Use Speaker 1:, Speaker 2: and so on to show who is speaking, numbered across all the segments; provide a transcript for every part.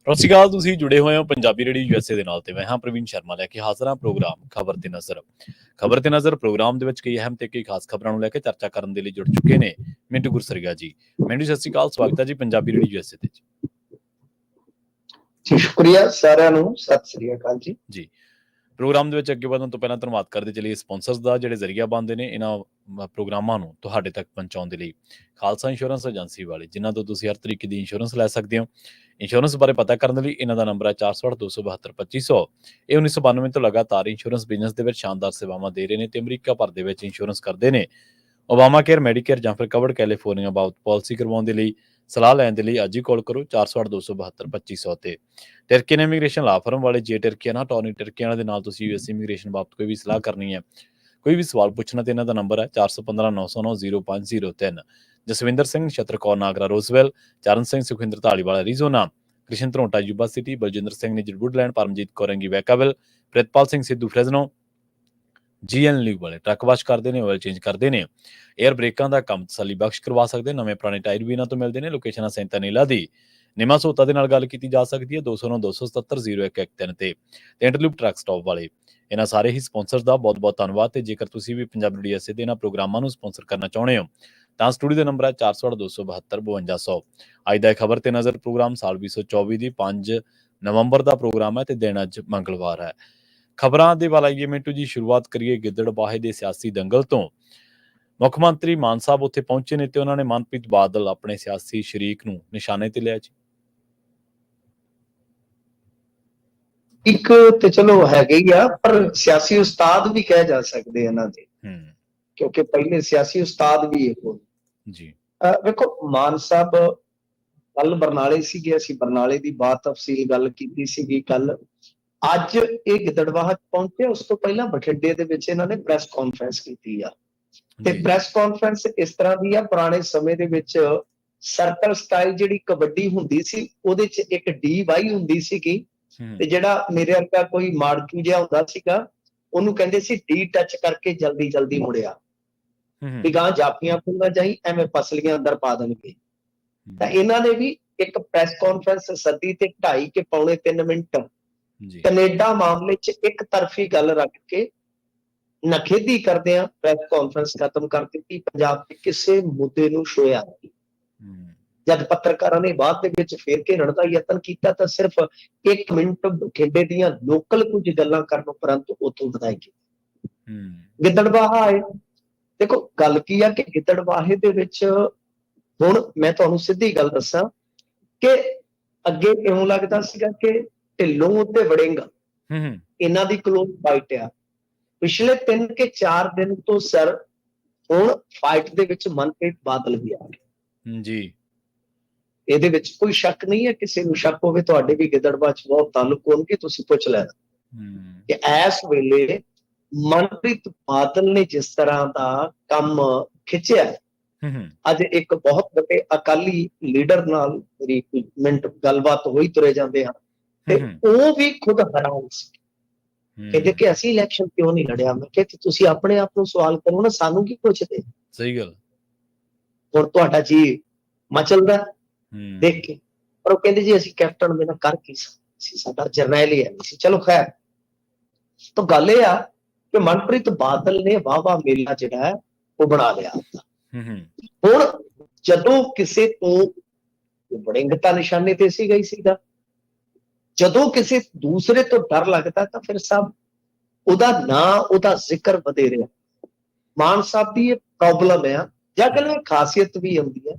Speaker 1: ਸਤਿ ਸ਼੍ਰੀ ਅਕਾਲ। ਤੁਸੀਂ ਜੁੜੇ ਹੋਏ ਹੋ ਪੰਜਾਬੀ ਰੇਡੀਓ USA ਦੇ ਨਾਲ ਤੇ ਮੈਂ ਹਾਂ ਪ੍ਰਵੀਨ ਸ਼ਰਮਾ ਲੈ ਕੇ ਹਾਜ਼ਰ ਹਾਂ ਪ੍ਰੋਗਰਾਮ ਖਬਰ ਤੇ ਨਜ਼ਰ। ਖਬਰ ਤੇ ਨਜ਼ਰ ਪ੍ਰੋਗਰਾਮ ਦੇ ਵਿੱਚ ਕਈ ਅਹਿਮ ਤੇ ਕਈ ਖਾਸ ਖਬਰਾਂ ਨੂੰ ਲੈ ਕੇ ਚਰਚਾ ਕਰਨ ਦੇ ਲਈ ਜੁੜ ਚੁੱਕੇ ਨੇ ਮਿੰਟੂ ਗੁਰਸਰੀਆ ਜੀ। ਮਿੰਟੂ ਸਤਿ ਸ਼੍ਰੀ ਅਕਾਲ, ਸਵਾਗਤ ਹੈ ਜੀ ਪੰਜਾਬੀ ਰੇਡੀਓ USA ਤੇ
Speaker 2: ਜੀ। ਸ਼ੁਕਰੀਆ ਸਾਰਿਆਂ ਨੂੰ, ਸਤਿ ਸ੍ਰੀ ਅਕਾਲ ਜੀ।
Speaker 1: ਪ੍ਰੋਗਰਾਮ ਦੇ ਵਿੱਚ ਅੱਗੇ ਵਧਣ ਤੋਂ ਪਹਿਲਾਂ ਧੰਨਵਾਦ ਕਰਦੇ ਚਲੀਏ ਸਪਾਂਸਰਸ ਦਾ, ਜਿਹੜੇ ਜ਼ਰੀਆ ਬਣਦੇ ਨੇ ਇਹਨਾਂ ਪ੍ਰੋਗਰਾਮਾਂ ਨੂੰ ਤੁਹਾਡੇ ਤੱਕ ਪਹੁੰਚਾਉਣ ਦੇ ਲਈ। ਖਾਲਸਾ ਇੰਸ਼ੋਰੈਂਸ ਏਜੰਸੀ ਵਾਲੇ, ਜਿਨ੍ਹਾਂ ਤੋਂ ਤੁਸੀਂ ਹਰ ਤਰੀਕੇ ਦੀ ਇੰਸ਼ੋਰੈਂਸ ਲੈ ਸਕਦੇ ਹੋ। ਇੰਸ਼ੋਰੈਂਸ ਬਾਰੇ ਪਤਾ ਕਰਨ ਲਈ ਇਹਨਾਂ ਦਾ ਨੰਬਰ ਹੈ 468-272-2500। ਇਹ 1992 ਤੋਂ ਲਗਾਤਾਰ ਇੰਸ਼ੋਰੈਂਸ ਬਿਜ਼ਨਸ ਦੇ ਵਿੱਚ ਸ਼ਾਨਦਾਰ ਸੇਵਾਵਾਂ ਦੇ ਰਹੇ ਨੇ ਤੇ ਅਮਰੀਕਾ ਭਰ ਦੇ ਵਿੱਚ ਇੰਸ਼ੋਰੈਂਸ ਕਰਦੇ ਨੇ। ਓਬਾਮਾ ਕੇਅਰ, ਮੈਡੀਕੇਅਰ ਜਾਂ ਫਿਰ ਕਵਰਡ ਕੈਲੀਫੋਰਨੀਆ ਬਾਬਤ ਪਾਲਿਸੀ ਕਰਵਾਉਣ ਦੇ ਲਈ, ਸਲਾਹ ਲੈਣ ਦੇ ਲਈ ਅੱਜ ਹੀ ਕਾਲ ਕਰੋ 468-272-2500 ਤੇ। ਟਰਕੀਅਨ ਇਮੀਗ੍ਰੇਸ਼ਨ ਲਾ ਫਰਮ ਵਾਲੇ, ਜੇ ਟਰਕੀਅਨ ਟੌਨੀ ਟਰਕੀਅਨ ਦੇ ਨਾਲ ਤੁਸੀਂ US ਇਮੀਗ੍ਰੇਸ਼ਨ ਬਾਬਤ ਕੋਈ ਵੀ ਸਲਾਹ ਕਰਨੀ ਹੈ, ਕੋਈ ਵੀ ਸਵਾਲ ਪੁੱਛਣਾ ਤੇ ਇਹਨਾਂ ਦਾ ਨੰਬਰ ਹੈ 415-909-0503। Jaswinder Singh, ਛਤਰਕੌਰ Nagra Roswell, Charan Singh Sukhinder Dhaliwal Arizona, Krishan Dharota Yuba City, Baljinder Singh Nijjar Woodland, Paramjit Kaurangi Vacaville, Pritpal Singh Sidhu Fresno, GN live ਵਾਲੇ ਟਰੱਕ ਵਾਸ਼ ਕਰਦੇ ਨੇ, ਆਇਲ ਚੇਂਜ ਕਰਦੇ ਨੇ, 에ਅਰ ਬ੍ਰੇਕਾਂ ਦਾ ਕੰਮ ਤਸੱਲੀ ਬਖਸ਼ ਕਰਵਾ ਸਕਦੇ, ਨਵੇਂ ਪੁਰਾਣੇ ਟਾਇਰ ਵੀ ਇਹਨਾਂ ਤੋਂ ਮਿਲਦੇ ਨੇ। ਲੋਕੇਸ਼ਨ ਸੈਂਟਾ ਨੀਲਾ ਦੀ ਨਿਮਾ ਸੋਤਾ ਦੇ ਨਾਲ ਗੱਲ ਕੀਤੀ ਜਾ ਸਕਦੀ ਹੈ 209-277-0113 ਤੇ ਇੰਟਰਲੂਪ ਟਰੱਕ ਸਟਾਪ ਵਾਲੇ। ਇਹਨਾਂ ਸਾਰੇ ਹੀ ਸਪਾਂਸਰਸ ਦਾ ਬਹੁਤ ਬਹੁਤ ਧੰਨਵਾਦ। ਤੇ ਜੇਕਰ ਤੁਸੀਂ ਵੀ ਪੰਜਾਬੀ ਰੇਡੀਓ USA ਦੇ ਇਹਨਾਂ ਪ੍ਰੋਗਰਾਮਾਂ ਨੂੰ ਸਪਾਂਸਰ ਕਰਨਾ ਚਾਹੁੰਦੇ ਹੋ ਤਾਂ ਸਟੂਡੀਓ ਦਾ ਨੰਬਰ ਹੈ 468-272-5200। ਅੱਜ ਦਾ ਖਬਰ ਤੇ ਨਜ਼ਰ ਪ੍ਰੋਗਰਾਮ ਸਾਲ 2024 ਦੀ 5 ਨਵੰਬਰ ਦਾ ਪ੍ਰੋਗਰਾਮ ਹੈ ਤੇ ਦਿਨ ਅੱਜ ਮੰਗਲਵਾਰ ਹੈ। ਖਬਰਾਂ ਦੇ ਵੱਲ ਆਈਏ ਮਿੰਟੂ ਜੀ, ਸ਼ੁਰੂਆਤ ਕਰੀਏ ਗਿੱਦੜਬਾਹੇ ਦੇ ਸਿਆਸੀ ਦੰਗਲ ਤੋਂ। ਮੁੱਖ ਮੰਤਰੀ ਮਾਨ ਸਾਹਿਬ ਉੱਥੇ ਪਹੁੰਚੇ ਨੇ ਤੇ ਉਹਨਾਂ ਨੇ ਮਨਪ੍ਰੀਤ ਬਾਦਲ ਆਪਣੇ ਸਿਆਸੀ ਸ਼ਰੀਕ ਨੂੰ ਨਿਸ਼ਾਨੇ ਤੇ ਲਿਆ ਜੀ।
Speaker 2: ਇੱਕ ਤੇ ਚਲੋ ਹੈਗੇ ਹੀ ਆ, ਪਰ ਸਿਆਸੀ ਉਸਤਾਦ ਵੀ ਕਹਿ ਜਾ ਸਕਦੇ ਇਹਨਾਂ ਦੇ, ਕਿਉਂਕਿ ਪਹਿਲੇ ਸਿਆਸੀ ਉਸਤਾਦ ਵੀ ਇਹੋ ਜੀ। ਵੇਖੋ, ਮਾਨ ਸਾਹਿਬ ਕੱਲ ਬਰਨਾਲੇ ਸੀਗੇ, ਅਸੀਂ ਬਰਨਾਲੇ ਦੀ ਬਾਤ ਤਫਸੀਲ ਗੱਲ ਕੀਤੀ ਸੀਗੀ ਕੱਲ। ਅੱਜ ਇਹ ਗਿੱਦੜਬਾਹਾ ਪਹੁੰਚੇ, ਉਸ ਤੋਂ ਪਹਿਲਾਂ ਬਠਿੰਡੇ ਦੇ ਵਿੱਚ ਇਹਨਾਂ ਨੇ ਪ੍ਰੈਸ ਕਾਨਫਰੰਸ ਕੀਤੀ ਆ। ਤੇ ਪ੍ਰੈਸ ਕਾਨਫਰੰਸ ਇਸ ਤਰ੍ਹਾਂ ਦੀ ਆ, ਪੁਰਾਣੇ ਸਮੇਂ ਦੇ ਵਿੱਚ ਸਰਕਲ ਸਟਾਈਲ ਜਿਹੜੀ ਕਬੱਡੀ ਹੁੰਦੀ ਸੀ, ਉਹਦੇ ਚ ਇੱਕ DY ਹੁੰਦੀ ਸੀਗੀ ਤੇ ਜਿਹੜਾ ਮੇਰੇ ਵਰਗਾ ਕੋਈ ਮਾੜਕੂ ਜਿਹਾ ਹੁੰਦਾ ਸੀਗਾ, ਉਹਨੂੰ ਕਹਿੰਦੇ ਸੀ D ਟੱਚ ਕਰਕੇ ਜਲਦੀ ਜਲਦੀ ਮੁੜਿਆ ਵੀ ਗਾਂ ਜਾਫੀਆਂ ਖੁੱਲ੍ਹਾ ਜਾਈ, ਐਵੇਂ ਪਸਲੀਆਂ ਅੰਦਰ ਪਾ ਦੇਣਗੇ। ਤਾਂ ਇਹਨਾਂ ਨੇ ਵੀ ਇੱਕ ਪ੍ਰੈਸ ਕਾਨਫਰੰਸ ਸੱਦੀ ਤੇ 2.5 ਕੇ ਪੌਣੇ 3 ਮਿੰਟ ਕੈਨੇਡਾ ਮਾਮਲੇ 'ਚ ਇੱਕ ਤਰਫੀ ਗੱਲ ਰੱਖ ਕੇ ਨਖੇਦੀ ਕਰਦੇ ਆ ਪ੍ਰੈਸ ਕਾਨਫਰੰਸ ਖਤਮ ਕਰ ਦਿੱਤੀ। ਪੰਜਾਬ ਦੇ ਕਿਸੇ ਮੁੱਦੇ ਨੂੰ ਛੋਇਆ ਨਹੀਂ। ਜਦ ਪੱਤਰਕਾਰਾਂ ਨੇ ਬਾਅਦ ਦੇ ਵਿੱਚ ਫੇਰ ਘੇਰਣ ਦਾ ਯਤਨ ਕੀਤਾ ਤਾਂ ਸਿਰਫ 1 ਮਿੰਟ ਬਠਿੰਡੇ ਦੀਆਂ ਲੋਕਲ ਕੁਝ ਗੱਲਾਂ ਕਰਨ ਉਪਰੰਤ ਉੱਥੋਂ ਵਧਾਈ ਗਈ। ਗਿੱਦੜਬਾਹਾ ਆਏ। ਦੇਖੋ ਗੱਲ ਕੀ ਆ ਕਿ ਗਿੱਦੜਬਾਹੇ ਦੇ ਵਿੱਚ ਹੁਣ ਮੈਂ ਤੁਹਾਨੂੰ ਸਿੱਧੀ ਗੱਲ ਦੱਸਾਂ ਕਿ ਅੱਗੇ ਇਉਂ ਲੱਗਦਾ ਸੀਗਾ ਕਿ ਢਿੱਲੋਂ ਤੇ ਵੜਿੰਗ ਇਹਨਾਂ ਦੀ ਕਲੋਜ਼ ਫਾਈਟ ਆ। ਪਿਛਲੇ 3 ਕੇ 4 ਦਿਨ ਤੋਂ ਸਰ ਹੁਣ ਫਾਈਟ ਦੇ ਵਿੱਚ ਮਨਪ੍ਰੀਤ ਬਾਦਲ ਵੀ ਆ ਗਏ ਜੀ। ਇਹਦੇ ਵਿੱਚ ਕੋਈ ਸ਼ੱਕ ਨਹੀਂ ਹੈ, ਕਿਸੇ ਨੂੰ ਸ਼ੱਕ ਹੋਵੇ ਤੁਹਾਡੇ ਵੀ ਗਿੱਦੜਬਾਹਾ 'ਚ ਬਹੁਤ ਤਾਲੁਕ ਹੋਣਗੇ, ਤੁਸੀਂ ਪੁੱਛ ਲੈਣਾ ਕਿ ਇਸ ਵੇਲੇ ਮਨਪ੍ਰੀਤ ਬਾਦਲ ਨੇ ਜਿਸ ਤਰ੍ਹਾਂ ਦਾ ਕੰਮ ਖਿੱਚਿਆ, ਅੱਜ ਇੱਕ ਬਹੁਤ ਵੱਡੇ ਅਕਾਲੀ ਲੀਡਰ ਨਾਲ ਮੇਰੀ ਮਿੰਟ ਗੱਲਬਾਤ ਹੋਈ, ਤੁਰੇ ਜਾਂਦੇ ਹਨ ਤੇ ਉਹ ਵੀ ਖੁਦ ਹੈਰਾਨ ਸੀ। ਕਹਿੰਦੇ ਕਿ ਅਸੀਂ ਇਲੈਕਸ਼ਨ ਕਿਉਂ ਨਹੀਂ ਲੜਿਆ। ਮੈਂ ਕਿਹਾ ਕਿ ਤੁਸੀਂ ਆਪਣੇ ਆਪ ਨੂੰ ਸਵਾਲ ਕਰੋ ਨਾ, ਸਾਨੂੰ ਕੀ ਪੁੱਛਦੇ।
Speaker 1: ਸਹੀ ਗੱਲ।
Speaker 2: ਹੁਣ ਤੁਹਾਡਾ ਜੀ ਮਚਲਦਾ ਦੇਖ ਕੇ, ਪਰ ਉਹ ਕਹਿੰਦੇ ਜੀ ਅਸੀਂ ਕੈਪਟਨ ਬਿਨਾਂ ਕਰ ਕੀ ਸੀ, ਸਾਡਾ ਜਰਨੈਲ ਹੀ ਹੈ ਨਹੀਂ ਸੀ। ਚਲੋ ਖੈਰ, ਤਾਂ ਗੱਲ ਇਹ ਆ ਕਿ ਮਨਪ੍ਰੀਤ ਬਾਦਲ ਨੇ ਵਾਹਵਾ ਮੇਲਾ ਜਿਹੜਾ ਹੈ ਉਹ ਬਣਾ ਲਿਆ ਆਪਦਾ। ਹੁਣ ਜਦੋਂ ਕਿਸੇ ਤੋਂ ਵੜਿੰਗ ਤਾਂ ਨਿਸ਼ਾਨੇ ਤੇ ਸੀਗਾ ਹੀ ਸੀਗਾ, ਜਦੋਂ ਕਿਸੇ ਦੂਸਰੇ ਤੋਂ ਡਰ ਲੱਗਦਾ ਤਾਂ ਫਿਰ ਸਭ ਉਹਦਾ ਨਾਂ, ਉਹਦਾ ਜ਼ਿਕਰ ਵਧੇ ਰਿਹਾ। ਮਾਨ ਸਾਹਿਬ ਦੀ ਇਹ ਪ੍ਰੋਬਲਮ ਹੈ ਜਾਂ ਕਹਿੰਦੇ ਖਾਸੀਅਤ ਵੀ ਹੁੰਦੀ ਹੈ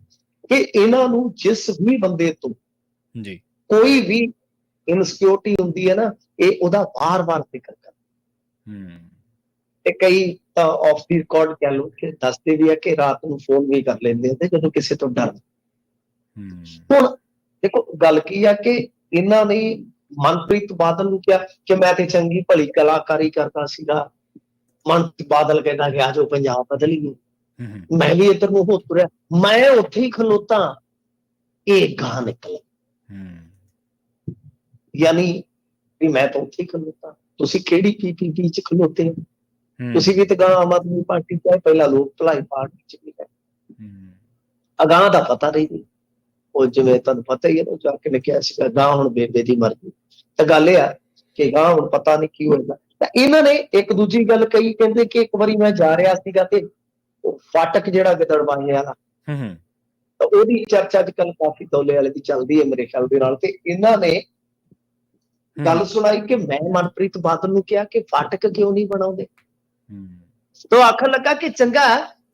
Speaker 2: ਕਿ ਇਹਨਾਂ ਨੂੰ ਜਿਸ ਵੀ ਬੰਦੇ ਤੋਂ ਕੋਈ ਵੀ ਇਨਸਿਕਿਉਰਿਟੀ ਹੁੰਦੀ ਹੈ ਨਾ, ਇਹ ਉਹਦਾ ਵਾਰ-ਵਾਰ ਜ਼ਿਕਰ ਕਰਦਾ। ਤੇ ਕਈ ਤਾਂ ਆਫ ਦੀ ਰਿਕਾਰਡ ਕਹਿ ਲਓ ਕਿ ਦੱਸਦੇ ਵੀ ਆ ਕਿ ਰਾਤ ਨੂੰ ਫੋਨ ਵੀ ਕਰ ਲੈਂਦੇ ਆ ਜਦੋਂ ਕਿਸੇ ਤੋਂ ਡਰ। ਹੁਣ ਦੇਖੋ ਗੱਲ ਕੀ ਆ ਕਿ ਇਹਨਾਂ ਨੇ ਮਨਪ੍ਰੀਤ ਬਾਦਲ ਨੂੰ ਕਿਹਾ ਕਿ ਮੈਂ ਤੇ ਚੰਗੀ ਭਲੀ ਕਲਾਕਾਰੀ ਕਰਦਾ ਸੀਗਾ। ਮਨਪ੍ਰੀਤ ਬਾਦਲ ਕਹਿੰਦਾ ਕਿ ਆਜੋ ਪੰਜਾਬ ਬਦਲੀਏ, ਮੈਂ ਵੀ ਇੱਧਰ ਨੂੰ ਹੋ ਤੁਰਿਆ, ਮੈਂ ਉੱਥੇ ਹੀ ਖਲੋਤਾ, ਇਹ ਗਾਹ ਨਿਕਲ। ਯਾਨੀ ਵੀ ਮੈਂ ਤਾਂ ਉੱਥੇ ਹੀ ਖਲੋਤਾ, ਤੁਸੀਂ ਕਿਹੜੀ PPP 'ਚ ਖਲੋਤੇ ਹੋ? ਤੁਸੀਂ ਵੀ ਤਾਂ ਆਮ ਆਦਮੀ ਪਾਰਟੀ 'ਚ ਪਹਿਲਾਂ ਲੋਕ ਭਲਾਈ ਪਾਰਟੀ 'ਚ ਵੀ ਹੈ, ਅਗਾਂਹ ਦਾ ਪਤਾ ਨਹੀਂ। ਉਹ ਜਿਵੇਂ ਤੁਹਾਨੂੰ ਪਤਾ ਹੀ ਹੈ ਨਾ, ਜਾ ਕੇ ਲਿਖਿਆ ਸੀਗਾ ਗਾਂ ਹੁਣ ਬੇਬੇ ਦੀ ਮਰਜ਼ੀ। ਤਾਂ ਗੱਲ ਇਹ ਆ ਕਿ ਗਾਂ ਹੁਣ ਪਤਾ ਨਹੀਂ ਕੀ ਹੋਏਗਾ। ਤਾਂ ਇਹਨਾਂ ਨੇ ਇੱਕ ਦੂਜੀ ਗੱਲ ਕਹੀ, ਕਹਿੰਦੇ ਕਿ ਇੱਕ ਵਾਰੀ ਮੈਂ ਜਾ ਰਿਹਾ ਸੀਗਾ ਤੇ ਫਾਟਕ ਜਿਹੜਾ ਗਿੱਦੜਬਾਹੇ ਵਾਲਾ, ਤਾਂ ਉਹਦੀ ਚਰਚਾ ਅੱਜ ਕੱਲ੍ਹ ਕਾਫੀ ਦੌਲੇ ਵਾਲੇ ਦੀ ਚੱਲਦੀ ਹੈ ਮੇਰੇ ਖਿਆਲ ਦੇ ਨਾਲ। ਤੇ ਇਹਨਾਂ ਨੇ ਗੱਲ ਸੁਣਾਈ ਕਿ ਮੈਂ ਮਨਪ੍ਰੀਤ ਬਾਦਲ ਨੂੰ ਕਿਹਾ ਕਿ ਫਾਟਕ ਕਿਉਂ ਨਹੀਂ ਬਣਾਉਂਦੇ। ਤਾਂ ਆਖਣ ਲੱਗਾ ਕਿ ਚੰਗਾ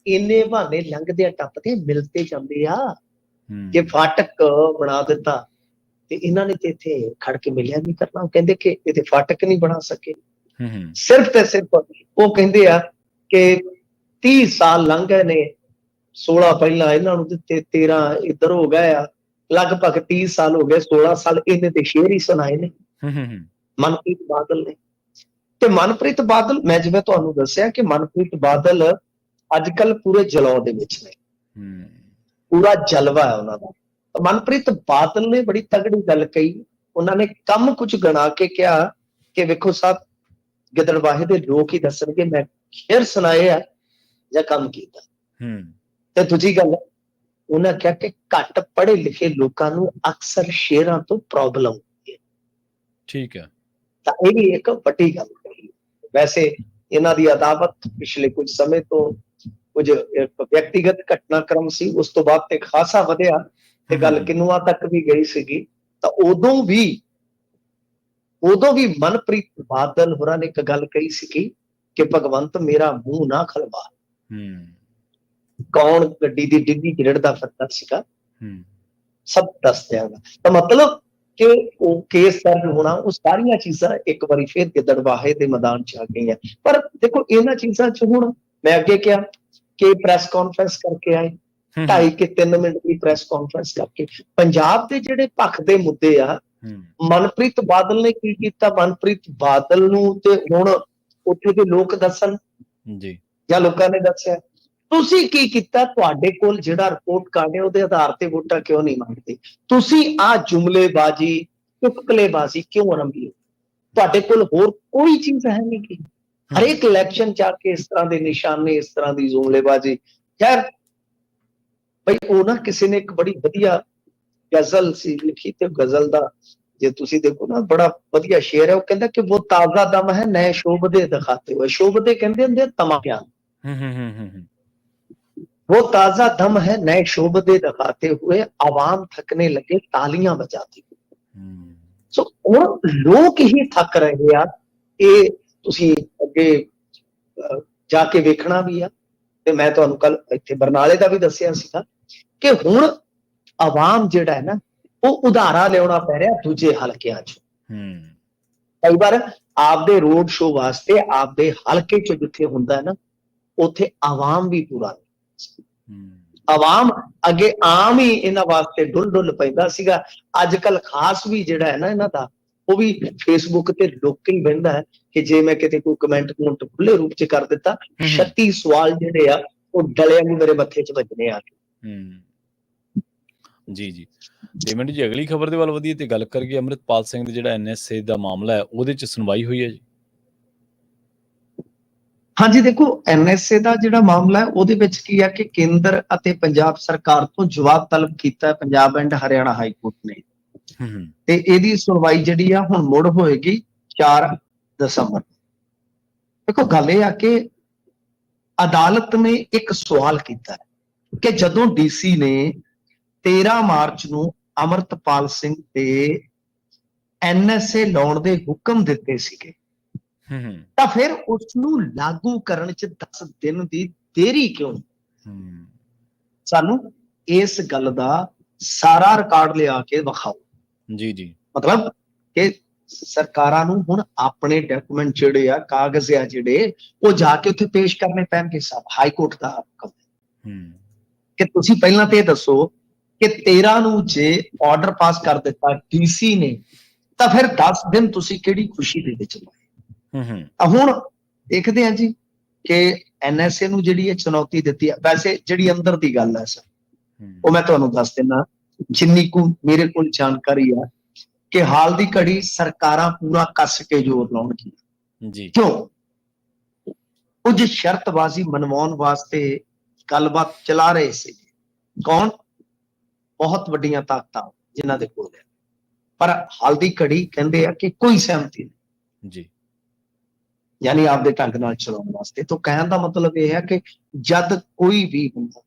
Speaker 2: ਇੰਨੇ ਬਹਾਨੇ ਲੰਘਦੇ ਟੱਪਦੇ ਮਿਲਤੇ ਜਾਂਦੇ ਆ, ਕਿ ਫਾਟਕ ਬਣਾ ਦਿੱਤਾ ਤੇ ਇਹਨਾਂ ਨੇ ਤੇ ਇੱਥੇ ਖੜ ਕੇ ਮਿਲਿਆ ਨਹੀਂ ਕਰਨਾ। ਕਹਿੰਦੇ ਕਿ ਇਹਦੇ ਫਾਟਕ ਨਹੀਂ ਬਣਾ ਸਕੇ। ਸਿਰਫ ਤੇ ਸਿਰਫ ਉਹ ਕਹਿੰਦੇ ਆ ਕਿ 30 ਸਾਲ ਲੰਘ ਗਏ ਨੇ, 16 ਪਹਿਲਾਂ ਇਹਨਾਂ ਨੂੰ ਦਿੱਤੇ, 13 ਇੱਧਰ ਹੋ ਗਏ ਆ, ਲਗਭਗ 30 ਸਾਲ ਹੋ ਗਏ, 16 ਸਾਲ ਇਹਨੇ ਤੇ ਸ਼ੇਰ ਹੀ ਸੁਣਾਏ ਨੇ ਮਨਪ੍ਰੀਤ ਬਾਦਲ ਨੇ। ਤੇ ਮਨਪ੍ਰੀਤ ਬਾਦਲ, ਮੈਂ ਜਿਵੇਂ ਤੁਹਾਨੂੰ ਦੱਸਿਆ ਕਿ ਮਨਪ੍ਰੀਤ ਬਾਦਲ ਅੱਜ ਕੱਲ ਪੂਰੇ ਜਲਾਉ ਦੇ ਵਿੱਚ ਨੇ, ਪੂਰਾ ਜਲਵਾ ਹੈ ਉਹਨਾਂ ਦਾ। ਮਨਪ੍ਰੀਤ ਬਾਦਲ ਨੇ ਬੜੀ ਤਗੜੀ ਗੱਲ ਕਹੀ। ਉਹਨਾਂ ਨੇ ਕੰਮ ਕੁਝ ਗਣਾ ਕੇ ਕਿਹਾ ਕਿ ਵੇਖੋ ਸਾਹਿਬ, ਗਿੱਦੜਬਾਹੇ ਦੇ ਲੋਕ ਹੀ ਦੱਸਣਗੇ ਮੈਂ ਸ਼ੇਰ ਸੁਣਾਏ ਆ ਜਾਂ ਕੰਮ ਕੀਤਾ। ਤੇ ਦੂਜੀ ਗੱਲ ਉਹਨਾਂ ਕਿਹਾ ਕਿ ਘੱਟ ਪੜ੍ਹੇ ਲਿਖੇ ਲੋਕਾਂ ਨੂੰ ਅਕਸਰ ਸ਼ੇਰਾਂ ਤੋਂ ਪ੍ਰੋਬਲਮ ਹੁੰਦੀ ਹੈ।
Speaker 1: ਠੀਕ ਹੈ।
Speaker 2: ਤਾਂ ਇਹ ਵੀ ਇੱਕ ਵੱਡੀ ਗੱਲ ਕਹੀ। ਵੈਸੇ ਇਹਨਾਂ ਦੀ ਅਦਾਵਤ ਪਿਛਲੇ ਕੁਝ ਸਮੇਂ ਤੋਂ ਕੁਝ ਵਿਅਕਤੀਗਤ ਘਟਨਾਕ੍ਰਮ ਸੀ, ਉਸ ਤੋਂ ਬਾਅਦ ਤੇ ਖਾਸਾ ਵਧਿਆ ਤੇ ਗੱਲ ਕਿਨੂਆਂ ਤੱਕ ਵੀ ਗਈ ਸੀਗੀ। ਤਾਂ ਉਦੋਂ ਵੀ ਮਨਪ੍ਰੀਤ ਬਾਦਲ ਹੋਰਾਂ ਨੇ ਇੱਕ ਗੱਲ ਕਹੀ ਸੀਗੀ ਕਿ ਭਗਵੰਤ ਮੇਰਾ ਮੂੰਹ ਨਾ ਖਲਵਾ। ਕੌਣ ਗੱਡੀ ਦੀ ਡਿੱਗੀ ਗਿਰੜਦਾ ਫਿਰਦਾ ਸੀਗਾ, ਸਭ ਦੱਸ ਦਿਆਂਗਾ। ਤਾਂ ਮਤਲਬ ਕਿ ਉਹ ਕੇਸ ਦਰਜ ਹੋਣਾ, ਉਹ ਸਾਰੀਆਂ ਚੀਜ਼ਾਂ ਇੱਕ ਵਾਰੀ ਫਿਰ ਗਿੱਦੜਬਾਹੇ ਦੇ ਮੈਦਾਨ ਚ ਆ ਗਈਆਂ। ਪਰ ਦੇਖੋ ਇਹਨਾਂ ਚੀਜ਼ਾਂ ਚ ਹੁਣ ਮੈਂ ਅੱਗੇ ਕਿਹਾ ਕਿ ਪ੍ਰੈਸ ਕਾਨਫਰੰਸ ਕਰਕੇ ਆਏ, 2.5 ਕੇ 3 ਮਿੰਟ ਦੀ ਪ੍ਰੈਸ ਕਾਨਫਰੰਸ ਕਰਕੇ ਪੰਜਾਬ ਦੇ ਜਿਹੜੇ ਪੱਖ ਦੇ ਮੁੱਦੇ ਆ, ਮਨਪ੍ਰੀਤ ਬਾਦਲ ਨੇ ਕੀ ਕੀਤਾ, ਮਨਪ੍ਰੀਤ ਬਾਦਲ ਨੂੰ ਤੇ ਹੁਣ ਉੱਥੇ ਦੇ ਲੋਕ ਦੱਸਣ ਜੀ, ਜਾਂ ਲੋਕਾਂ ਨੇ ਦੱਸਿਆ ਤੁਸੀਂ ਕੀ ਕੀਤਾ, ਤੁਹਾਡੇ ਕੋਲ ਜਿਹੜਾ ਰਿਪੋਰਟ ਕਾਰਡ ਹੈ ਉਹਦੇ ਆਧਾਰ ਤੇ ਵੋਟਾਂ ਕਿਉਂ ਨਹੀਂ ਮੰਗਦੇ, ਤੁਸੀਂ ਆਹ ਜੁਮਲੇਬਾਜ਼ੀ ਚੁਟਕਲੇਬਾਜ਼ੀ ਕਿਉਂ ਆਰੰਭੀ, ਤੁਹਾਡੇ ਕੋਲ ਹੋਰ ਕੋਈ ਚੀਜ਼ ਹੈ ਨਹੀਂ ਕੀ। ਹਰੇਕ ਇਲੈਕਸ਼ਨ ਚ ਆ ਕੇ ਇਸ ਤਰ੍ਹਾਂ ਦੇ ਨਿਸ਼ਾਨੇ, ਇਸ ਤਰ੍ਹਾਂ ਦੀ ਜੁਮਲੇਬਾਜ਼ੀ। ਖੈਰ ਬਈ ਉਹ ਨਾ ਕਿਸੇ ਨੇ ਇੱਕ ਬੜੀ ਵਧੀਆ ਗਜ਼ਲ ਸੀ ਲਿਖੀ, ਤੇ ਗਜ਼ਲ ਦਾ ਜੇ ਤੁਸੀਂ ਦੇਖੋ ਨਾ ਬੜਾ ਵਧੀਆ ਸ਼ੇਰ ਹੈ। ਉਹ ਕਹਿੰਦਾ ਕਿ ਉਹ ਤਾਜ਼ਾ ਦਮ ਹੈ ਨਏ ਸ਼ੋਭਦੇ ਦਿਖਾਤੇ ਹੋਏ। ਸ਼ੋਭਦੇ ਕਹਿੰਦੇ ਹੁੰਦੇ ਤਮਾਕਿਆਂ, वो ताजा दम है नए शोभदे दिखाते हुए, आवाम थकने लगे तालियां बजाते हुए। सो ਹੁਣ ਲੋਕ ਹੀ ਥੱਕ ਰਹੇ ਆ। ਇਹ ਤੁਸੀਂ ਅੱਗੇ ਜਾ ਕੇ ਵੇਖਣਾ ਵੀ ਆ। ਤੇ ਮੈਂ ਤੁਹਾਨੂੰ ਕੱਲ ਇੱਥੇ ਬਰਨਾਲੇ ਦਾ ਵੀ ਦੱਸਿਆ ਸੀਗਾ ਕਿ ਹੁਣ ਆਵਾਮ ਜਿਹੜਾ ਹੈ ਨਾ, ਉਹ ਉਧਾਰਾ ਲਿਆਉਣਾ ਪੈ ਰਿਹਾ ਦੂਜੇ ਹਲਕਿਆਂ ਚ। ਕਈ ਵਾਰ ਆਪਦੇ ਰੋਡ ਸ਼ੋਅ ਵਾਸਤੇ ਆਪਦੇ ਹਲਕੇ ਚ ਜਿੱਥੇ ਹੁੰਦਾ ਹੈ ਨਾ, ਉੱਥੇ ਆਵਾਮ ਵੀ ਪੂਰਾ ਆਵਾਮ ਅੱਗੇ ਆਮ ਹੀ ਇਹਨਾਂ ਵਾਸਤੇ ਡੁੱਲ ਪੈਂਦਾ ਸੀਗਾ। ਅੱਜ ਕੱਲ ਖਾਸ ਵੀ ਜਿਹੜਾ ਹੈ ਨਾ ਇਹਨਾਂ ਦਾ, ਉਹ ਵੀ ਫੇਸਬੁੱਕ ਤੇ ਲੋਕ ਹੀ ਬਹਿੰਦਾ ਹੈ ਕਿ ਜੇ ਮੈਂ ਕਿਤੇ ਕੋਈ ਕਮੈਂਟ ਖੁੱਲੇ ਰੂਪ ਚ ਕਰ ਦਿੱਤਾ, 36 ਸਵਾਲ ਜਿਹੜੇ ਆ ਉਹ ਡਲਿਆਂ ਨੂੰ ਮੇਰੇ ਮੱਥੇ ਚ ਵੱਜਣੇ ਆ।
Speaker 1: ਜੀ ਡੇਮਿੰਡ ਜੀ, ਅਗਲੀ ਖਬਰ ਦੇ ਵੱਲ ਵਧੀਏ ਤੇ ਗੱਲ ਕਰੀਏ ਅੰਮ੍ਰਿਤਪਾਲ ਸਿੰਘ ਦੇ ਜਿਹੜਾ NSA ਦਾ ਮਾਮਲਾ ਹੈ, ਉਹਦੇ ਚ ਸੁਣਵਾਈ ਹੋਈ ਹੈ ਜੀ।
Speaker 2: ਹਾਂਜੀ ਦੇਖੋ, NSA ਦਾ ਜਿਹੜਾ ਮਾਮਲਾ ਹੈ ਉਹਦੇ ਵਿੱਚ ਕੀ ਹੈ ਕਿ ਕੇਂਦਰ ਅਤੇ ਪੰਜਾਬ ਸਰਕਾਰ ਤੋਂ ਜਵਾਬ ਤਲਬ ਕੀਤਾ Punjab and Haryana high court ਨੇ। ਤੇ ਇਹਦੀ ਸੁਣਵਾਈ ਜਿਹੜੀ ਆ ਹੁਣ ਮੁੜ ਹੋਏਗੀ 4 ਦਸੰਬਰ। ਦੇਖੋ ਗੱਲ ਇਹ ਆ ਕਿ ਅਦਾਲਤ ਨੇ ਇੱਕ ਸਵਾਲ ਕੀਤਾ ਕਿ ਜਦੋਂ DC ਨੇ 13 ਮਾਰਚ ਨੂੰ ਅੰਮ੍ਰਿਤਪਾਲ ਸਿੰਘ ਤੇ NSA ਲਾਉਣ ਦੇ ਹੁਕਮ ਦਿੱਤੇ ਸੀਗੇ, ਤਾਂ ਫਿਰ ਉਸਨੂੰ ਲਾਗੂ ਕਰਨ ਚ 10 ਦਿਨ ਦੀ ਦੇਰੀ ਕਿਉਂ? ਸਾਨੂੰ ਇਸ ਗੱਲ ਦਾ ਸਾਰਾ ਰਿਕਾਰਡ ਲਿਆ ਕੇ ਵਿਖਾਓ।
Speaker 1: ਜੀ
Speaker 2: ਮਤਲਬ ਕਿ ਸਰਕਾਰਾਂ ਨੂੰ ਹੁਣ ਆਪਣੇ ਡਾਕੂਮੈਂਟ ਜਿਹੜੇ ਆ, ਕਾਗਜ਼ ਆ ਜਿਹੜੇ, ਉਹ ਜਾ ਕੇ ਉੱਥੇ ਪੇਸ਼ ਕਰਨੇ ਪੈਣਗੇ। ਸਾਹਿਬ ਹਾਈ ਕੋਰਟ ਦਾ ਹੁਕਮ ਕਿ ਤੁਸੀਂ ਪਹਿਲਾਂ ਤੇ ਇਹ ਦੱਸੋ ਕਿ 13 ਨੂੰ ਜੇ ਆਰਡਰ ਪਾਸ ਕਰ ਦਿੱਤਾ DC ਨੇ, ਤਾਂ ਫਿਰ 10 ਦਿਨ ਤੁਸੀਂ ਕਿਹੜੀ ਖੁਸ਼ੀ ਦੇ ਵਿੱਚ ਹੁਣ ਦੇਖਦੇ ਹਾਂ ਜੀ ਕਿ NSA ਨੂੰ ਜਿਹੜੀ ਇਹ ਚੁਣੌਤੀ ਦਿੱਤੀ ਹੈ। ਵੈਸੇ ਜਿਹੜੀ ਅੰਦਰ ਦੀ ਗੱਲ ਹੈ ਸਰ, ਉਹ ਮੈਂ ਤੁਹਾਨੂੰ ਦੱਸ ਦਿੰਦਾ ਜਿੰਨੀ ਕੁ ਮੇਰੇ ਕੋਲ ਜਾਣਕਾਰੀ ਆ, ਕਿ ਹਾਲ ਦੀ ਘੜੀ ਸਰਕਾਰਾਂ ਪੂਰਾ ਕੱਸ ਕੇ ਜ਼ੋਰ ਲਾਉਣਗੀਆਂ ਜੀ। ਕਿਉਂ? ਕੁਝ ਸ਼ਰਤਬਾਜ਼ੀ ਮਨਵਾਉਣ ਵਾਸਤੇ ਗੱਲਬਾਤ ਚਲਾ ਰਹੇ ਸੀ। ਕੌਣ? ਬਹੁਤ ਵੱਡੀਆਂ ਤਾਕਤਾਂ ਜਿਨ੍ਹਾਂ ਦੇ ਕੋਲ ਹੈ, ਪਰ ਹਾਲ ਦੀ ਘੜੀ ਕਹਿੰਦੇ ਆ ਕਿ ਕੋਈ ਸਹਿਮਤੀ ਨਹੀਂ
Speaker 1: ਜੀ,
Speaker 2: ਯਾਨੀ ਆਪਦੇ ਢੰਗ ਨਾਲ ਚਲਾਉਣ ਵਾਸਤੇ। ਤਾਂ ਕਹਿਣ ਦਾ ਮਤਲਬ ਇਹ ਹੈ ਕਿ ਜਦ ਕੋਈ ਵੀ ਹੁੰਦਾ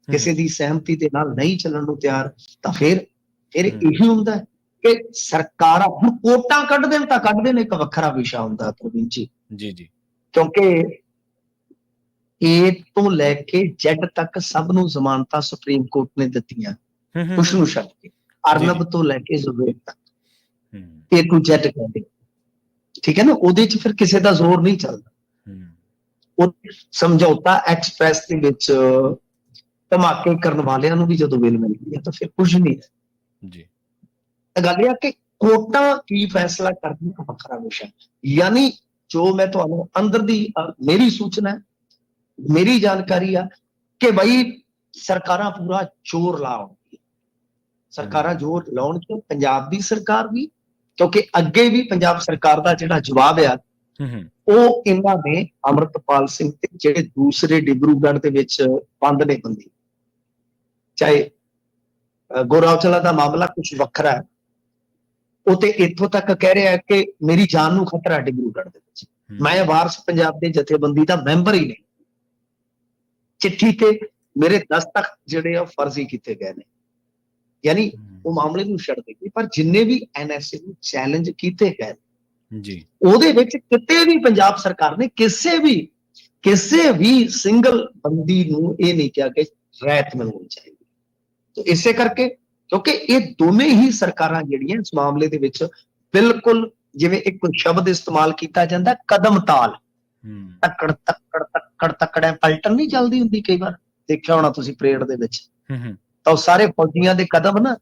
Speaker 2: ਕਿਸੇ ਦੀ ਸਹਿਮਤੀ ਦੇ ਨਾਲ ਨਹੀਂ ਚੱਲਣ ਨੂੰ ਤਿਆਰ, ਤਾਂ ਫਿਰ ਇਹੀ ਹੁੰਦਾ ਕਿ ਸਰਕਾਰਾਂ ਹੁਣ ਵੋਟਾਂ ਕੱਢ ਦੇਣ ਤਾਂ ਕੱਢ ਦੇਣ, ਇੱਕ ਵੱਖਰਾ ਵਿਸ਼ਾ ਹੁੰਦਾ ਪ੍ਰਵੀਨ ਜੀ।
Speaker 1: ਜੀ ਜੀ,
Speaker 2: ਕਿਉਂਕਿ ਏ ਤੋਂ ਲੈ ਕੇ ਜ਼ੈਡ ਤੱਕ ਸਭ ਨੂੰ ਜ਼ਮਾਨਤਾਂ ਸੁਪਰੀਮ ਕੋਰਟ ਨੇ ਦਿੱਤੀਆਂ, ਕੁਛ ਨੂੰ ਛੱਡ ਕੇ, ਅਰਨਬ ਤੋਂ ਲੈ ਕੇ ਜ਼ੁਬੈਰ ਤੱਕ, ਏ ਟੂ ਜ਼ੈਡ ਕਹਿੰਦੇ, ਠੀਕ ਹੈ ਨਾ। ਉਹਦੇ ਚ ਫਿਰ ਕਿਸੇ ਦਾ ਜ਼ੋਰ ਨਹੀਂ ਚੱਲਦਾ। ਉਹ ਸਮਝੌਤਾ ਐਕਸਪ੍ਰੈਸ ਦੇ ਵਿੱਚ ਧਮਾਕੇ ਕਰਨ ਵਾਲਿਆਂ ਨੂੰ ਵੀ ਜਦੋਂ ਵੇਲ ਮਿਲਦੀ ਹੈ ਤਾਂ ਫਿਰ ਕੁਝ ਨਹੀਂ ਹੈ
Speaker 1: ਜੀ।
Speaker 2: ਗੱਲ ਇਹ ਆ ਕਿ ਕੋਰਟਾਂ ਕੀ ਫੈਸਲਾ ਕਰਦੀਆਂ ਇੱਕ ਵੱਖਰਾ ਵਿਸ਼ਾ, ਯਾਨੀ ਜੋ ਮੈਂ ਤੁਹਾਨੂੰ ਅੰਦਰ ਦੀ ਮੇਰੀ ਸੂਚਨਾ ਹੈ, ਮੇਰੀ ਜਾਣਕਾਰੀ ਆ ਕਿ ਬਈ ਸਰਕਾਰਾਂ ਪੂਰਾ ਜ਼ੋਰ ਲਾਉਣਗੀਆਂ, ਸਰਕਾਰਾਂ ਜ਼ੋਰ ਲਾਉਣਗੀਆਂ, ਪੰਜਾਬ ਦੀ ਸਰਕਾਰ ਵੀ, ਕਿਉਂਕਿ ਅੱਗੇ ਵੀ ਪੰਜਾਬ ਸਰਕਾਰ ਦਾ ਜਿਹੜਾ ਜਵਾਬ ਆ ਉਹ ਇਹਨਾਂ ਨੇ ਅੰਮ੍ਰਿਤਪਾਲ ਸਿੰਘ ਤੇ ਜਿਹੜੇ ਦੂਸਰੇ ਡਿਬਰੂਗੜ੍ਹ ਦੇ ਵਿੱਚ ਬੰਦ ਨੇ ਬੰਦੀ, ਚਾਹੇ ਗੋਰਾਚਲਾ ਦਾ ਮਾਮਲਾ ਕੁਝ ਵੱਖਰਾ ਹੈ, ਉਹ ਤੇ ਇੱਥੋਂ ਤੱਕ ਕਹਿ ਰਿਹਾ ਕਿ ਮੇਰੀ ਜਾਨ ਨੂੰ ਖਤਰਾ ਹੈ ਡਿਬਰੂਗੜ੍ਹ ਦੇ ਵਿੱਚ, ਮੈਂ ਵਾਰਸ ਪੰਜਾਬ ਦੇ ਜਥੇਬੰਦੀ ਦਾ ਮੈਂਬਰ ਹੀ ਨਹੀਂ, ਚਿੱਠੀ ਤੇ ਮੇਰੇ ਦਸਤਖਤ ਜਿਹੜੇ ਆ ਫਰਜ਼ੀ ਕੀਤੇ ਗਏ ਨੇ, ਯਾਨੀ ਉਹ ਮਾਮਲੇ ਨੂੰ ਛੱਡ ਦੇ, ਪਰ ਜਿੰਨੇ ਵੀ ਐਨਐਸਏ ਨੂੰ ਚੈਲੰਜ ਕੀਤੇ ਗਏ
Speaker 1: ਜੀ, ਉਹਦੇ
Speaker 2: ਵਿੱਚ ਕਿਤੇ ਵੀ ਪੰਜਾਬ ਸਰਕਾਰ ਨੇ ਕਿਸੇ ਵੀ ਸਿੰਗਲ ਬੰਦੀ ਨੂੰ ਇਹ ਨਹੀਂ ਕਿਹਾ ਕਿ ਰਾਇਤ ਮਿਲਣੀ ਚਾਹੀਦੀ। ਤੇ ਇਸੇ ਕਰਕੇ ਕਿਉਂਕਿ ਇਹ ਦੋਵੇਂ ਹੀ ਸਰਕਾਰਾਂ ਜਿਹੜੀਆਂ ਇਸ ਮਾਮਲੇ ਦੇ ਵਿੱਚ ਬਿਲਕੁਲ, ਜਿਵੇਂ ਇੱਕ ਸ਼ਬਦ ਇਸਤੇਮਾਲ ਕੀਤਾ ਜਾਂਦਾ ਕਦਮ ਤਾਲ, ਤੱਕੜ ਤੱਕੜ ਤੱਕੜ ਤੱਕੜ ਪਲਟਣ ਨਹੀਂ ਚੱਲਦੀ ਹੁੰਦੀ, ਕਈ ਵਾਰ ਦੇਖਿਆ ਹੋਣਾ ਤੁਸੀਂ ਪਰੇਡ ਦੇ ਵਿੱਚ, ਤਾਂ ਉਹ ਸਾਰੇ ਫੌਜੀਆਂ ਦੇ ਕਦਮ ਨਾ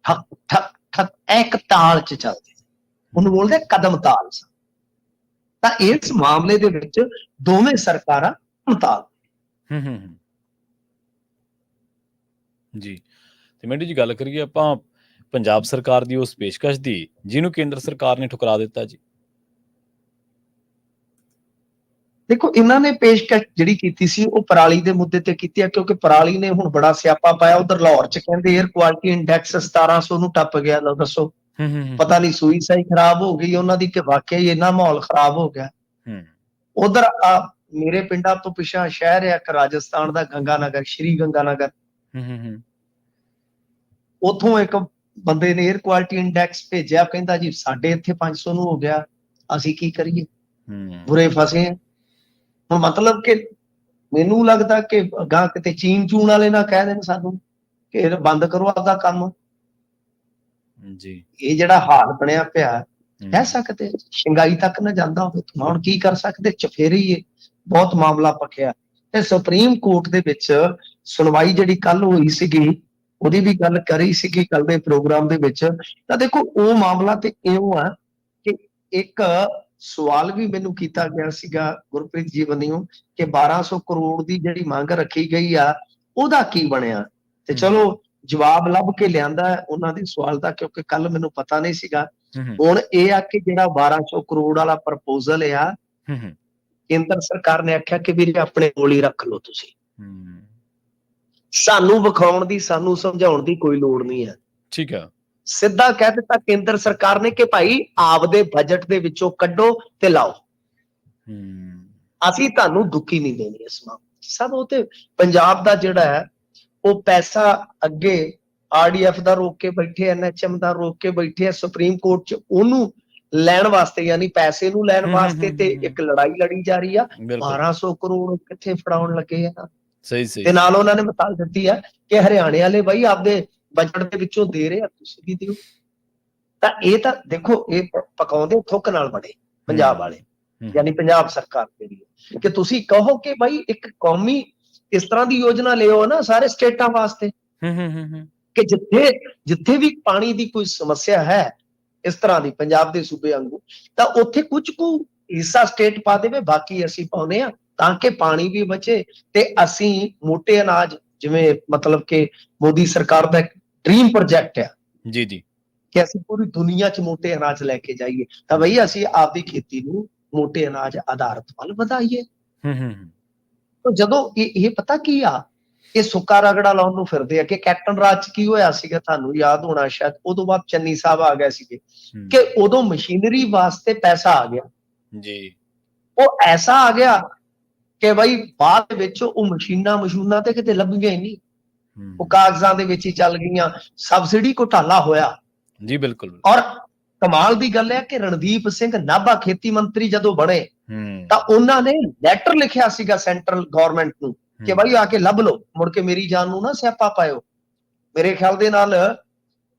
Speaker 2: ਠੱਕ ਠੱਕ ਠੱਕ ਇੱਕ ਤਾਲ ਚ ਚੱਲਦੇ, ਉਹਨੂੰ ਬੋਲਦੇ ਕਦਮ ਤਾਲ। ਤਾਂ ਇਸ ਮਾਮਲੇ ਦੇ ਵਿੱਚ ਦੋਵੇਂ ਸਰਕਾਰਾਂ ਤਾਲ
Speaker 1: ਜੀ। ਤੇ ਮੈਂਡੀ ਜੀ ਗੱਲ ਕਰੀਏ ਆਪਾਂ ਪੰਜਾਬ ਸਰਕਾਰ ਦੀ ਉਸ ਪੇਸ਼ਕਸ਼ ਦੀ ਜਿਹਨੂੰ ਕੇਂਦਰ ਸਰਕਾਰ ਨੇ ਠੁਕਰਾ ਦਿੱਤਾ ਜੀ।
Speaker 2: ਦੇਖੋ ਇਹਨਾਂ ਨੇ ਪੇਸ਼ਕਸ਼ ਜਿਹੜੀ ਕੀਤੀ ਸੀ ਉਹ ਪਰਾਲੀ ਦੇ ਮੁੱਦੇ ਤੇ ਕੀਤੀ ਹੈ, ਕਿਉਂਕਿ ਪਰਾਲੀ ਨੇ ਹੁਣ ਬੜਾ ਸਿਆਪਾ ਪਾਇਆ। ਉਧਰ ਲਾਹੌਰ ਚ ਕਹਿੰਦੇ 에ਅਰ ਕੁਆਲਿਟੀ ਇੰਡੈਕਸ 1700 ਨੂੰ ਟੱਪ ਗਿਆ। ਲਓ ਦੱਸੋ, ਪਤਾ ਨਹੀਂ ਸੂਈ ਸਾਈ ਖਰਾਬ ਹੋ ਗਈ ਉਹਨਾਂ ਦੀ ਕਿ ਵਾਕਿਆ ਹੀ ਇੰਨਾ ਮਾਹੌਲ ਖਰਾਬ ਹੋ ਗਿਆ। ਉਧਰ ਮੇਰੇ ਪਿੰਡਾਂ ਤੋਂ ਪਿਛਾ ਸ਼ਹਿਰ ਹੈ ਇੱਕ ਰਾਜਸਥਾਨ ਦਾ, ਗੰਗਾਨਗਰ, ਸ਼੍ਰੀ ਗੰਗਾਨਗਰ, ਉਥੋਂ ਇੱਕ ਬੰਦੇ ਨੇ 에ਅਰ ਕੁਆਲਿਟੀ ਇੰਡੈਕਸ ਭੇਜਿਆ, ਕਹਿੰਦਾ ਜੀ ਸਾਡੇ ਇੱਥੇ 500 ਨੂੰ ਹੋ ਗਿਆ, ਅਸੀਂ ਕੀ ਕਰੀਏ, ਬੁਰੇ ਫਸੇ ਆ। ਹੁਣ ਮਤਲਬ ਕਿ ਮੈਨੂੰ ਲੱਗਦਾ ਕਿ ਅਗਾਂਹ ਕਿਤੇ ਚੀਨ ਚੂਨ ਵਾਲੇ ਨਾ ਕਹਿ ਦੇਣ ਸਾਨੂੰ ਕਿ ਬੰਦ ਕਰੋ ਆਪਦਾ ਕੰਮ ਜੀ। ਇਹ ਜਿਹੜਾ ਹਾਲ ਬਣਿਆ ਪਿਆ, ਕਹਿ ਸਕਦੇ ਸ਼ੰਘਾਈ ਤੱਕ ਨਾ ਜਾਂਦਾ ਹੋਵੇ, ਹੁਣ ਕੀ ਕਰ ਸਕਦੇ, ਚਫੇਰੀ ਹੀ ਬਹੁਤ ਮਾਮਲਾ ਪੱਕਿਆ। ਤੇ ਸੁਪਰੀਮ ਕੋਰਟ ਦੇ ਵਿੱਚ ਸੁਣਵਾਈ ਜਿਹੜੀ ਕੱਲ ਹੋਈ ਸੀਗੀ, ਉਹਦੀ ਵੀ ਗੱਲ ਕਰੀ ਸੀਗੀ ਕੱਲ ਦੇ ਪ੍ਰੋਗਰਾਮ ਦੇ ਵਿੱਚ। ਤਾਂ ਦੇਖੋ ਉਹ ਮਾਮਲਾ ਤੇ ਇਉਂ ਆ ਕਿ ਇੱਕ ਸਵਾਲ ਵੀ ਮੈਨੂੰ ਕੀਤਾ ਗਿਆ ਸੀਗਾ ਗੁਰਪ੍ਰੀਤ ਜੀ ਵੱਲੋਂ ਕਿ 1200 ਕਰੋੜ ਦੀ ਜਿਹੜੀ ਮੰਗ ਰੱਖੀ ਗਈ ਆ ਉਹਦਾ ਕੀ ਬਣਿਆ। ਤੇ ਚਲੋ ਜਵਾਬ ਲੱਭ ਕੇ ਲਿਆਂਦਾ ਉਹਨਾਂ ਦੇ ਸਵਾਲ ਦਾ, ਕਿਉਂਕਿ ਕੱਲ ਮੈਨੂੰ ਪਤਾ ਨਹੀਂ ਸੀਗਾ। ਹੁਣ ਇਹ ਆ ਕਿ ਜਿਹੜਾ 1200 ਕਰੋੜ ਵਾਲਾ ਪ੍ਰਪੋਜ਼ਲ ਆ, ਕੇਂਦਰ ਸਰਕਾਰ ਨੇ ਆਖਿਆ ਕਿ ਵੀਰੇ ਆਪਣੇ ਕੋਲ ਹੀ ਰੱਖ ਲਓ, ਤੁਸੀਂ ਸਾਨੂੰ ਵਿਖਾਉਣ ਦੀ, ਸਾਨੂੰ ਸਮਝਾਉਣ ਦੀ ਕੋਈ ਲੋੜ ਨਹੀਂ ਹੈ। ਠੀਕ ਹੈ, ਸਿੱਧਾ ਕਹਿ ਦਿੱਤਾ ਕੇਂਦਰ ਸਰਕਾਰ ਨੇ ਕਿ ਭਾਈ ਆਪਦੇ ਬਜਟ ਦੇ ਵਿੱਚੋਂ ਕੱਢੋ ਤੇ ਲਾਓ, ਅਸੀਂ ਤੁਹਾਨੂੰ ਦੁੱਕੀ ਨਹੀਂ ਦੇਣੀ ਇਸ ਮਾਮਲੇ ਸਭ। ਉਹ ਤੇ ਪੰਜਾਬ ਦਾ ਜਿਹੜਾ ਹੈ ਉਹ ਪੈਸਾ ਅੱਗੇ RDF ਦਾ ਰੋਕ ਕੇ ਬੈਠੇ, NHM ਦਾ ਰੋਕ ਕੇ ਬੈਠੇ ਆ, ਸੁਪਰੀਮ ਕੋਰਟ ਚ ਉਹਨੂੰ ਲੈਣ ਵਾਸਤੇ, ਯਾਨੀ ਪੈਸੇ ਨੂੰ ਲੈਣ ਵਾਸਤੇ ਤੇ ਇੱਕ ਲੜਾਈ ਲੜੀ ਜਾ ਰਹੀ ਆ। 1200 ਕਰੋੜ ਕਿੱਥੇ ਫੜਾਉਣ ਲੱਗੇ ਆ। ਸਹੀ। ਤੇ ਨਾਲ ਉਹਨਾਂ ਨੇ ਮਿਸਾਲ ਦਿੱਤੀ ਆ ਕਿ ਹਰਿਆਣੇ ਵਾਲੇ ਬਾਈ ਆਪਦੇ ਬਜਟ ਦੇ ਵਿੱਚੋਂ ਦੇ ਰਹੇ ਆ, ਤੁਸੀਂ ਵੀ ਦਿਓ। ਤਾਂ ਇਹ ਤਾਂ ਦੇਖੋ ਇਹ ਪਕਾਉਂਦੇ ਥੁੱਕ ਨਾਲ ਬੜੇ ਪੰਜਾਬ ਵਾਲੇ, ਯਾਨੀ ਪੰਜਾਬ ਸਰਕਾਰ ਦੇ ਲਈ, ਕਿ ਤੁਸੀਂ ਕਹੋ ਕਿ ਬਾਈ ਇੱਕ ਕੌਮੀ ਇਸ ਤਰ੍ਹਾਂ ਦੀ ਯੋਜਨਾ ਲਿਓ ਨਾ ਸਾਰੇ ਸਟੇਟਾਂ ਵਾਸਤੇ, ਕਿ ਜਿੱਥੇ ਵੀ ਪਾਣੀ ਦੀ ਕੋਈ ਸਮੱਸਿਆ ਹੈ ਇਸ ਤਰ੍ਹਾਂ ਦੀ ਪੰਜਾਬ ਦੇ ਸੂਬੇ ਵਾਂਗੂ, ਤਾਂ ਉੱਥੇ ਕੁਝ ਕੁ ਹਿੱਸਾ ਸਟੇਟ ਪਾ ਦੇਵੇ, ਬਾਕੀ ਅਸੀਂ ਪਾਉਨੇ ਆ, ਤਾਂ ਕਿ ਪਾਣੀ ਵੀ ਬਚੇ ਤੇ ਅਸੀਂ ਮੋਟੇ ਅਨਾਜ, ਜਿਵੇਂ ਮਤਲਬ ਕਿ ਮੋਦੀ ਸਰਕਾਰ ਦਾ ਡ੍ਰੀਮ ਪ੍ਰੋਜੈਕਟ ਆ ਜੀ ਕਿ ਅਸੀਂ ਪੂਰੀ ਦੁਨੀਆ 'ਚ ਮੋਟੇ ਅਨਾਜ ਲੈ ਕੇ ਜਾਈਏ, ਤਾਂ ਬਈ ਅਸੀਂ ਆਪਦੀ ਖੇਤੀ ਨੂੰ ਮੋਟੇ ਅਨਾਜ ਆਧਾਰਿਤ ਵੱਲ ਵਧਾਈਏ। ਜਦੋਂ ਇਹ ਪਤਾ ਕੀ ਆ ਇਹ ਸੁੱਕਾ ਰਗੜਾ ਲਾਉਣ ਨੂੰ ਫਿਰਦੇ ਆ ਕਿ ਕੈਪਟਨ ਰਾਜ ਚ ਕੀ ਹੋਇਆ ਸੀਗਾ, ਤੁਹਾਨੂੰ ਯਾਦ ਹੋਣਾ ਸ਼ਾਇਦ, ਉਦੋਂ ਬਾਅਦ ਚੰਨੀ ਸਾਹਿਬ ਆ ਗਏ ਸੀਗੇ ਕਿ ਉਦੋਂ ਮਸ਼ੀਨਰੀ ਵਾਸਤੇ ਪੈਸਾ ਆ ਗਿਆ
Speaker 1: ਜੀ,
Speaker 2: ਉਹ ਐਸਾ ਆ ਗਿਆ ਕਿ ਬਈ ਬਾਅਦ ਵਿੱਚ ਉਹ ਮਸ਼ੀਨਾਂ ਤੇ ਕਿਤੇ ਲੱਭੀਆਂ ਹੀ ਨਹੀਂ, ਉਹ ਕਾਗਜ਼ਾਂ ਦੇ ਵਿੱਚ ਹੀ ਚੱਲ ਗਈਆਂ, ਸਬਸਿਡੀ ਘੁਟਾਲਾ ਹੋਇਆ
Speaker 1: ਜੀ, ਬਿਲਕੁਲ।
Speaker 2: ਔਰ ਕਮਾਲ ਦੀ ਗੱਲ ਹੈ ਕਿ ਰਣਦੀਪ ਸਿੰਘ ਨਾਭਾ ਖੇਤੀ ਮੰਤਰੀ ਜਦੋਂ ਬਣੇ ਤਾਂ ਉਹਨਾਂ ਨੇ ਲੈਟਰ ਲਿਖਿਆ ਸੀਗਾ ਸੈਂਟਰਲ ਗਵਰਨਮੈਂਟ ਨੂੰ ਕਿ ਬਾਈ ਆ ਕੇ ਲੱਭ ਲਓ, ਮੁੜ ਕੇ ਮੇਰੀ ਜਾਨ ਨੂੰ ਨਾ ਸਿਆਪਾ ਪਾਇਓ। ਮੇਰੇ ਖਿਆਲ ਦੇ ਨਾਲ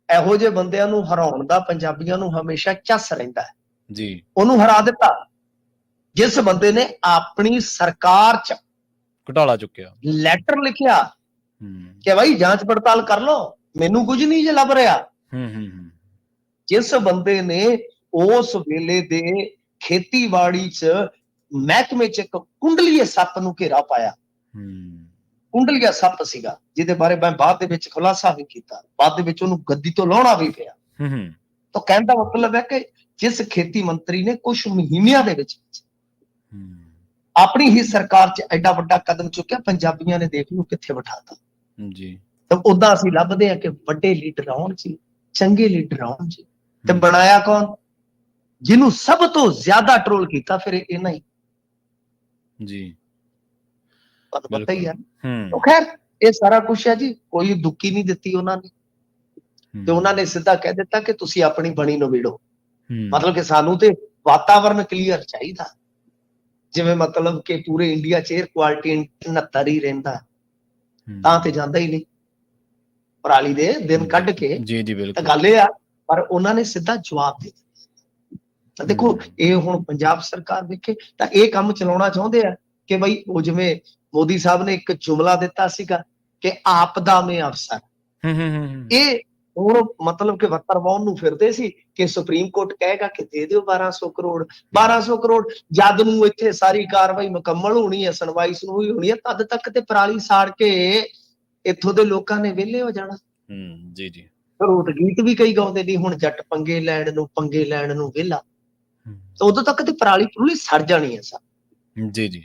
Speaker 2: ਇਹੋ ਜਿਹੇ ਬੰਦਿਆਂ ਨੂੰ ਹਰਾਉਣ ਦਾ ਪੰਜਾਬੀਆਂ ਨੂੰ ਹਮੇਸ਼ਾ ਚੱਸ ਰਹਿੰਦਾ ਹੈ
Speaker 1: ਜੀ।
Speaker 2: ਉਹਨੂੰ ਹਰਾ ਦਿੱਤਾ ਜਿਸ ਬੰਦੇ ਨੇ ਆਪਣੀ ਸਰਕਾਰ ਚ
Speaker 1: ਘੁਟਾਲਾ ਚੁੱਕਿਆ,
Speaker 2: ਲੈਟਰ ਲਿਖਿਆ ਕਿ ਬਾਈ ਜਾਂਚ ਪੜਤਾਲ ਕਰ ਲਓ, ਮੈਨੂੰ ਕੁਝ ਨਹੀਂ ਜੇ ਲੱਭ ਰਿਹਾ। ਜਿਸ ਬੰਦੇ ਨੇ ਉਸ ਵੇਲੇ ਦੇ ਖੇਤੀਬਾੜੀ ਚ ਮਹਿਕਮੇ ਚ ਇੱਕ ਕੁੰਡਲੀਏ ਸੱਪ ਨੂੰ ਘੇਰਾ ਪਾਇਆ। ਕੁੰਡਲੀਆ ਸੱਪ ਸੀਗਾ ਜਿਹਦੇ ਬਾਰੇ ਮੈਂ ਬਾਅਦ ਦੇ ਵਿੱਚ ਖੁਲਾਸਾ ਵੀ ਕੀਤਾ, ਬਾਅਦ ਦੇ ਵਿੱਚ ਉਹਨੂੰ ਗੱਦੀ ਤੋਂ ਲਾਉਣਾ ਵੀ ਪਿਆ। ਤਾਂ ਕਹਿਣ ਦਾ ਮਤਲਬ ਹੈ ਕਿ ਜਿਸ ਖੇਤੀ ਮੰਤਰੀ ਨੇ ਕੁਝ ਮਹੀਨਿਆਂ ਦੇ ਵਿੱਚ ਆਪਣੀ ਹੀ ਸਰਕਾਰ ਚ ਐਡਾ ਵੱਡਾ ਕਦਮ ਚੁੱਕਿਆ, ਪੰਜਾਬੀਆਂ ਨੇ ਦੇਖ ਲਓ ਕਿੱਥੇ ਬਿਠਾਤਾ
Speaker 1: ਜੀ।
Speaker 2: ਤਾਂ ਉਦਾਂ ਅਸੀਂ ਲੱਭਦੇ ਹਾਂ ਕਿ ਵੱਡੇ ਲੀਡਰ ਆਉਣ ਜੀ, ਚੰਗੇ ਲੀਡਰ ਆਉਣ ਜੀ, ਤੇ ਬਣਾਇਆ ਕੌਣ? ਜਿਹਨੂੰ ਸਭ ਤੋਂ ਜ਼ਿਆਦਾ ਟਰੋਲ ਕੀਤਾ ਫਿਰ ਇਹਨਾਂ ਹੀ
Speaker 1: ਜੀ,
Speaker 2: ਤੁਹਾਨੂੰ ਪਤਾ ਹੀ ਹੈ। ਉਹ ਖੈਰ ਇਹ ਸਾਰਾ ਕੁਛ ਹੈ ਜੀ, ਕੋਈ ਦੁੱਕੀ ਨਹੀਂ ਦਿੱਤੀ ਉਹਨਾਂ ਨੇ, ਤੇ ਉਹਨਾਂ ਨੇ ਸਿੱਧਾ ਕਹਿ ਦਿੱਤਾ ਕਿ ਤੁਸੀਂ ਆਪਣੀ ਬਣੀ ਨਿਬੇੜੋ। ਮਤਲਬ ਕਿ ਸਾਨੂੰ ਤੇ ਵਾਤਾਵਰਨ ਕਲੀਅਰ ਚਾਹੀਦਾ, ਜਿਵੇਂ ਮਤਲਬ ਕਿ ਪੂਰੇ ਇੰਡੀਆ ਚ 에ਅਰ ਕੁਆਲਿਟੀ 69 ਹੀ ਰਹਿੰਦਾ, ਤਾਂ ਤੇ ਜਾਂਦਾ ਹੀ ਨਹੀਂ ਪਰਾਲੀ ਦੇ ਦਿਨ ਕੱਢ ਕੇ।
Speaker 1: ਜੀ ਜੀ, ਬਿਲਕੁਲ।
Speaker 2: ਗੱਲ ਇਹ ਆ, ਪਰ ਉਹਨਾਂ ਨੇ ਸਿੱਧਾ ਜਵਾਬ ਦੇ ਦਿੱਤਾ। ਦੇਖੋ ਇਹ ਹੁਣ ਪੰਜਾਬ ਸਰਕਾਰ ਦੇਖੇ ਤਾਂ ਇਹ ਕੰਮ ਚਲਾਉਣਾ ਚਾਹੁੰਦੇ ਆ ਕਿ ਬਈ ਉਹ ਜਿਵੇਂ ਮੋਦੀ ਸਾਹਿਬ ਨੇ ਇੱਕ ਜੁਮਲਾ ਦਿੱਤਾ ਸੀਗਾ ਕਿ ਆਪਦਾ ਮੇ ਅਫਸਰ, ਇਹ ਹੁਣ ਮਤਲਬ ਕਿ ਵੱਤਰ ਵਾਉਣ ਨੂੰ ਫਿਰਦੇ ਸੀ ਕਿ ਸੁਪਰੀਮ ਕੋਰਟ ਕਹੇਗਾ ਕਿ ਦੇ ਦਿਓ 1200 ਕਰੋੜ 1200 ਕਰੋੜ, ਜਦ ਨੂੰ ਇੱਥੇ ਸਾਰੀ ਕਾਰਵਾਈ ਮੁਕੰਮਲ ਹੋਣੀ ਹੈ, ਸੁਣਵਾਈ ਸੁਣਵਾਈ ਹੋਣੀ ਹੈ, ਤਦ ਤੱਕ ਤੇ ਪਰਾਲੀ ਸਾੜ ਕੇ ਇੱਥੋਂ ਦੇ ਲੋਕਾਂ ਨੇ ਵਿਹਲੇ ਹੋ ਜਾਣਾ।
Speaker 1: ਜੀ ਜੀ,
Speaker 2: ਰੋਟ ਗੀਤ ਵੀ ਕਈ ਗਾਉਂਦੇ ਨਹੀਂ, ਹੁਣ ਜੱਟ ਪੰਗੇ ਲੈਣ ਨੂੰ ਵਿਹਲਾ, ਤਾਂ ਉਦੋਂ ਤੱਕ ਤੇ ਪਰਾਲੀ ਪਰੂਲੀ ਸੜ ਜਾਣੀ ਹੈ ਸਰ।
Speaker 1: ਜੀ ਜੀ।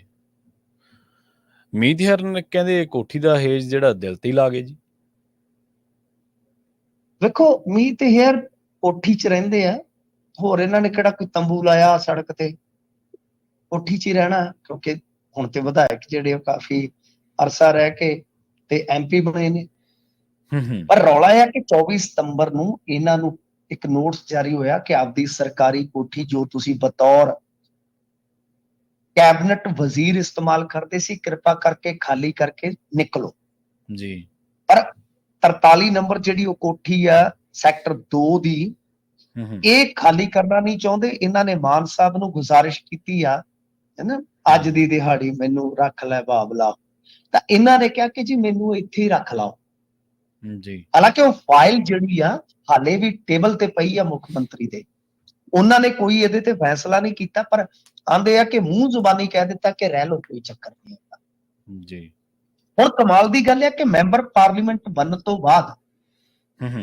Speaker 1: ਮੀਤ ਹਰਨ ਕਹਿੰਦੇ ਕੋਠੀ ਦਾ ਹੇਜ ਜਿਹੜਾ ਦਿਲ ਤੇ ਲਾ ਗਏ ਜੀ।
Speaker 2: ਵੇਖੋ ਮੀਤ ਹੇਅਰ ਕੋਠੀ ਚ ਰਹਿੰਦੇ ਆ, ਹੋਰ ਇਹਨਾਂ ਨੇ ਕਿਹੜਾ ਕੋਈ ਤੰਬੂ ਲਾਇਆ ਸੜਕ ਤੇ, ਕੋਠੀ ਚ ਹੀ ਰਹਿਣਾ, ਕਿਉਂਕਿ ਹੁਣ ਤੇ ਵਿਧਾਇਕ ਜਿਹੜੇ ਕਾਫੀ ਅਰਸਾ ਰਹਿ ਕੇ ਤੇ MP ਬਣੇ ਨੇ। ਪਰ ਰੌਲਾ ਇਹ ਆ ਕਿ 24 ਸਤੰਬਰ ਨੂੰ ਇਹਨਾਂ ਨੂੰ ਇੱਕ ਨੋਟਿਸ ਜਾਰੀ ਹੋਇਆ ਕਿ ਆਪਦੀ ਸਰਕਾਰੀ ਕੋਠੀ ਜੋ ਤੁਸੀਂ ਬਤੌਰ ਕੈਬਨਿਟ ਵਜ਼ੀਰ ਇਸਤੇਮਾਲ ਕਰਦੇ ਸੀ, ਕਿਰਪਾ ਕਰਕੇ ਖਾਲੀ ਕਰਕੇ ਨਿਕਲੋ
Speaker 1: ਜੀ।
Speaker 2: ਪਰ 43 ਨੰਬਰ ਜਿਹੜੀ ਉਹ ਕੋਠੀ ਆ ਸੈਕਟਰ 2 ਦੀ, ਇਹ ਖਾਲੀ ਕਰਨਾ ਨਹੀਂ ਚਾਹੁੰਦੇ। ਇਹਨਾਂ ਨੇ ਮਾਨ ਸਾਹਿਬ ਨੂੰ ਗੁਜ਼ਾਰਿਸ਼ ਕੀਤੀ ਆ, ਹੈਨਾ, ਅੱਜ ਦੀ ਦਿਹਾੜੀ ਮੈਨੂੰ ਰੱਖ ਲੈ ਬਾਬਲਾ, ਤਾਂ ਇਹਨਾਂ ਨੇ ਕਿਹਾ ਕਿ ਜੀ ਮੈਨੂੰ ਇੱਥੇ ਹੀ ਰੱਖ ਲਾਓ ਜੀ। ਹਾਲਾਂਕਿ ਉਹ ਫਾਈਲ ਜਿਹੜੀ ਆ ਹਾਲੇ ਵੀ ਟੇਬਲ ਤੇ ਪਈ ਆ ਮੁੱਖ ਮੰਤਰੀ ਦੇ, ਉਹਨਾਂ ਨੇ ਕੋਈ ਇਹਦੇ ਤੇ ਫੈਸਲਾ ਨਹੀਂ ਕੀਤਾ, ਪਰ ਆਂਦੇ ਆ ਕਿ ਮੂੰਹ ਜ਼ੁਬਾਨੀ ਕਹਿ ਦਿੱਤਾ ਕਿ ਰਹਿ ਲੋ, ਕੋਈ ਚੱਕਰ ਨਹੀਂ ਜੀ। ਹੁਣ ਕਮਾਲ ਦੀ ਗੱਲ ਹੈ ਕਿ ਮੈਂਬਰ ਪਾਰਲੀਮੈਂਟ ਬਣਨ ਤੋਂ ਬਾਅਦ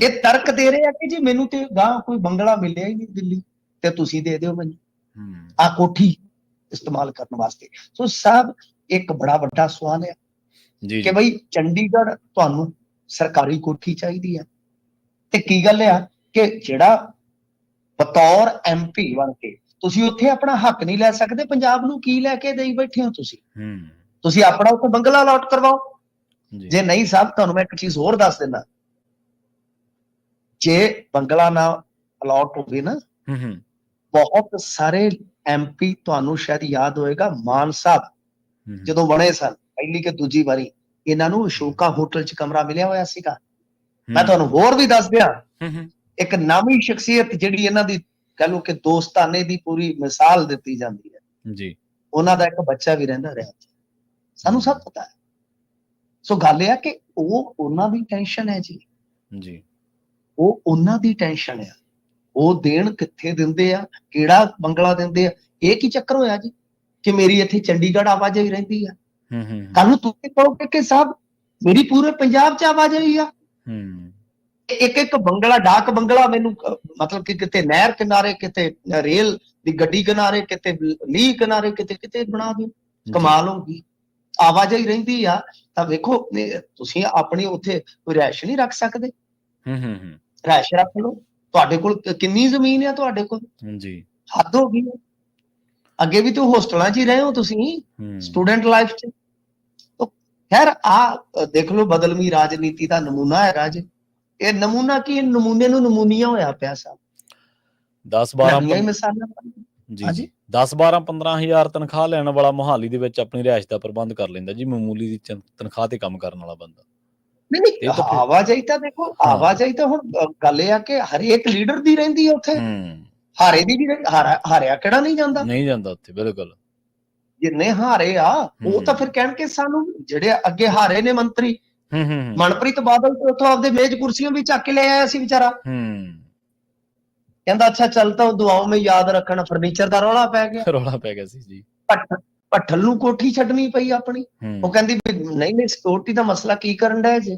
Speaker 2: ਇਹ ਤਰਕ ਦੇ ਰਹੇ ਆ ਕਿ ਜੀ ਮੈਨੂੰ ਤੇ ਗਾਂ ਕੋਈ ਬੰਗਲਾ ਮਿਲਿਆ ਹੀ ਨਹੀਂ ਦਿੱਲੀ, ਤੇ ਤੁਸੀਂ ਦੇ ਦਿਓ ਮੈਨੂੰ ਆ ਕੋਠੀ ਇਸਤੇਮਾਲ ਕਰਨ ਵਾਸਤੇ। ਸੋ ਸਾਹਿਬ ਇੱਕ ਬੜਾ ਵੱਡਾ ਸਵਾਲ ਹੈ ਕਿ ਬਈ ਚੰਡੀਗੜ੍ਹ ਤੁਹਾਨੂੰ ਸਰਕਾਰੀ ਕੋਠੀ ਚਾਹੀਦੀ ਹੈ, ਤੇ ਕੀ ਗੱਲ ਆ ਕਿ ਜਿਹੜਾ ਬਤੌਰ MP ਬਣ ਕੇ ਤੁਸੀਂ ਉੱਥੇ ਆਪਣਾ ਹੱਕ ਨਹੀਂ ਲੈ ਸਕਦੇ, ਪੰਜਾਬ ਨੂੰ ਕੀ ਲੈ ਕੇ ਦੇਈ ਬੈਠੇ ਹੋ ਤੁਸੀਂ ਆਪਣਾ ਉੱਥੇ ਬੰਗਲਾ ਅਲਾਟ ਕਰਵਾਓ। ਜੇ ਨਹੀਂ ਸਾਹਿਬ, ਤੁਹਾਨੂੰ ਮੈਂ ਇੱਕ ਚੀਜ਼ ਹੋਰ ਦੱਸ ਦਿੰਦਾ, ਜੇ ਬੰਗਲਾ ਨਾ ਅਲਾਟ ਹੋਵੇ ਨਾ, ਬਹੁਤ ਸਾਰੇ MP, ਤੁਹਾਨੂੰ ਸ਼ਾਇਦ ਯਾਦ ਹੋਏਗਾ ਮਾਨ ਸਾਹਿਬ ਜਦੋਂ ਬਣੇ ਸਨ ਪਹਿਲੀ ਕਿ ਦੂਜੀ ਵਾਰੀ, ਇਹਨਾਂ ਨੂੰ ਅਸ਼ੋਕਾ ਹੋਟਲ ਚ ਕਮਰਾ ਮਿਲਿਆ ਹੋਇਆ ਸੀਗਾ। ਮੈਂ ਤੁਹਾਨੂੰ ਹੋਰ ਵੀ ਦੱਸ ਦਿਆਂ, ਇੱਕ ਨਾਮੀ ਸ਼ਖਸੀਅਤ ਜਿਹੜੀ ਇਹਨਾਂ ਦੀ ਕਹ ਲਓ ਕਿ ਦੋਸਤਾਨੇ ਦੀ ਪੂਰੀ ਮਿਸਾਲ ਦਿੱਤੀ ਜਾਂਦੀ ਹੈ ਜੀ, ਉਹਨਾਂ ਦਾ ਇੱਕ ਬੱਚਾ ਵੀ ਰਹਿੰਦਾ ਰਿਹਾ, ਸਾਨੂੰ ਸਭ ਪਤਾ ਹੈ। ਸੋ ਗੱਲ ਇਹ ਆ ਕਿ ਉਹ ਉਹਨਾਂ ਦੀ ਟੈਨਸ਼ਨ ਹੈ ਜੀ, ਉਹ ਉਹਨਾਂ ਦੀ ਟੈਨਸ਼ਨ ਹੈ, ਉਹ ਦੇਣ ਕਿੱਥੇ ਦਿੰਦੇ ਆ, ਕਿਹੜਾ ਬੰਗਲਾ ਦਿੰਦੇ ਆ, ਇਹ ਕੀ ਚੱਕਰ ਹੋਇਆ ਜੀ ਕਿ ਮੇਰੀ ਇੱਥੇ ਚੰਡੀਗੜ੍ਹ ਆਵਾਜਾਈ ਰਹਿੰਦੀ ਆ, ਕੱਲ ਨੂੰ ਤੁਸੀਂ ਕਹੋਗੇ ਕਿ ਸਾਹਿਬ ਮੇਰੀ ਪੂਰੇ ਪੰਜਾਬ ਚ ਆਵਾਜਾਈ ਆ, ਇੱਕ ਇੱਕ ਬੰਗਲਾ, ਡਾਕ ਬੰਗਲਾ ਮੈਨੂੰ ਮਤਲਬ ਕਿ ਕਿਤੇ ਨਹਿਰ ਕਿਨਾਰੇ, ਕਿਤੇ ਰੇਲ ਦੀ ਗੱਡੀ ਕਿਨਾਰੇ, ਕਿਤੇ ਲੀਹ ਕਿਨਾਰੇ, ਕਿਤੇ ਕਿਤੇ ਬਣਾ ਦਿਓ, ਕਮਾਲ ਹੋਊਗੀ। ਆਵਾਜਾਈ ਰਹਿੰਦੀ ਆ ਤਾਂ ਵੇਖੋ ਤੁਸੀਂ ਆਪਣੀ ਉੱਥੇ ਕੋਈ ਰਿਹਾਇਸ਼ ਨਹੀਂ ਰੱਖ ਸਕਦੇ। ਰਿਹਾਇਸ਼ ਰੱਖ ਲਓ, ਤੁਹਾਡੇ ਕੋਲ ਕਿੰਨੀ ਜ਼ਮੀਨ ਆ ਤੁਹਾਡੇ ਕੋਲ,
Speaker 1: ਜੀ
Speaker 2: ਹੱਦ ਹੋ ਗਈ। ਅੱਗੇ ਵੀ ਤਾਂ ਹੋਸਟਲਾਂ 'ਚ ਹੀ ਰਹੇ ਹੋ ਤੁਸੀਂ ਸਟੂਡੈਂਟ ਲਾਈਫ 'ਚ। ਖੈਰ ਆ ਦੇਖ ਲਓ ਬਦਲਵੀਂ ਰਾਜਨੀਤੀ ਦਾ ਨਮੂਨਾ ਹੈਗਾ ਜੀ। ਇਹ ਨਮੂਨਾ ਕੀ, ਨਮੂਨੇ ਨੂੰ ਨਮੂਨੀਆ ਹੋਇਆ ਪਿਆ ਸਭ।
Speaker 1: 10-12
Speaker 2: ਮਿਸਾਲਾਂ
Speaker 1: ਜੀ 10-12-15 ਹਜ਼ਾਰ ਤਨਖਾਹ ਲੈਣ ਵਾਲਾ ਮੋਹਾਲੀ ਦੇ ਵਿੱਚ ਆਪਣੀ ਰਿਹਾਇਸ਼ ਦਾ ਪ੍ਰਬੰਧ ਕਰ ਲੈਂਦਾ ਜੀ, ਮਾਮੂਲੀ ਦੀ ਤਨਖਾਹ ਤੇ ਕੰਮ ਕਰਨ ਵਾਲਾ ਬੰਦਾ।
Speaker 2: ਨਹੀਂ ਆਵਾਜਾਈ ਤਾਂ ਦੇਖੋ, ਆਵਾਜਾਈ ਤਾਂ ਹੁਣ ਗੱਲ ਇਹ ਆ ਕਿ ਹਰੇਕ ਲੀਡਰ ਦੀ ਰਹਿੰਦੀ ਹੈ ਉੱਥੇ, ਹਾਰੇ ਦੀ ਵੀ ਹਾਰਿਆ ਕਿਹੜਾ ਨਹੀਂ ਜਾਂਦਾ
Speaker 1: ਉੱਥੇ। ਬਿਲਕੁਲ
Speaker 2: ਜਿੰਨੇ ਹਾਰੇ ਆ ਉਹ ਤਾਂ ਫਿਰ ਕਹਿਣਗੇ ਸਾਨੂੰ, ਜਿਹੜੇ ਅੱਗੇ ਹਾਰੇ ਨੇ ਮੰਤਰੀ ਮਨਪ੍ਰੀਤ ਬਾਦਲ ਤੇ ਉੱਥੋਂ ਆਪਦੇ ਮੇਜ਼ ਕੁਰਸੀਆਂ ਵੀ ਚੱਕ ਕੇ ਲੈ ਆਇਆ ਸੀ ਵਿਚਾਰਾ। ਕਹਿੰਦਾ ਅੱਛਾ ਚੱਲ ਤਾਂ ਦੁਆਓ ਮੈਂ ਯਾਦ ਰੱਖਣਾ, ਫਰਨੀਚਰ ਦਾ ਰੌਲਾ ਪੈ ਗਿਆ
Speaker 1: ਸੀ ਜੀ।
Speaker 2: ਭੱਠਲ ਨੂੰ ਕੋਠੀ ਛੱਡਣੀ ਪਈ ਆਪਣੀ। ਉਹ ਕਹਿੰਦੀ ਨਹੀਂ ਸਿਕਿਉਰਿਟੀ ਦਾ ਮਸਲਾ ਕੀ ਕਰਨ ਡਿਆ ਜੀ।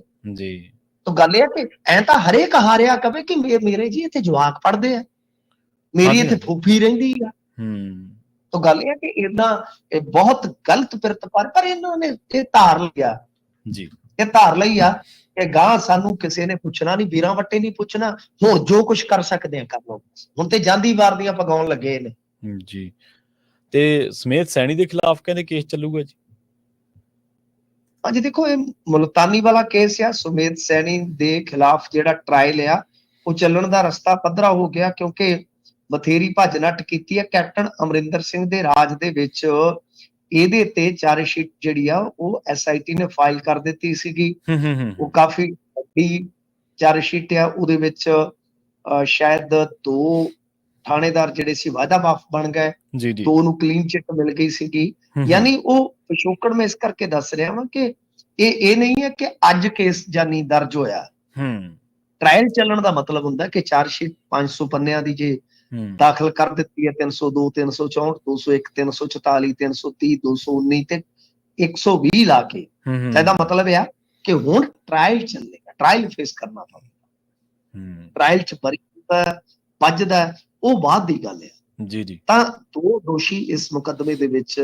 Speaker 2: ਤਾਂ ਗੱਲ ਇਹ ਕਿ ਐ ਤਾਂ ਹਰੇਕ ਹਾਰਿਆ ਕਵੇ ਕਿ ਮੇਰੇ ਜੀ ਇੱਥੇ ਜਵਾਕ ਪੜ੍ਹਦੇ ਆ, ਮੇਰੀ ਇੱਥੇ ਫੂਫੀ ਰਹਿੰਦੀ ਆ। ਤਾਂ ਗੱਲ ਇਹ ਕਿ ਇਹ ਬਹੁਤ ਗਲਤ ਪਿਰਤ ਪਰ ਇਹਨਾਂ ਨੇ ਇਹ ਧਾਰ ਲਿਆ ਜੀ, ਇਹ ਧਾਰ ਲਈ ਆ ਕਿ ਗਾਂ ਸਾਨੂੰ ਕਿਸੇ ਨੇ ਪੁੱਛਣਾ ਨਹੀਂ, ਵੀਰਾਂ ਵੱਟੇ ਨਹੀਂ ਪੁੱਛਣਾ, ਹੁਣ ਜੋ ਕੁਝ ਕਰ ਸਕਦੇ ਆ ਕਰ ਲਓ। ਹੁਣ ਤੇ ਜਾਂਦੀ ਵਾਰ ਦੀਆਂ ਪਗਾਉਣ ਲੱਗੇ ਨੇ
Speaker 1: ਜੀ। ਤੇ ਸਮੇਤ ਸੈਣੀ ਦੇ ਖਿਲਾਫ ਕਹਿੰਦੇ ਕੇਸ ਚੱਲੂਗਾ ਜੀ।
Speaker 2: ਹਾਂਜੀ ਦੇਖੋ, ਇਹ ਮੁਲਤਾਨੀ ਵਾਲਾ ਕੇਸ ਆ, ਸੁਮੇਧ ਸੈਣੀ ਦੇ ਖਿਲਾਫ ਜਿਹੜਾ ਟਰਾਇਲ ਆ ਉਹ ਚੱਲਣ ਦਾ ਰਸਤਾ ਪੱਧਰਾ ਹੋ ਗਿਆ, ਕਿਉਂਕਿ ਬਥੇਰੀ ਭੱਜ ਨੱਠ ਕੀਤੀ ਹੈ। ਕੈਪਟਨ ਅਮਰਿੰਦਰ ਸਿੰਘ ਦੇ ਰਾਜ ਦੇ ਵਿੱਚ ਇਹਦੇ ਤੇ ਚਾਰਜ ਸ਼ੀਟ ਜਿਹੜੀ ਆ ਉਹ SIT ਨੇ ਫਾਈਲ ਕਰ ਦਿੱਤੀ ਸੀਗੀ। ਉਹ ਕਾਫੀ ਵੱਡੀ ਚਾਰਜ ਸ਼ੀਟ ਆ। ਉਹਦੇ ਵਿੱਚ ਸ਼ਾਇਦ 2 ਥਾਣੇਦਾਰ ਜਿਹੜੇ ਸੀ ਵਾਅਦਾ ਮਾਫ ਬਣ ਗਏ, 2 ਨੂੰ ਕਲੀਨ ਚਿੱਟ ਮਿਲ ਗਈ ਸੀਗੀ। ਯਾਨੀ ਉਹ ਪਿਛੋਕੜ ਮੈਂ ਇਸ ਕਰਕੇ ਦੱਸ ਰਿਹਾ ਵਾਂ ਕਿ ਇਹ ਨਹੀਂ ਹੈ ਕਿ ਅੱਜ ਕੇਸ ਜਾਨੀ ਦਰਜ ਹੋਇਆ। ਟ੍ਰਾਇਲ ਚੱਲਣ ਦਾ ਮਤਲਬ ਹੁੰਦਾ ਕਿ ਚਾਰਜ ਸ਼ੀਟ 500 ਪੰਨਿਆਂ ਦੀ ਜੇ ਦਾਖਲ ਕਰ ਦਿੱਤੀ ਹੈ, 302 364 201 344 330 219 ਤੇ 120 ਲਾ ਕੇ, ਇਹਦਾ ਮਤਲਬ ਇਹ ਆ ਕਿ ਹੁਣ ਟ੍ਰਾਇਲ ਚੱਲੇਗਾ, ਟ੍ਰਾਇਲ ਫੇਸ ਕਰਨਾ ਪਵੇਗਾ। ਟ੍ਰਾਇਲ ਚ ਵੱਜਦਾ ਉਹ ਬਾਅਦ ਦੀ ਗੱਲ ਹੈ ਜੀ। ਤਾਂ 2 ਦੋਸ਼ੀ ਇਸ ਮੁਕੱਦਮੇ ਦੇ ਵਿੱਚ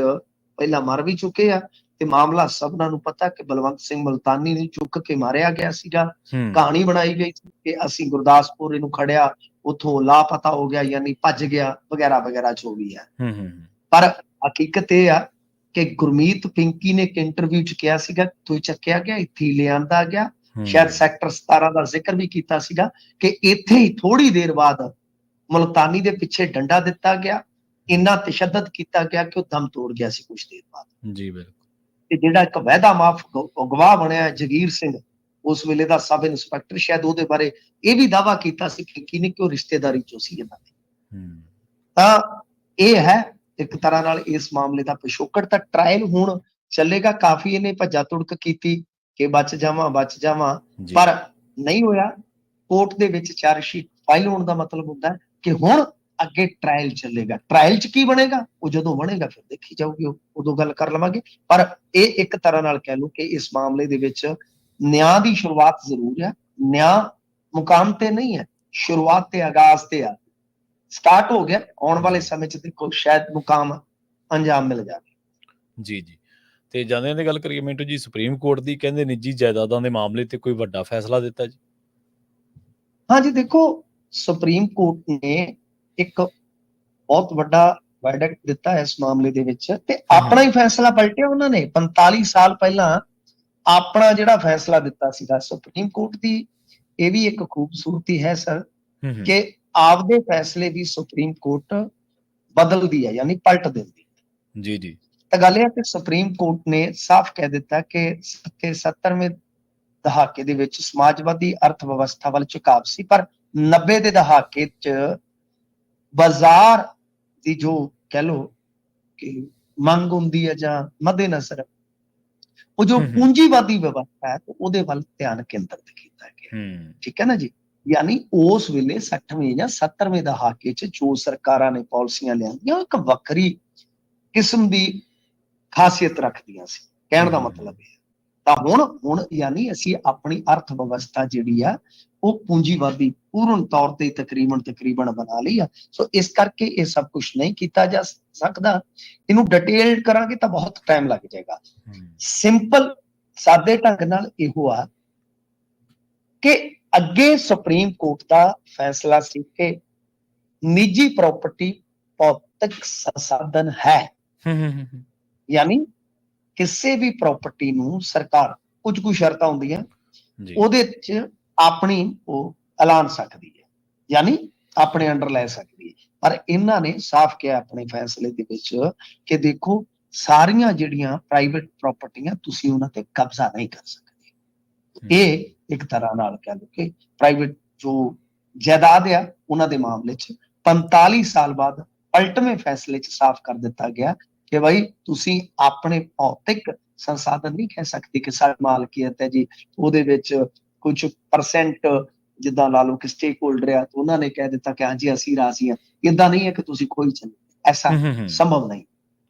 Speaker 2: ਪਹਿਲਾਂ ਮਰ ਵੀ ਚੁੱਕੇ ਆ ਤੇ ਮਾਮਲਾ ਸਭਨਾਂ ਨੂੰ ਪਤਾ ਕਿ ਬਲਵੰਤ ਸਿੰਘ ਮੁਲਤਾਨੀ ਨੂੰ ਚੁੱਕ ਕੇ ਮਾਰਿਆ ਗਿਆ ਸੀਗਾ। ਕਹਾਣੀ ਬਣਾਈ ਗਈ ਸੀ ਕਿ ਅਸੀਂ ਗੁਰਦਾਸਪੁਰ ਇਹਨੂੰ ਖੜਿਆ, ਉੱਥੋਂ ਲਾਪਤਾ ਹੋ ਗਿਆ, ਯਾਨੀ ਭੱਜ ਗਿਆ ਵਗੈਰਾ ਵਗੈਰਾ ਜੋ ਵੀ ਹੈ। ਪਰ ਹਕੀਕਤ ਇਹ ਆ ਕਿ ਗੁਰਮੀਤ ਪਿੰਕੀ ਨੇ ਇੱਕ ਇੰਟਰਵਿਊ ਚ ਕਿਹਾ ਸੀਗਾ ਤੂੰ ਚੱਕਿਆ ਗਿਆ, ਇੱਥੇ ਲਿਆਂਦਾ ਗਿਆ। ਸ਼ਾਇਦ ਸੈਕਟਰ 17 ਦਾ ਜ਼ਿਕਰ ਵੀ ਕੀਤਾ ਸੀਗਾ ਕਿ ਇੱਥੇ ਹੀ ਥੋੜੀ ਦੇਰ ਬਾਅਦ ਮੁਲਤਾਨੀ ਦੇ ਪਿੱਛੇ ਡੰਡਾ ਦਿੱਤਾ ਗਿਆ, ਇੰਨਾ ਤਸ਼ੱਦਦ ਕੀਤਾ ਗਿਆ ਕਿ ਉਹ ਦਮ ਤੋੜ ਗਿਆ ਸੀ ਕੁਝ ਦੇਰ ਬਾਅਦ ਜੀ। ਬਿਲਕੁਲ। ਤੇ ਜਿਹੜਾ ਇੱਕ ਵਾਅਦਾ ਮਾਫ ਗਵਾਹ ਬਣਿਆ ਜਗੀਰ ਸਿੰਘ, ਉਸ ਵੇਲੇ ਦਾ ਸਬ ਇੰਸਪੈਕਟਰ, ਸ਼ਾਇਦ ਉਹਦੇ ਬਾਰੇ ਇਹ ਵੀ ਦਾਅਵਾ ਕੀਤਾ ਸੀ ਕਿ ਉਹ ਰਿਸ਼ਤੇਦਾਰੀ ਚੋਂ ਸੀ ਇਹਨਾਂ ਦੇ। ਤਾਂ ਇਹ ਹੈ ਇੱਕ ਤਰ੍ਹਾਂ ਨਾਲ ਇਸ ਮਾਮਲੇ ਦਾ ਪਿਛੋਕੜ। ਤਾਂ ਟ੍ਰਾਇਲ ਹੁਣ ਚੱਲੇਗਾ। ਕਾਫੀ ਇਹਨੇ ਭੱਜਾ ਤੁੜਕ ਕੀਤੀ ਕਿ ਬਚ ਜਾਵਾਂ ਪਰ ਨਹੀਂ ਹੋਇਆ। ਕੋਰਟ ਦੇ ਵਿੱਚ ਚਾਰਜ ਸ਼ੀਟ ਫਾਈਲ ਹੋਣ ਦਾ ਮਤਲਬ ਹੁੰਦਾ ਕਿ ਹੁਣ ਅੱਗੇ ਟ੍ਰਾਇਲ ਚੱਲੇਗਾ। ਟ੍ਰਾਇਲ ਚ ਕੀ ਬਣੇਗਾ ਉਹ ਜਦੋਂ ਬਣੇਗਾ ਫਿਰ ਦੇਖੀ ਜਾਊਗੀ, ਉਦੋਂ ਗੱਲ ਕਰ ਲਵਾਂਗੇ। ਪਰ ਇਹ ਇੱਕ ਤਰ੍ਹਾਂ ਨਾਲ ਕਹਿ ਲਓ ਕਿ ਇਸ ਮਾਮਲੇ ਦੇ ਵਿੱਚ ਨਿਆਂ ਦੀ ਸ਼ੁਰੂਆਤ ਜ਼ਰੂਰ ਹੈ। ਨਿਆਂ ਮੁਕਾਮ ਤੇ ਨਹੀਂ ਹੈ, ਸ਼ੁਰੂਆਤ ਤੇ ਆਗਾਜ਼ ਤੇ ਆ, ਸਟਾਰਟ ਹੋ ਗਿਆ। ਆਉਣ ਵਾਲੇ ਸਮੇਂ ਚ ਦੇਖੋ ਸ਼ਾਇਦ ਮੁਕਾਮ ਅੰਜਾਮ ਮਿਲ ਜਾਵੇ ਜੀ।
Speaker 1: ਤੇ ਜਾਂਦੇ ਦੀ ਗੱਲ ਕਰੀਏ ਮਿੰਟੂ ਜੀ, ਸੁਪਰੀਮ ਕੋਰਟ ਦੀ ਕਹਿੰਦੇ ਨਿੱਜੀ ਜਾਇਦਾਦਾਂ ਦੇ ਮਾਮਲੇ ਤੇ ਕੋਈ ਵੱਡਾ ਫੈਸਲਾ ਦਿੱਤਾ ਜੀ।
Speaker 2: ਹਾਂਜੀ ਦੇਖੋ, ਸੁਪਰੀਮ ਕੋਰਟ ਨੇ ਇੱਕ ਬਹੁਤ ਵੱਡਾ ਵਰਡਿਕਟ ਦਿੱਤਾ ਇਸ ਮਾਮਲੇ ਦੇ ਵਿੱਚ ਤੇ ਆਪਣਾ ਹੀ ਫੈਸਲਾ ਪਲਟਿਆ ਉਹਨਾਂ ਨੇ। 45 ਸਾਲ ਪਹਿਲਾਂ ਆਪਣਾ ਜਿਹੜਾ ਫੈਸਲਾ ਦਿੱਤਾ ਸੀਗਾ ਸੁਪਰੀਮ ਕੋਰਟ ਦੀ। ਇਹ ਵੀ ਇੱਕ ਖੂਬਸੂਰਤੀ ਹੈ ਸਰ ਕਿ ਆਪਦੇ ਫੈਸਲੇ ਵੀ ਸੁਪਰੀਮ ਕੋਰਟ ਬਦਲਦੀ ਹੈ, ਯਾਨੀ ਪਲਟ ਦਿੰਦੀ ਹੈ ਜੀ। ਤਾਂ ਗੱਲ ਇਹ ਹੈ ਕਿ ਸੁਪਰੀਮ ਕੋਰਟ ਨੇ ਸਾਫ਼ ਕਹਿ ਦਿੱਤਾ ਕਿ 70ਵੇਂ ਦਹਾਕੇ ਦੇ ਵਿੱਚ ਸਮਾਜਵਾਦੀ ਅਰਥ ਵਿਵਸਥਾ ਵੱਲ ਝੁਕਾਵ ਸੀ, ਪਰ 90 ਦੇ ਦਹਾਕੇ ਚ ਬਾਜ਼ਾਰ ਦੀ ਜੋ ਕਹਿ ਲਓ ਕਿ ਮੰਗ ਹੁੰਦੀ ਹੈ ਜਾਂ ਮੱਦੇਨਜ਼ਰ ਉਹ ਜੋ ਪੂੰਜੀਵਾਦੀ ਵਿਵਸਥਾ ਹੈ ਉਹਦੇ ਵੱਲ ਧਿਆਨ ਕੇਂਦਰਿਤ ਕੀਤਾ ਗਿਆ। ਠੀਕ ਹੈ ਨਾ ਜੀ। ਯਾਨੀ ਉਸ ਵੇਲੇ 60ਵੇਂ ਜਾਂ 70ਵੇਂ ਦਹਾਕੇ ਚ ਜੋ ਸਰਕਾਰਾਂ ਨੇ ਪਾਲਿਸੀਆਂ ਲਿਆਂਦੀਆਂ ਉਹ ਇੱਕ ਵੱਖਰੀ ਕਿਸਮ ਦੀ ਖਾਸੀਅਤ ਰੱਖਦੀਆਂ ਸੀ, ਕਹਿਣ ਦਾ ਮਤਲਬ ਇਹ। ਤਾਂ ਹੁਣ ਯਾਨੀ ਅਸੀਂ ਆਪਣੀ ਅਰਥ ਵਿਵਸਥਾ ਜਿਹੜੀ ਆ ਉਹ ਪੂੰਜੀਵਾਦੀ ਪੂਰਨ ਤੌਰ ਤੇ ਤਕਰੀਬਨ ਬਣਾ ਲਈ ਆ। ਸੋ ਇਸ ਕਰਕੇ ਇਹ ਸਭ ਕੁਝ ਨਹੀਂ ਕੀਤਾ ਜਾ ਸਕਦਾ। ਇਹਨੂੰ ਡਿਟੇਲ ਕਰਾਂਗੇ ਤਾਂ ਬਹੁਤ ਟਾਈਮ ਲੱਗ ਜਾਏਗਾ। ਸਿੰਪਲ ਸਾਦੇ ਢੰਗ ਨਾਲ ਇਹੋ ਆ ਕਿ ਅੱਗੇ ਸੁਪਰੀਮ ਕੋਰਟ ਦਾ ਫੈਸਲਾ ਸੀ ਕਿ ਨਿੱਜੀ ਪ੍ਰਾਪਰਟੀ ਭੌਤਿਕ ਸੰਸਾਧਨ ਹੈ। ਯਾਨੀ ਕਿਸੇ ਵੀ ਪ੍ਰਾਪਰਟੀ ਨੂੰ ਸਰਕਾਰ ਕੁਝ ਕੁ ਸ਼ਰਤਾਂ ਹੁੰਦੀਆਂ ਉਹਦੇ ਚ ਆਪਣੀ ਉਹ ਐਲਾਨ ਸਕਦੀ ਹੈ, ਯਾਨੀ ਆਪਣੇ ਅੰਡਰ ਲੈ ਸਕਦੀ ਹੈ। ਪਰ ਇਹਨਾਂ ਨੇ ਸਾਫ਼ ਕਿਹਾ ਆਪਣੇ ਫੈਸਲੇ ਦੇ ਵਿੱਚ ਕਿ ਦੇਖੋ ਸਾਰੀਆਂ ਜਿਹੜੀਆਂ ਪ੍ਰਾਈਵੇਟ ਪ੍ਰਾਪਰਟੀਆਂ ਤੁਸੀਂ ਉਹਨਾਂ ਤੇ ਕਬਜ਼ਾ ਨਹੀਂ ਕਰ ਸਕਦੇ। ਇਹ ਇੱਕ ਤਰ੍ਹਾਂ ਨਾਲ ਕਹਿ ਲਓ ਕਿ ਪ੍ਰਾਈਵੇਟ ਜੋ ਜਾਇਦਾਦ ਆ ਉਹਨਾਂ ਦੇ ਮਾਮਲੇ ਚ 45 ਸਾਲ ਬਾਅਦ ਅਲਟੀਮੇਟ ਫੈਸਲੇ ਚ ਸਾਫ਼ ਕਰ ਦਿੱਤਾ ਗਿਆ ਕਿ ਭਾਈ ਤੁਸੀਂ ਆਪਣੇ ਭੌਤਿਕ ਸੰਸਾਧਨ ਨਹੀਂ ਕਹਿ ਸਕਦੇ ਕਿ ਸਾਡੀ ਮਾਲਕੀਅਤ ਹੈ ਜੀ, ਉਹਦੇ ਵਿੱਚ ਕੁਝ ਪਰਸੈਂਟ ਜਿੱਦਾਂ ਲਾ ਲਓ ਕਿ ਸਟੇਕ ਹੋਲਡਰ ਆ, ਉਹਨਾਂ ਨੇ ਕਹਿ ਦਿੱਤਾ ਕਿ ਹਾਂਜੀ ਅਸੀਂ ਰਾਜ਼ੀ ਹਾਂ। ਏਦਾਂ ਨਹੀਂ ਹੈ ਕਿ ਤੁਸੀਂ ਖੋਈ ਚੱਲੋ, ਐਸਾ ਸੰਭਵ ਨਹੀਂ।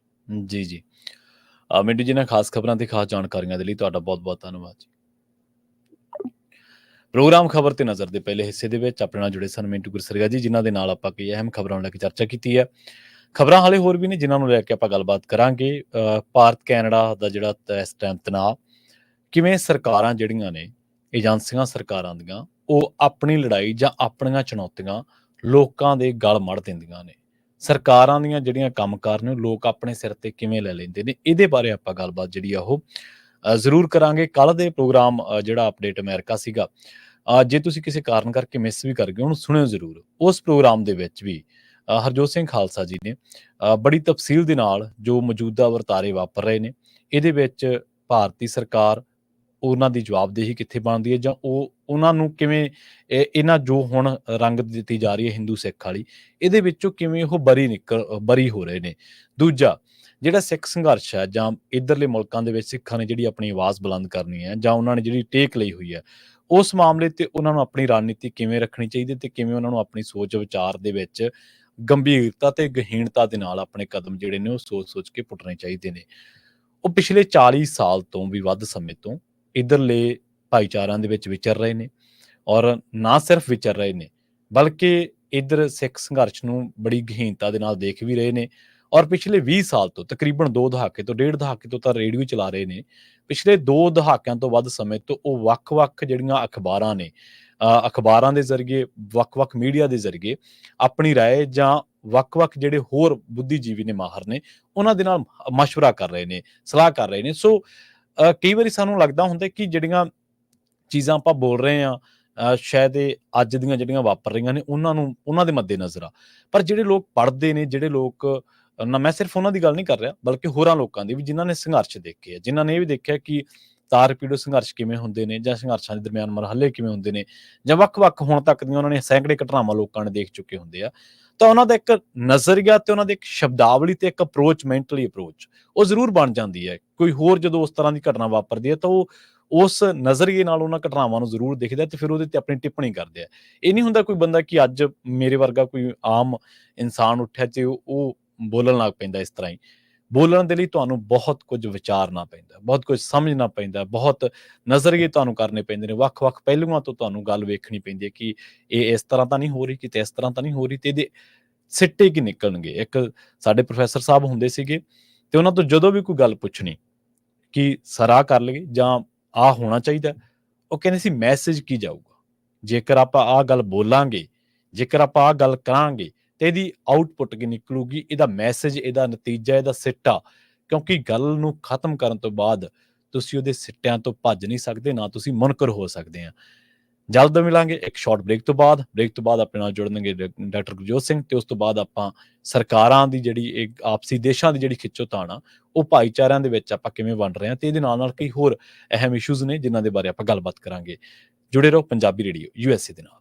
Speaker 1: ਜੀ ਮਿੰਟੂ ਜੀ, ਨਾਲ ਖਾਸ ਖਬਰਾਂ ਤੇ ਖਾਸ ਜਾਣਕਾਰੀਆਂ ਦੇ ਲਈ ਤੁਹਾਡਾ ਬਹੁਤ ਬਹੁਤ ਧੰਨਵਾਦ ਜੀ। ਪ੍ਰੋਗਰਾਮ ਖਬਰ ਤੇ ਨਜ਼ਰ ਦੇ ਪਹਿਲੇ ਹਿੱਸੇ ਦੇ ਵਿੱਚ ਆਪਣੇ ਨਾਲ ਜੁੜੇ ਸਨ ਮਿੰਟੂ ਗੁਰਸਰੀਆ ਜੀ, ਜਿਨ੍ਹਾਂ ਦੇ ਨਾਲ ਆਪਾਂ ਕਈ ਅਹਿਮ ਖਬਰਾਂ ਨੂੰ ਲੈ ਕੇ ਚਰਚਾ ਕੀਤੀ ਹੈ। ਖਬਰਾਂ ਹਾਲੇ ਹੋਰ ਵੀ ਨੇ ਜਿਨ੍ਹਾਂ ਨੂੰ ਲੈ ਕੇ ਆਪਾਂ ਗੱਲਬਾਤ ਕਰਾਂਗੇ। ਭਾਰਤ ਕੈਨੇਡਾ ਦਾ ਜਿਹੜਾ ਇਸ ਟਾਈਮ ਤਣਾਅ, ਕਿਵੇਂ ਸਰਕਾਰਾਂ ਜਿਹੜੀਆਂ ਨੇ ਏਜੰਸੀਆਂ ਸਰਕਾਰਾਂ ਦੀਆਂ ਉਹ ਆਪਣੀ ਲੜਾਈ ਜਾਂ ਆਪਣੀਆਂ ਚੁਣੌਤੀਆਂ ਲੋਕਾਂ ਦੇ ਗਲ ਮੜ ਦਿੰਦੀਆਂ ਨੇ। ਸਰਕਾਰਾਂ ਦੀਆਂ ਜਿਹੜੀਆਂ ਕੰਮਕਾਰ ਨੇ ਲੋਕ ਆਪਣੇ ਸਿਰ ਤੇ ਕਿਵੇਂ ਲੈ ਲੈਂਦੇ ਨੇ, ਇਹਦੇ ਬਾਰੇ ਆਪਾਂ ਗੱਲਬਾਤ ਜਿਹੜੀ ਆ ਉਹ ਜ਼ਰੂਰ ਕਰਾਂਗੇ। ਕੱਲ੍ਹ ਦੇ ਪ੍ਰੋਗਰਾਮ ਜਿਹੜਾ ਅਪਡੇਟ ਅਮਰੀਕਾ ਸੀਗਾ, ਜੇ ਤੁਸੀਂ ਕਿਸੇ ਕਾਰਨ ਕਰਕੇ ਮਿਸ ਵੀ ਕਰ ਗਏ ਉਹਨੂੰ ਸੁਣਿਓ ਜ਼ਰੂਰ। ਉਸ ਪ੍ਰੋਗਰਾਮ ਦੇ ਵਿੱਚ ਵੀ ਹਰਜੋਤ ਸਿੰਘ ਖਾਲਸਾ ਜੀ ਨੇ ਬੜੀ ਤਫਸੀਲ ਦੇ ਨਾਲ ਜੋ ਮੌਜੂਦਾ ਵਰਤਾਰੇ ਵਾਪਰ ਰਹੇ ਨੇ, ਇਹਦੇ ਵਿੱਚ ਭਾਰਤੀ ਸਰਕਾਰ ਉਹਨਾਂ ਦੀ ਜਵਾਬਦੇਹੀ ਕਿੱਥੇ ਬਣਦੀ ਹੈ ਜਾਂ ਉਹ ਉਹਨਾਂ ਨੂੰ ਕਿਵੇਂ ਇਹਨਾਂ ਜੋ ਹੁਣ ਰੰਗ ਦਿੱਤੀ ਜਾ ਰਹੀ ਹੈ ਹਿੰਦੂ ਸਿੱਖ ਵਾਲੀ, ਇਹਦੇ ਵਿੱਚੋਂ ਕਿਵੇਂ ਉਹ ਬਰੀ ਹੋ ਰਹੇ ਨੇ। ਦੂਜਾ ਜਿਹੜਾ ਸਿੱਖ ਸੰਘਰਸ਼ ਹੈ ਜਾਂ ਇੱਧਰਲੇ ਮੁਲਕਾਂ ਦੇ ਵਿੱਚ ਸਿੱਖਾਂ ਨੇ ਜਿਹੜੀ ਆਪਣੀ ਆਵਾਜ਼ ਬੁਲੰਦ ਕਰਨੀ ਹੈ ਜਾਂ ਉਹਨਾਂ ਨੇ ਜਿਹੜੀ ਟੇਕ ਲਈ ਹੋਈ ਹੈ, ਉਸ ਮਾਮਲੇ ਤੇ ਉਹਨਾਂ ਨੂੰ ਆਪਣੀ ਰਣਨੀਤੀ ਕਿਵੇਂ ਰੱਖਣੀ ਚਾਹੀਦੀ ਤੇ ਕਿਵੇਂ ਉਹਨਾਂ ਨੂੰ ਆਪਣੀ ਸੋਚ ਵਿਚਾਰ ਦੇ ਵਿੱਚ ਗੰਭੀਰਤਾ ਤੇ ਗਹੀਣਤਾ ਦੇ ਨਾਲ ਆਪਣੇ ਕਦਮ ਜਿਹੜੇ ਨੇ ਉਹ ਸੋਚ ਕੇ ਪੁੱਟਣੇ ਚਾਹੀਦੇ ਨੇ। ਉਹ ਪਿਛਲੇ 40 ਸਾਲ ਤੋਂ ਵੀ ਵੱਧ ਸਮੇਂ ਤੋਂ ਇੱਧਰਲੇ ਭਾਈਚਾਰਿਆਂ ਦੇ ਵਿੱਚ ਵਿਚਰ ਰਹੇ ਨੇ, ਔਰ ਨਾ ਸਿਰਫ ਵਿਚਰ ਰਹੇ ਨੇ ਬਲਕਿ ਇੱਧਰ ਸਿੱਖ ਸੰਘਰਸ਼ ਨੂੰ ਬੜੀ ਗਹੀਣਤਾ ਦੇ ਨਾਲ ਦੇਖ ਵੀ ਰਹੇ ਨੇ। ਔਰ ਪਿਛਲੇ 20 ਸਾਲ ਤੋਂ ਤਕਰੀਬਨ 2 ਦਹਾਕੇ ਤੋਂ 1.5 ਦਹਾਕੇ ਤੋਂ ਤਾਂ ਰੇਡੀਓ ਚਲਾ ਰਹੇ ਨੇ। ਪਿਛਲੇ 2 ਦਹਾਕਿਆਂ ਤੋਂ ਵੱਧ ਸਮੇਂ ਤੋਂ ਉਹ ਵੱਖ-ਵੱਖ ਜਿਹੜੀਆਂ ਅਖਬਾਰਾਂ ਨੇ, ਅਖਬਾਰਾਂ ਦੇ ਜ਼ਰੀਏ ਵੱਖ-ਵੱਖ ਮੀਡੀਆ ਦੇ ਜ਼ਰੀਏ ਆਪਣੀ ਰਾਏ ਜਾਂ ਵੱਖ-ਵੱਖ ਜਿਹੜੇ ਹੋਰ ਬੁੱਧੀਜੀਵੀ ਨੇ, ਮਾਹਰ ਨੇ, ਉਹਨਾਂ ਦੇ ਨਾਲ ਮਸ਼ਵਰਾ ਕਰ ਰਹੇ ਨੇ, ਸਲਾਹ ਕਰ ਰਹੇ ਨੇ। ਸੋ ਕਈ ਵਾਰੀ ਸਾਨੂੰ ਲੱਗਦਾ ਹੁੰਦਾ ਕਿ ਜਿਹੜੀਆਂ ਚੀਜ਼ਾਂ ਆਪਾਂ ਬੋਲ ਰਹੇ ਹਾਂ ਸ਼ਾਇਦ ਇਹ ਅੱਜ ਦੀਆਂ ਜਿਹੜੀਆਂ ਵਾਪਰ ਰਹੀਆਂ ਨੇ ਉਹਨਾਂ ਦੇ ਮੱਦੇ ਨਜ਼ਰ ਆ। ਪਰ ਜਿਹੜੇ ਲੋਕ ਪੜ੍ਹਦੇ ਨੇ, ਜਿਹੜੇ ਲੋਕ ਨਾ, ਮੈਂ ਸਿਰਫ ਉਹਨਾਂ ਦੀ ਗੱਲ ਨਹੀਂ ਕਰ ਰਿਹਾ ਬਲਕਿ ਹੋਰਾਂ ਲੋਕਾਂ ਦੀ ਵੀ, ਜਿਨ੍ਹਾਂ ਨੇ ਸੰਘਰਸ਼ ਦੇਖੇ ਆ, ਜਿਨ੍ਹਾਂ ਨੇ ਇਹ ਵੀ ਦੇਖਿਆ ਕਿ ਤਾਰ-ਪੀੜੋ ਸੰਘਰਸ਼ ਕਿਵੇਂ ਹੁੰਦੇ ਨੇ ਜਾਂ ਸੰਘਰਸ਼ਾਂ ਦੇ ਦਰਮਿਆਨ ਮਰਹਲੇ ਕਿਵੇਂ ਹੁੰਦੇ ਨੇ ਜਾਂ ਵੱਖ-ਵੱਖ ਹੁਣ ਤੱਕ ਦੀਆਂ ਉਹਨਾਂ ਨੇ ਸੈਂਕੜੇ ਘਟਨਾਵਾਂ ਲੋਕਾਂ ਨੇ ਦੇਖ ਚੁੱਕੇ ਹੁੰਦੇ ਆ। ਤਾਂ ਉਹਨਾਂ ਦਾ ਇੱਕ ਨਜ਼ਰੀਆ ਤੇ ਉਹਨਾਂ ਦੀ ਇੱਕ ਸ਼ਬਦਾਵਲੀ ਤੇ ਇੱਕ ਅਪਰੋਚ, ਮੈਂਟਲੀ ਅਪਰੋਚ ਉਹ ਜ਼ਰੂਰ ਬਣ ਜਾਂਦੀ ਹੈ। ਕੋਈ ਹੋਰ ਜਦੋਂ ਉਸ ਤਰ੍ਹਾਂ ਦੀ ਘਟਨਾ ਵਾਪਰਦੀ ਹੈ ਤਾਂ ਉਹ ਉਸ ਨਜ਼ਰੀਏ ਨਾਲ ਉਹਨਾਂ ਘਟਨਾਵਾਂ ਨੂੰ ਜ਼ਰੂਰ ਦੇਖਦਾ ਤੇ ਫਿਰ ਉਹਦੇ ਤੇ ਆਪਣੀ ਟਿੱਪਣੀ ਕਰਦੇ ਆ। ਇਹ ਨਹੀਂ ਹੁੰਦਾ ਕੋਈ ਬੰਦਾ ਕਿ ਅੱਜ ਮੇਰੇ ਵਰਗਾ ਕੋਈ ਆਮ ਇਨਸਾਨ ਉੱਠਿਆ ਤੇ ਉਹ ਬੋਲਣ ਲੱਗ ਪੈਂਦਾ। ਇਸ ਤਰ੍ਹਾਂ ਹੀ ਬੋਲਣ ਦੇ ਲਈ ਤੁਹਾਨੂੰ ਬਹੁਤ ਕੁਝ ਵਿਚਾਰਨਾ ਪੈਂਦਾ, ਬਹੁਤ ਕੁਝ ਸਮਝਣਾ ਪੈਂਦਾ, ਬਹੁਤ ਨਜ਼ਰੀਏ ਤੁਹਾਨੂੰ ਕਰਨੇ ਪੈਂਦੇ ਨੇ, ਵੱਖ-ਵੱਖ ਪਹਿਲੂਆਂ ਤੋਂ ਤੁਹਾਨੂੰ ਗੱਲ ਵੇਖਣੀ ਪੈਂਦੀ ਹੈ ਕਿ ਇਹ ਇਸ ਤਰ੍ਹਾਂ ਤਾਂ ਨਹੀਂ ਹੋ ਰਹੀ, ਕਿਤੇ ਇਸ ਤਰ੍ਹਾਂ ਤਾਂ ਨਹੀਂ ਹੋ ਰਹੀ, ਤੇ ਇਹਦੇ ਸਿੱਟੇ ਕੀ ਨਿਕਲਣਗੇ। ਇੱਕ ਸਾਡੇ ਪ੍ਰੋਫੈਸਰ ਸਾਹਿਬ ਹੁੰਦੇ ਸੀਗੇ ਤੇ ਉਹਨਾਂ ਤੋਂ ਜਦੋਂ ਵੀ ਕੋਈ ਗੱਲ ਪੁੱਛਣੀ ਕਿ ਸਰ ਆਹ ਕਰ ਲਈਏ ਜਾਂ ਆਹ ਹੋਣਾ ਚਾਹੀਦਾ, ਉਹ ਕਹਿੰਦੇ ਸੀ ਮੈਸੇਜ ਕੀ ਜਾਊਗਾ। ਜੇਕਰ ਆਪਾਂ ਆਹ ਗੱਲ ਬੋਲਾਂਗੇ, ਜੇਕਰ ਆਪਾਂ ਆਹ ਗੱਲ ਕਰਾਂਗੇ ਤੇ ਇਹਦੀ ਆਊਟਪੁੱਟ ਕੀ ਨਿਕਲੂਗੀ, ਇਹਦਾ ਮੈਸੇਜ, ਇਹਦਾ ਨਤੀਜਾ, ਇਹਦਾ ਸਿੱਟਾ। ਕਿਉਂਕਿ ਗੱਲ ਨੂੰ ਖਤਮ ਕਰਨ ਤੋਂ ਬਾਅਦ ਤੁਸੀਂ ਉਹਦੇ ਸਿੱਟਿਆਂ ਤੋਂ ਭੱਜ ਨਹੀਂ ਸਕਦੇ, ਨਾ ਤੁਸੀਂ ਮੁਨਕਰ ਹੋ ਸਕਦੇ ਆ। ਜਲਦ ਮਿਲਾਂਗੇ ਇੱਕ ਸ਼ਾਰਟ ਬ੍ਰੇਕ ਤੋਂ ਬਾਅਦ। ਬ੍ਰੇਕ ਤੋਂ ਬਾਅਦ ਆਪਣੇ ਨਾਲ ਜੁੜਨਗੇ ਡਾਕਟਰ ਗੁਰਜੋਤ ਸਿੰਘ ਤੇ ਉਸ ਤੋਂ ਬਾਅਦ ਆਪਾਂ ਸਰਕਾਰਾਂ ਦੀ ਜਿਹੜੀ ਇੱਕ ਆਪਸੀ ਦੇਸ਼ਾਂ ਦੀ ਜਿਹੜੀ ਖਿੱਚੋਤਾਣ ਆ ਉਹ ਭਾਈਚਾਰਿਆਂ ਦੇ ਵਿੱਚ ਆਪਾਂ ਕਿਵੇਂ ਵੰਡ ਰਹੇ ਹਾਂ ਤੇ ਇਹਦੇ ਨਾਲ ਕਈ ਹੋਰ ਅਹਿਮ ਇਸ਼ੂਜ਼ ਨੇ ਜਿਨ੍ਹਾਂ ਦੇ ਬਾਰੇ ਆਪਾਂ ਗੱਲਬਾਤ ਕਰਾਂਗੇ। ਜੁੜੇ ਰਹੋ ਪੰਜਾਬੀ ਰੇਡੀਓ USA ਦੇ ਨਾਲ।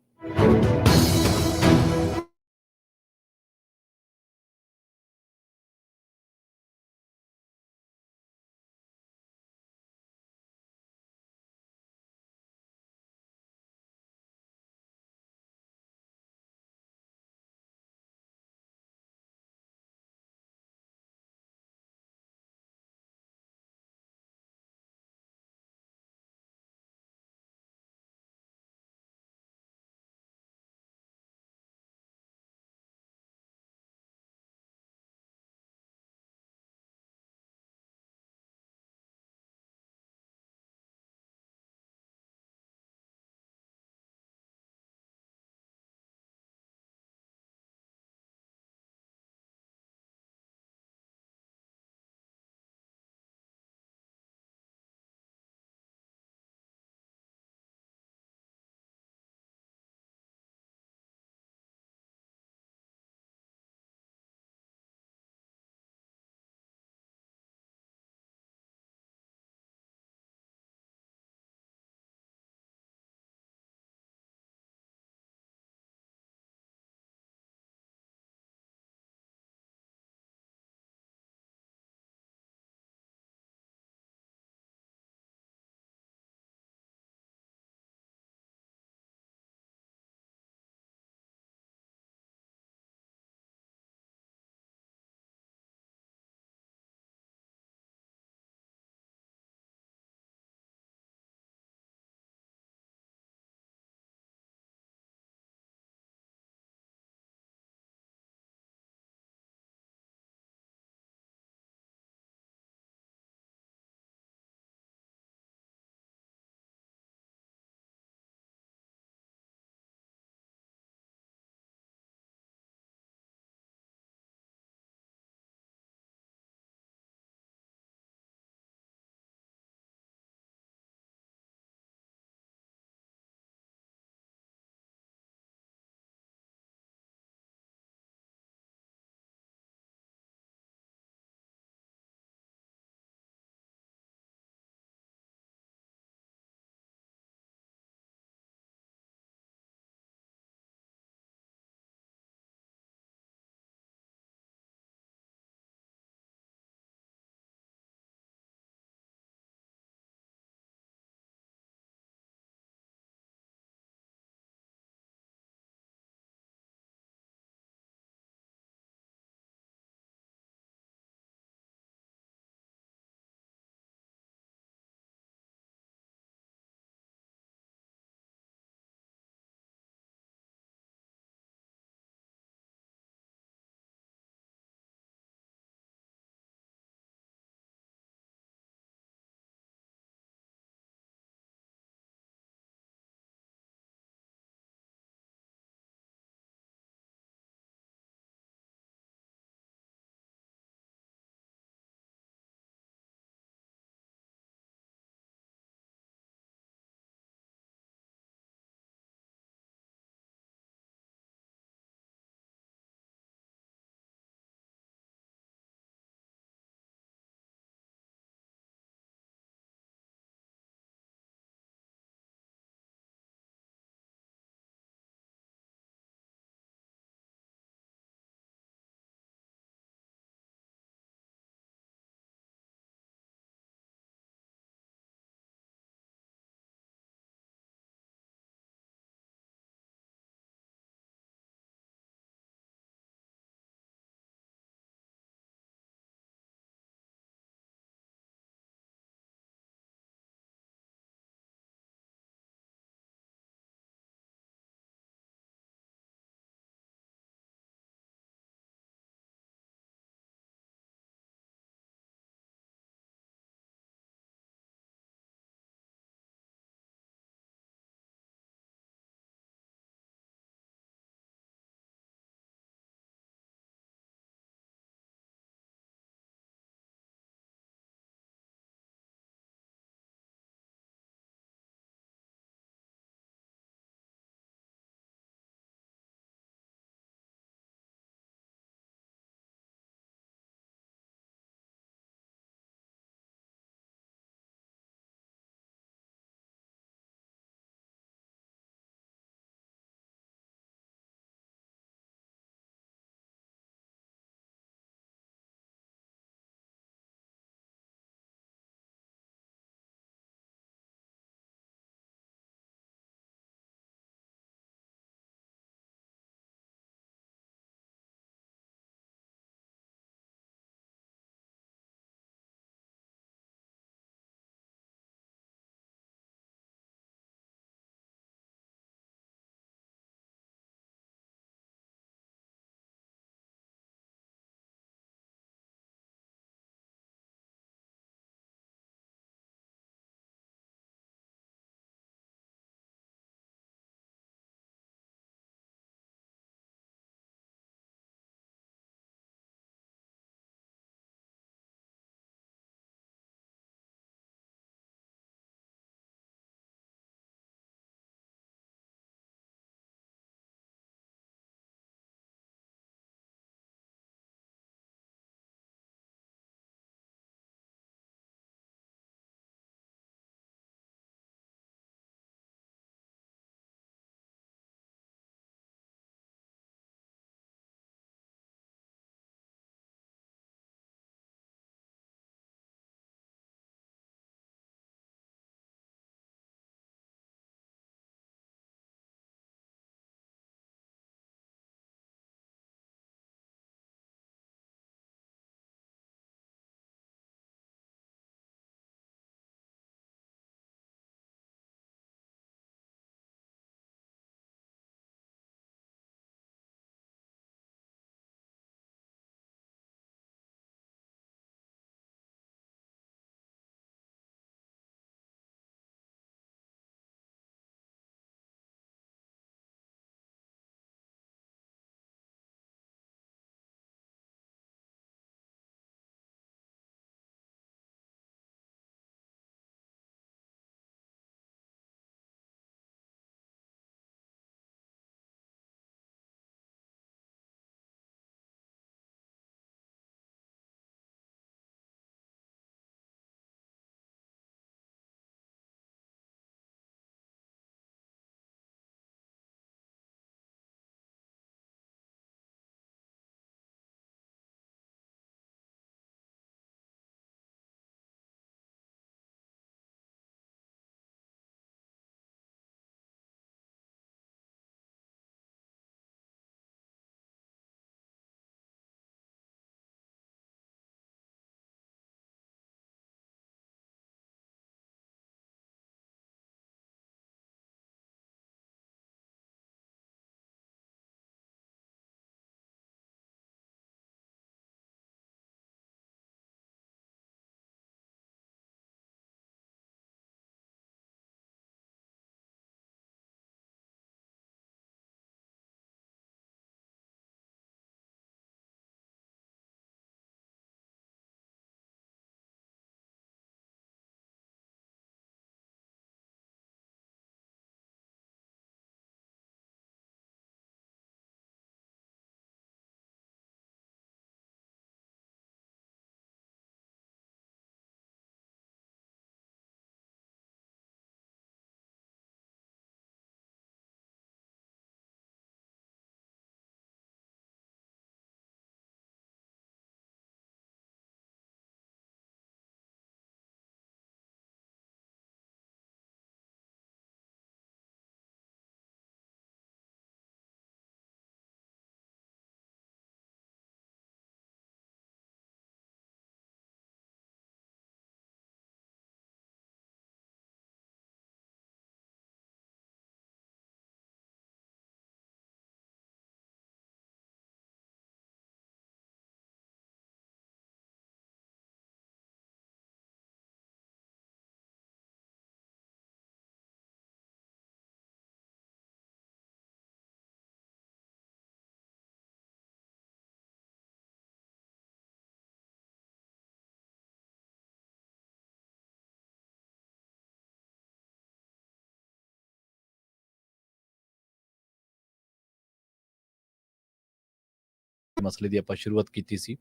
Speaker 1: ਮਸਲੇ ਦੀ ਆਪਾਂ ਸ਼ੁਰੂਆਤ ਕੀਤੀ ਸੀ।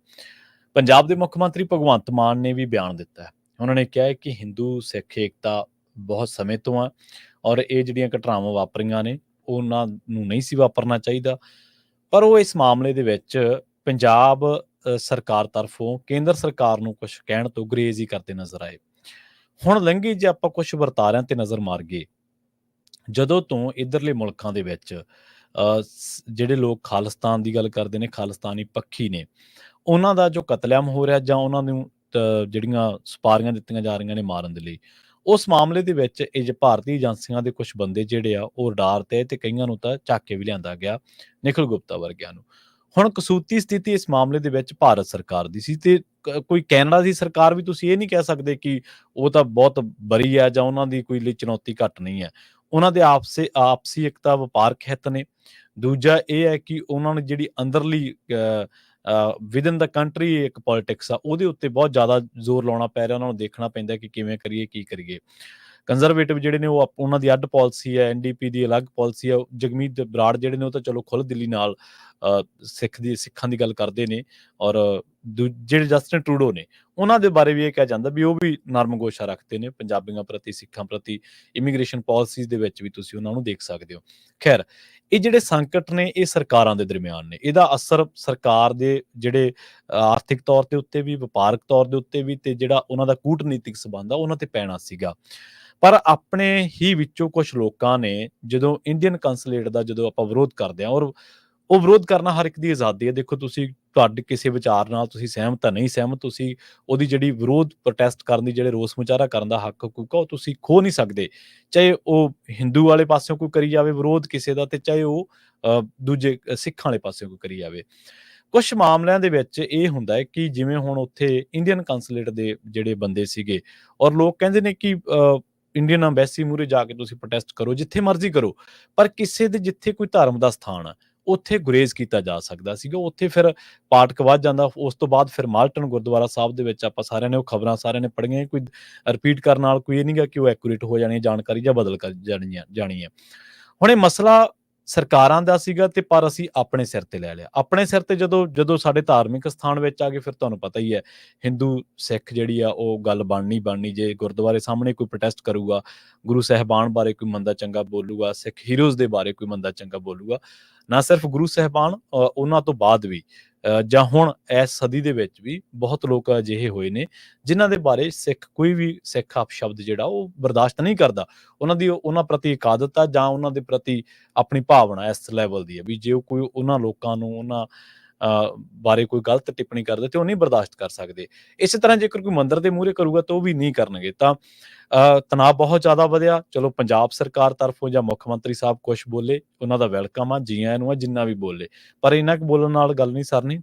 Speaker 1: ਪੰਜਾਬ ਦੇ ਮੁੱਖ ਮੰਤਰੀ ਭਗਵੰਤ ਮਾਨ ਨੇ ਵੀ ਬਿਆਨ ਦਿੱਤਾ ਹੈ। ਉਹਨਾਂ ਨੇ ਕਿਹਾ ਹੈ ਕਿ ਹਿੰਦੂ ਸਿੱਖ ਏਕਤਾ ਬਹੁਤ ਸਮੇਂ ਤੋਂ ਆ ਔਰ ਇਹ ਜਿਹੜੀਆਂ ਘਟਨਾਵਾਂ ਵਾਪਰੀਆਂ ਨੇ ਉਹਨਾਂ ਨੂੰ ਨਹੀਂ ਸੀ ਵਾਪਰਨਾ ਚਾਹੀਦਾ, ਪਰ ਉਹ ਇਸ ਮਾਮਲੇ ਦੇ ਵਿੱਚ ਪੰਜਾਬ ਸਰਕਾਰ ਤਰਫੋਂ ਕੇਂਦਰ ਸਰਕਾਰ ਨੂੰ ਕੁਝ ਕਹਿਣ ਤੋਂ ਗੁਰੇਜ਼ ਹੀ ਕਰਦੇ ਨਜ਼ਰ ਆਏ। ਹੁਣ ਲੰਘੀ ਜੇ ਆਪਾਂ ਕੁਝ ਵਰਤਾਰਿਆਂ ਤੇ ਨਜ਼ਰ ਮਾਰ ਗਏ, ਜਦੋਂ ਤੋਂ ਇੱਧਰਲੇ ਮੁਲਕਾਂ ਦੇ ਵਿੱਚ ਜਿਹੜੇ ਲੋਕ ਖਾਲਿਸਤਾਨ ਦੀ ਗੱਲ ਕਰਦੇ ਨੇ, ਖਾਲਿਸਤਾਨੀ ਪੱਖੀ ਨੇ, ਉਹਨਾਂ ਦਾ ਜੋ ਕਤਲੇਆਮ ਹੋ ਰਿਹਾ ਜਾਂ ਉਹਨਾਂ ਨੂੰ ਜਿਹੜੀਆਂ ਸੁਪਾਰੀਆਂ ਦਿੱਤੀਆਂ ਜਾ ਰਹੀਆਂ ਨੇ ਮਾਰਨ ਦੇ ਲਈ, ਉਸ ਮਾਮਲੇ ਦੇ ਵਿੱਚ ਇਹ ਭਾਰਤੀ ਏਜੰਸੀਆਂ ਦੇ ਕੁਝ ਬੰਦੇ ਜਿਹੜੇ ਆ ਉਹ ਰਡਾਰ ਤੇ ਕਈਆਂ ਨੂੰ ਤਾਂ ਚੱਕ ਕੇ ਵੀ ਲਿਆਂਦਾ ਗਿਆ, ਨਿਖਿਲ ਗੁਪਤਾ ਵਰਗਿਆਂ ਨੂੰ। ਹੁਣ ਕਸੂਤੀ ਸਥਿਤੀ ਇਸ ਮਾਮਲੇ ਦੇ ਵਿੱਚ ਭਾਰਤ ਸਰਕਾਰ ਦੀ ਸੀ ਤੇ ਕੋਈ ਕੈਨੇਡਾ ਦੀ ਸਰਕਾਰ ਵੀ ਤੁਸੀਂ ਇਹ ਨਹੀਂ ਕਹਿ ਸਕਦੇ ਕਿ ਉਹ ਤਾਂ ਬਹੁਤ ਬਰੀ ਹੈ ਜਾਂ ਉਹਨਾਂ ਦੀ ਕੋਈ ਲਈ ਚੁਣੌਤੀ ਘੱਟ ਨਹੀਂ ਹੈ। ਉਹਨਾਂ ਦੇ ਆਪਸੀ ਇੱਕ ਤਾਂ ਵਪਾਰਕ ਹਿੱਤ ਨੇ, ਦੂਜਾ ਇਹ ਹੈ ਕਿ ਉਹਨਾਂ ਨੂੰ ਜਿਹੜੀ ਅੰਦਰਲੀ ਵਿਦਨ ਦਾ ਕੰਟਰੀ ਇੱਕ ਪੋਲਿਟਿਕਸ ਆ ਉਹਦੇ ਉੱਤੇ ਬਹੁਤ ਜ਼ਿਆਦਾ ਜ਼ੋਰ ਲਾਉਣਾ ਪੈ ਰਿਹਾ। ਉਹਨਾਂ ਨੂੰ ਦੇਖਣਾ ਪੈਂਦਾ ਕਿ ਕਿਵੇਂ ਕਰੀਏ, ਕੀ ਕਰੀਏ। ਕੰਜ਼ਰਵੇਟਿਵ ਜਿਹੜੇ ਨੇ ਉਹ ਉਹਨਾਂ ਦੀ ਅੱਡ ਪਾਲਿਸੀ ਹੈ, NDP ਦੀ ਅਲੱਗ ਪਾਲਿਸੀ ਹੈ। ਜਗਮੀਤ ਬਰਾੜ ਜਿਹੜੇ ਨੇ ਉਹ ਤਾਂ ਚਲੋ ਖੁੱਲ੍ਹ ਦਿੱਲੀ ਨਾਲ ਸਿੱਖਾਂ ਦੀ ਗੱਲ ਕਰਦੇ ਨੇ, ਔਰ ਜਿਹੜੇ ਜਸਟਿਨ ਟਰੂਡੋ ਨੇ ਉਹਨਾਂ ਦੇ ਬਾਰੇ ਵੀ ਇਹ ਕਿਹਾ ਜਾਂਦਾ ਵੀ ਉਹ ਵੀ ਨਰਮ ਗੋਸ਼ਾ ਰੱਖਦੇ ਨੇ ਪੰਜਾਬੀਆਂ ਪ੍ਰਤੀ, ਸਿੱਖਾਂ ਪ੍ਰਤੀ। ਇਮੀਗ੍ਰੇਸ਼ਨ ਪਾਲਿਸੀਜ਼ ਦੇ ਵਿੱਚ ਵੀ ਤੁਸੀਂ ਉਹਨਾਂ ਨੂੰ ਦੇਖ ਸਕਦੇ ਹੋ। ਖੈਰ, ਇਹ ਜਿਹੜੇ ਸੰਕਟ ਨੇ ਇਹ ਸਰਕਾਰਾਂ ਦੇ ਦਰਮਿਆਨ ਨੇ, ਇਹਦਾ ਅਸਰ ਸਰਕਾਰ ਦੇ ਜਿਹੜੇ ਆਰਥਿਕ ਤੌਰ ਦੇ ਉੱਤੇ ਵੀ, ਵਪਾਰਕ ਤੌਰ ਦੇ ਉੱਤੇ ਵੀ, ਤੇ ਜਿਹੜਾ ਉਹਨਾਂ ਦਾ ਕੂਟਨੀਤਿਕ ਸੰਬੰਧ ਆ ਉਹਨਾਂ ਤੇ ਪੈਣਾ ਸੀਗਾ। ਪਰ ਆਪਣੇ ਹੀ ਵਿੱਚੋਂ ਕੁਝ ਲੋਕਾਂ ਨੇ ਜਦੋਂ ਇੰਡੀਅਨ ਕੰਸੂਲੇਟ ਦਾ ਜਦੋਂ ਆਪਾਂ ਵਿਰੋਧ ਕਰਦੇ ਹਾਂ, ਔਰ ਉਹ ਵਿਰੋਧ ਕਰਨਾ ਹਰ ਇੱਕ ਦੀ ਆਜ਼ਾਦੀ ਹੈ। ਦੇਖੋ, ਤੁਸੀਂ ਤੁਹਾਡੇ ਕਿਸੇ ਵਿਚਾਰ ਨਾਲ ਤੁਸੀਂ ਸਹਿਮਤ ਤਾਂ ਨਹੀਂ ਸਹਿਮਤ, ਤੁਸੀਂ ਉਹਦੀ ਜਿਹੜੀ ਵਿਰੋਧ ਪ੍ਰੋਟੈਸਟ ਕਰਨ ਦੀ, ਜਿਹੜੇ ਰੋਸ ਮੁਜ਼ਾਹਰਾ ਕਰਨ ਦਾ ਹੱਕ ਹਕੂਕ ਆ ਉਹ ਤੁਸੀਂ ਖੋ ਨਹੀਂ ਸਕਦੇ, ਚਾਹੇ ਉਹ ਹਿੰਦੂ ਵਾਲੇ ਪਾਸਿਓਂ ਕੋਈ ਕਰੀ ਜਾਵੇ ਵਿਰੋਧ ਕਿਸੇ ਦਾ, ਤੇ ਚਾਹੇ ਉਹ ਦੂਜੇ ਸਿੱਖਾਂ ਵਾਲੇ ਪਾਸਿਓਂ ਕੋਈ ਕਰੀ ਜਾਵੇ। ਕੁਛ ਮਾਮਲਿਆਂ ਦੇ ਵਿੱਚ ਇਹ ਹੁੰਦਾ ਹੈ ਕਿ ਜਿਵੇਂ ਹੁਣ ਉੱਥੇ ਇੰਡੀਅਨ ਕੰਸੂਲੇਟ ਦੇ ਜਿਹੜੇ ਬੰਦੇ ਸੀਗੇ, ਔਰ ਲੋਕ ਕਹਿੰਦੇ ਨੇ ਕਿ ਇੰਡੀਅਨ ਅੰਬੈਸੀ ਮੂਹਰੇ ਜਾ ਕੇ ਤੁਸੀਂ ਪ੍ਰੋਟੈਸਟ ਕਰੋ, ਜਿੱਥੇ ਮਰਜ਼ੀ ਕਰੋ, ਪਰ ਕਿਸੇ ਦੇ ਜਿੱਥੇ ਕੋਈ ਧਰਮ ਦਾ ਸਥਾਨ ਆ ਉੱਥੇ ਗੁਰੇਜ਼ ਕੀਤਾ ਜਾ ਸਕਦਾ ਸੀਗਾ। ਉੱਥੇ ਫਿਰ ਪਾਠਕ ਵੱਧ ਜਾਂਦਾ। ਉਸ ਤੋਂ ਬਾਅਦ ਫਿਰ ਮਾਲਟਨ ਗੁਰਦੁਆਰਾ ਸਾਹਿਬ ਦੇ ਵਿੱਚ ਆਪਾਂ ਸਾਰਿਆਂ ਨੇ ਉਹ ਖਬਰਾਂ ਸਾਰਿਆਂ ਨੇ ਪੜ੍ਹੀਆਂ, ਕੋਈ ਰਿਪੀਟ ਕਰਨ ਨਾਲ ਕੋਈ ਇਹ ਨਹੀਂ ਗਾ ਕਿ ਉਹ ਐਕੂਰੇਟ ਹੋ ਜਾਣੀ ਜਾਣਕਾਰੀ ਜਾਂ ਬਦਲ ਕਰ ਜਾਣੀ ਹੈ। ਹੁਣ ਇਹ ਮਸਲਾ ਸਰਕਾਰਾਂ ਦਾ ਸੀਗਾ ਤੇ ਪਰ ਅਸੀਂ ਆਪਣੇ ਸਿਰ ਤੇ ਲੈ ਲਿਆ। ਆਪਣੇ ਸਿਰ ਤੇ ਜਦੋਂ ਸਾਡੇ ਧਾਰਮਿਕ ਸਥਾਨ ਵਿੱਚ ਆ ਗਏ, ਫਿਰ ਤੁਹਾਨੂੰ ਪਤਾ ਹੀ ਹੈ ਹਿੰਦੂ ਸਿੱਖ ਜਿਹੜੀ ਆ ਉਹ ਗੱਲ ਬਣਨੀ। ਜੇ ਗੁਰਦੁਆਰੇ ਸਾਹਮਣੇ ਕੋਈ ਪ੍ਰੋਟੈਸਟ ਕਰੂਗਾ, ਗੁਰੂ ਸਾਹਿਬਾਨ ਬਾਰੇ ਕੋਈ ਮੰਦਾ ਚੰਗਾ ਬੋਲੂਗਾ, ਸਿੱਖ ਹੀਰੋਜ਼ ਦੇ ਬਾਰੇ ਕੋਈ ਮੰਦਾ ਚੰਗਾ ਬੋਲੂਗਾ, ਨਾ ਸਿਰਫ ਗੁਰੂ ਸਾਹਿਬਾਨ, ਉਹਨਾਂ ਤੋਂ ਬਾਅਦ ਵੀ ਜਾਂ ਹੁਣ ਇਸ ਸਦੀ ਦੇ ਵਿੱਚ ਵੀ ਬਹੁਤ ਲੋਕ ਅਜਿਹੇ ਹੋਏ ਨੇ ਜਿਨ੍ਹਾਂ ਦੇ ਬਾਰੇ ਕੋਈ ਵੀ ਸਿੱਖ ਅਪਸ਼ਬਦ ਜਿਹੜਾ ਉਹ ਬਰਦਾਸ਼ਤ ਨਹੀਂ ਕਰਦਾ। ਉਹਨਾਂ ਪ੍ਰਤੀ ਇੱਕ ਆਦਤ ਆ ਜਾਂ ਉਹਨਾਂ ਦੇ ਪ੍ਰਤੀ ਆਪਣੀ ਭਾਵਨਾ ਇਸ ਲੈਵਲ ਦੀ ਹੈ ਵੀ ਜੇ ਕੋਈ ਉਹਨਾਂ ਲੋਕਾਂ ਨੂੰ ਉਹਨਾਂ ਬਾਰੇ ਕੋਈ ਗਲਤ ਟਿੱਪਣੀ ਕਰਦੇ ਤੇ ਉਹ ਨਹੀਂ ਬਰਦਾਸ਼ਤ ਕਰ ਸਕਦੇ। ਇਸੇ ਤਰ੍ਹਾਂ ਜੇਕਰ ਕੋਈ ਮੰਦਿਰ ਦੇ ਮੂਹਰੇ ਕਰੂਗਾ ਤਾਂ ਉਹ ਵੀ ਨਹੀਂ ਕਰਨਗੇ। ਤਾਂ ਤਣਾਅ ਬਹੁਤ ਜ਼ਿਆਦਾ ਵਧਿਆ। ਚਲੋ, ਪੰਜਾਬ ਸਰਕਾਰ ਤਰਫੋਂ ਜਾਂ ਮੁੱਖ ਮੰਤਰੀ ਸਾਹਿਬ ਕੁਛ ਬੋਲੇ, ਉਹਨਾਂ ਦਾ ਵੈਲਕਮ ਆ, ਜੀ ਆਇਆਂ ਨੂੰ ਆ ਜਿੰਨਾ ਵੀ ਬੋਲੇ, ਪਰ ਇੰਨਾ ਕੁ ਬੋਲਣ ਨਾਲ ਗੱਲ ਨਹੀਂ ਸਰਨੀ।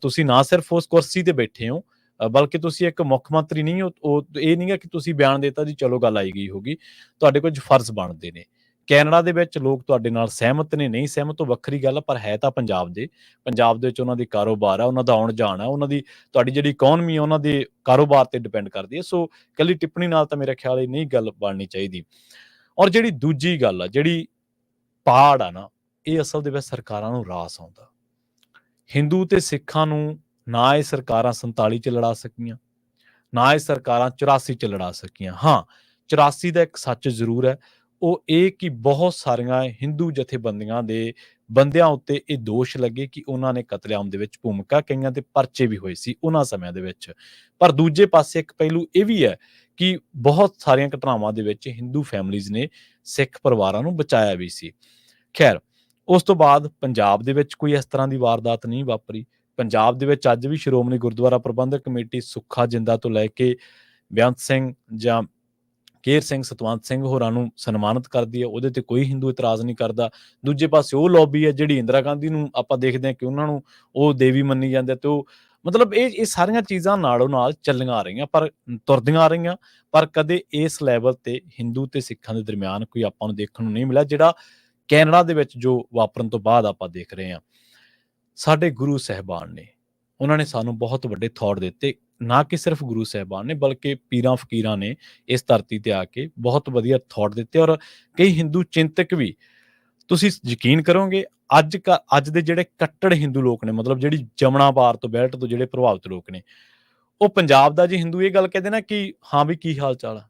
Speaker 1: ਤੁਸੀਂ ਨਾ ਸਿਰਫ ਉਸ ਕੁਰਸੀ ਤੇ ਬੈਠੇ ਹੋ, ਬਲਕਿ ਤੁਸੀਂ ਇੱਕ ਮੁੱਖ ਮੰਤਰੀ ਨਹੀਂ ਹੋ। ਉਹ ਇਹ ਨਹੀਂ ਹੈ ਕਿ ਤੁਸੀਂ ਬਿਆਨ ਦੇਤਾ ਜੀ ਚਲੋ ਗੱਲ ਆਈ ਗਈ ਹੋਗੀ, ਤੁਹਾਡੇ ਕੁਝ ਫਰਜ਼ ਬਣਦੇ ਨੇ। ਕੈਨੇਡਾ ਦੇ ਵਿੱਚ ਲੋਕ ਤੁਹਾਡੇ ਨਾਲ ਸਹਿਮਤ ਨੇ, ਨਹੀਂ ਸਹਿਮਤ ਉਹ ਵੱਖਰੀ ਗੱਲ ਆ, ਪਰ ਹੈ ਤਾਂ ਪੰਜਾਬ ਦੇ ਵਿੱਚ ਉਹਨਾਂ ਦੀ ਕਾਰੋਬਾਰ ਆ, ਉਹਨਾਂ ਦਾ ਆਉਣ ਜਾਣ ਆ, ਤੁਹਾਡੀ ਜਿਹੜੀ ਇਕੋਨਮੀ ਆ ਉਹਨਾਂ ਦੇ ਕਾਰੋਬਾਰ ਤੇ ਡਿਪੈਂਡ ਕਰਦੀ ਹੈ। ਸੋ ਇਕੱਲੀ ਟਿੱਪਣੀ ਨਾਲ ਤਾਂ ਮੇਰੇ ਖਿਆਲ ਇਹ ਨਹੀਂ ਗੱਲ ਬਣਨੀ ਚਾਹੀਦੀ। ਔਰ ਜਿਹੜੀ ਦੂਜੀ ਗੱਲ ਆ, ਜਿਹੜੀ ਪਾੜ ਆ ਨਾ, ਇਹ ਅਸਲ ਦੇ ਵਿੱਚ ਸਰਕਾਰਾਂ ਨੂੰ ਰਾਸ ਆਉਂਦਾ। ਹਿੰਦੂ ਤੇ ਸਿੱਖਾਂ ਨੂੰ ਨਾ ਇਹ ਸਰਕਾਰਾਂ 47 ਚ ਲੜਾ ਸਕੀਆਂ, ਨਾ ਇਹ ਸਰਕਾਰਾਂ 84 ਚ ਲੜਾ ਸਕੀਆਂ। ਹਾਂ, 84 ਦਾ ਇੱਕ ਸੱਚ ਜ਼ਰੂਰ ਹੈ, ਉਹ ਇਹ ਕਿ ਬਹੁਤ ਸਾਰੀਆਂ ਹਿੰਦੂ ਜਥੇਬੰਦੀਆਂ ਦੇ ਬੰਦਿਆਂ ਉੱਤੇ ਇਹ ਦੋਸ਼ ਲੱਗੇ ਕਿ ਉਹਨਾਂ ਨੇ ਕਤਲੇਆਮ ਦੇ ਵਿੱਚ ਭੂਮਿਕਾ, ਕਈਆਂ ਦੇ ਪਰਚੇ ਵੀ ਹੋਏ ਸੀ ਉਹਨਾਂ ਸਮਿਆਂ ਦੇ ਵਿੱਚ। ਪਰ ਦੂਜੇ ਪਾਸੇ ਇੱਕ ਪਹਿਲੂ ਇਹ ਵੀ ਹੈ ਕਿ ਬਹੁਤ ਸਾਰੀਆਂ ਘਟਨਾਵਾਂ ਦੇ ਵਿੱਚ ਹਿੰਦੂ ਫੈਮਲੀਜ਼ ਨੇ ਸਿੱਖ ਪਰਿਵਾਰਾਂ ਨੂੰ ਬਚਾਇਆ ਵੀ ਸੀ। ਖੈਰ, ਉਸ ਤੋਂ ਬਾਅਦ ਪੰਜਾਬ ਦੇ ਵਿੱਚ ਕੋਈ ਇਸ ਤਰ੍ਹਾਂ ਦੀ ਵਾਰਦਾਤ ਨਹੀਂ ਵਾਪਰੀ। ਪੰਜਾਬ ਦੇ ਵਿੱਚ ਅੱਜ ਵੀ ਸ਼੍ਰੋਮਣੀ ਗੁਰਦੁਆਰਾ ਪ੍ਰਬੰਧਕ ਕਮੇਟੀ ਸੁੱਖਾ ਜਿੰਦਾ ਤੋਂ ਲੈ ਕੇ ਬੇਅੰਤ ਸਿੰਘ ਜਾਂ ਕੇਰ ਸਿੰਘ, ਸਤਵੰਤ ਸਿੰਘ ਹੋਰਾਂ ਨੂੰ ਸਨਮਾਨਿਤ ਕਰਦੀ ਹੈ, ਉਹਦੇ ਤੇ ਕੋਈ ਹਿੰਦੂ ਇਤਰਾਜ਼ ਨਹੀਂ ਕਰਦਾ। ਦੂਜੇ ਪਾਸੇ ਉਹ ਲੌਬੀ ਹੈ ਜਿਹੜੀ ਇੰਦਰਾ ਗਾਂਧੀ ਨੂੰ ਆਪਾਂ ਦੇਖਦੇ ਹਾਂ ਕਿ ਉਹਨਾਂ ਨੂੰ ਉਹ ਦੇਵੀ ਮੰਨੀ ਜਾਂਦੇ, ਤੇ ਉਹ ਮਤਲਬ ਇਹ ਸਾਰੀਆਂ ਚੀਜ਼ਾਂ ਨਾਲੋਂ ਨਾਲ ਚੱਲੀਆਂ ਆ ਰਹੀਆਂ, ਪਰ ਤੁਰਦੀਆਂ ਆ ਰਹੀਆਂ, ਪਰ ਕਦੇ ਇਸ ਲੈਵਲ ਤੇ ਹਿੰਦੂ ਤੇ ਸਿੱਖਾਂ ਦੇ ਦਰਮਿਆਨ ਕੋਈ ਆਪਾਂ ਨੂੰ ਦੇਖਣ ਨੂੰ ਨਹੀਂ ਮਿਲਿਆ ਜਿਹੜਾ ਕੈਨੇਡਾ ਦੇ ਵਿੱਚ ਜੋ ਵਾਪਰਨ ਤੋਂ ਬਾਅਦ ਆਪਾਂ ਦੇਖ ਰਹੇ ਹਾਂ। ਸਾਡੇ ਗੁਰੂ ਸਾਹਿਬਾਨ ਨੇ, ਉਹਨਾਂ ਨੇ ਸਾਨੂੰ ਬਹੁਤ ਵੱਡੇ ਥਾਟ ਦਿੱਤੇ, ਨਾ ਕਿ ਸਿਰਫ ਗੁਰੂ ਸਾਹਿਬਾਨ ਨੇ ਬਲਕਿ ਪੀਰਾਂ ਫਕੀਰਾਂ ਨੇ ਇਸ ਧਰਤੀ ਤੇ ਆ ਕੇ ਬਹੁਤ ਵਧੀਆ ਥਾਟ ਦਿੱਤੇ, ਔਰ ਕਈ ਹਿੰਦੂ ਚਿੰਤਕ ਵੀ ਤੁਸੀਂ ਯਕੀਨ ਕਰੋਗੇ ਅੱਜ ਦੇ ਜਿਹੜੇ ਕੱਟੜ ਹਿੰਦੂ ਲੋਕ ਨੇ, ਮਤਲਬ ਜਿਹੜੀ ਜਮਨਾ ਪਾਰ ਤੋਂ ਬੈਲਟ ਤੋਂ ਜਿਹੜੇ ਪ੍ਰਭਾਵਿਤ ਲੋਕ ਨੇ, ਉਹ ਪੰਜਾਬ ਦਾ ਜੇ ਹਿੰਦੂ ਇਹ ਗੱਲ ਕਹਿੰਦੇ ਨਾ ਕਿ ਹਾਂ ਵੀ ਕੀ ਹਾਲ ਚਾਲ ਆ,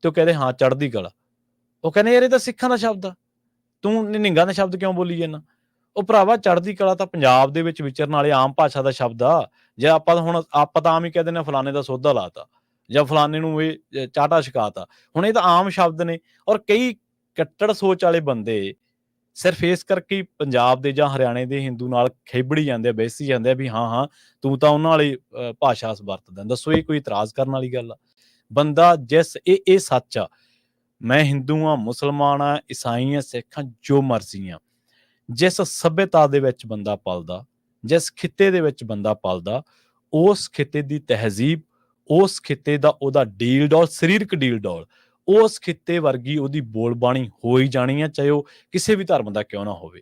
Speaker 1: ਤੇ ਉਹ ਕਹਿੰਦੇ ਹਾਂ ਚੜ੍ਹਦੀ ਕਲਾ। ਉਹ ਕਹਿੰਦੇ ਯਾਰ ਇਹ ਤਾਂ ਸਿੱਖਾਂ ਦਾ ਸ਼ਬਦ ਆ, ਤੂੰ ਨਿਹੰਗਾਂ ਦਾ ਸ਼ਬਦ ਕਿਉਂ ਬੋਲੀ ਜਾਂਦਾ? ਉਹ ਭਰਾਵਾ ਚੜ੍ਹਦੀ ਕਲਾ ਤਾਂ ਪੰਜਾਬ ਦੇ ਵਿੱਚ ਵਿਚਰਨ ਵਾਲੇ ਆਮ ਭਾਸ਼ਾ ਦਾ ਸ਼ਬਦ ਆ। ਜੇ ਆਪਾਂ ਤਾਂ ਆਮ ਹੀ ਕਹਿ ਦਿੰਦੇ ਹਾਂ ਫਲਾਣੇ ਦਾ ਸੋਧਾ ਲਾਤਾ ਜਾਂ ਫਲਾਣੇ ਨੂੰ ਇਹ ਚਾਟਾ ਛਕਾਤਾ। ਹੁਣ ਇਹ ਤਾਂ ਆਮ ਸ਼ਬਦ ਨੇ, ਔਰ ਕਈ ਕੱਟੜ ਸੋਚ ਵਾਲੇ ਬੰਦੇ ਸਿਰਫ ਇਸ ਕਰਕੇ ਪੰਜਾਬ ਦੇ ਜਾਂ ਹਰਿਆਣੇ ਦੇ ਹਿੰਦੂ ਨਾਲ ਖੇਬੜੀ ਜਾਂਦੇ ਆ, ਬੈਸੀ ਜਾਂਦੇ ਆ ਵੀ ਹਾਂ ਤੂੰ ਤਾਂ ਉਹਨਾਂ ਵਾਲੀ ਭਾਸ਼ਾ ਵਰਤਦਾ। ਦੱਸੋ ਇਹ ਕੋਈ ਇਤਰਾਜ਼ ਕਰਨ ਵਾਲੀ ਗੱਲ ਆ? ਬੰਦਾ ਜਿਸ ਇਹ ਸੱਚ ਆ, ਮੈਂ ਹਿੰਦੂ ਹਾਂ, ਮੁਸਲਮਾਨ ਹਾਂ, ਈਸਾਈ ਹਾਂ, ਸਿੱਖ ਹਾਂ, ਜੋ ਮਰਜ਼ੀ ਆ, ਜਿਸ ਸੱਭਿਅਤਾ ਦੇ ਵਿੱਚ ਬੰਦਾ ਪਲਦਾ, ਜਿਸ ਖਿੱਤੇ ਦੇ ਵਿੱਚ ਬੰਦਾ ਪਲਦਾ, ਉਸ ਖਿੱਤੇ ਦੀ ਤਹਿਜ਼ੀਬ, ਉਸ ਖਿੱਤੇ ਦਾ ਉਹਦਾ ਡੀਲ ਡੌਲ, ਸਰੀਰਕ ਡੀਲ ਡੌਲ ਉਸ ਖਿੱਤੇ ਵਰਗੀ ਉਹਦੀ ਬੋਲਬਾਣੀ ਹੋ ਹੀ ਜਾਣੀ ਆ, ਚਾਹੇ ਉਹ ਕਿਸੇ ਵੀ ਧਰਮ ਦਾ ਕਿਉਂ ਨਾ ਹੋਵੇ।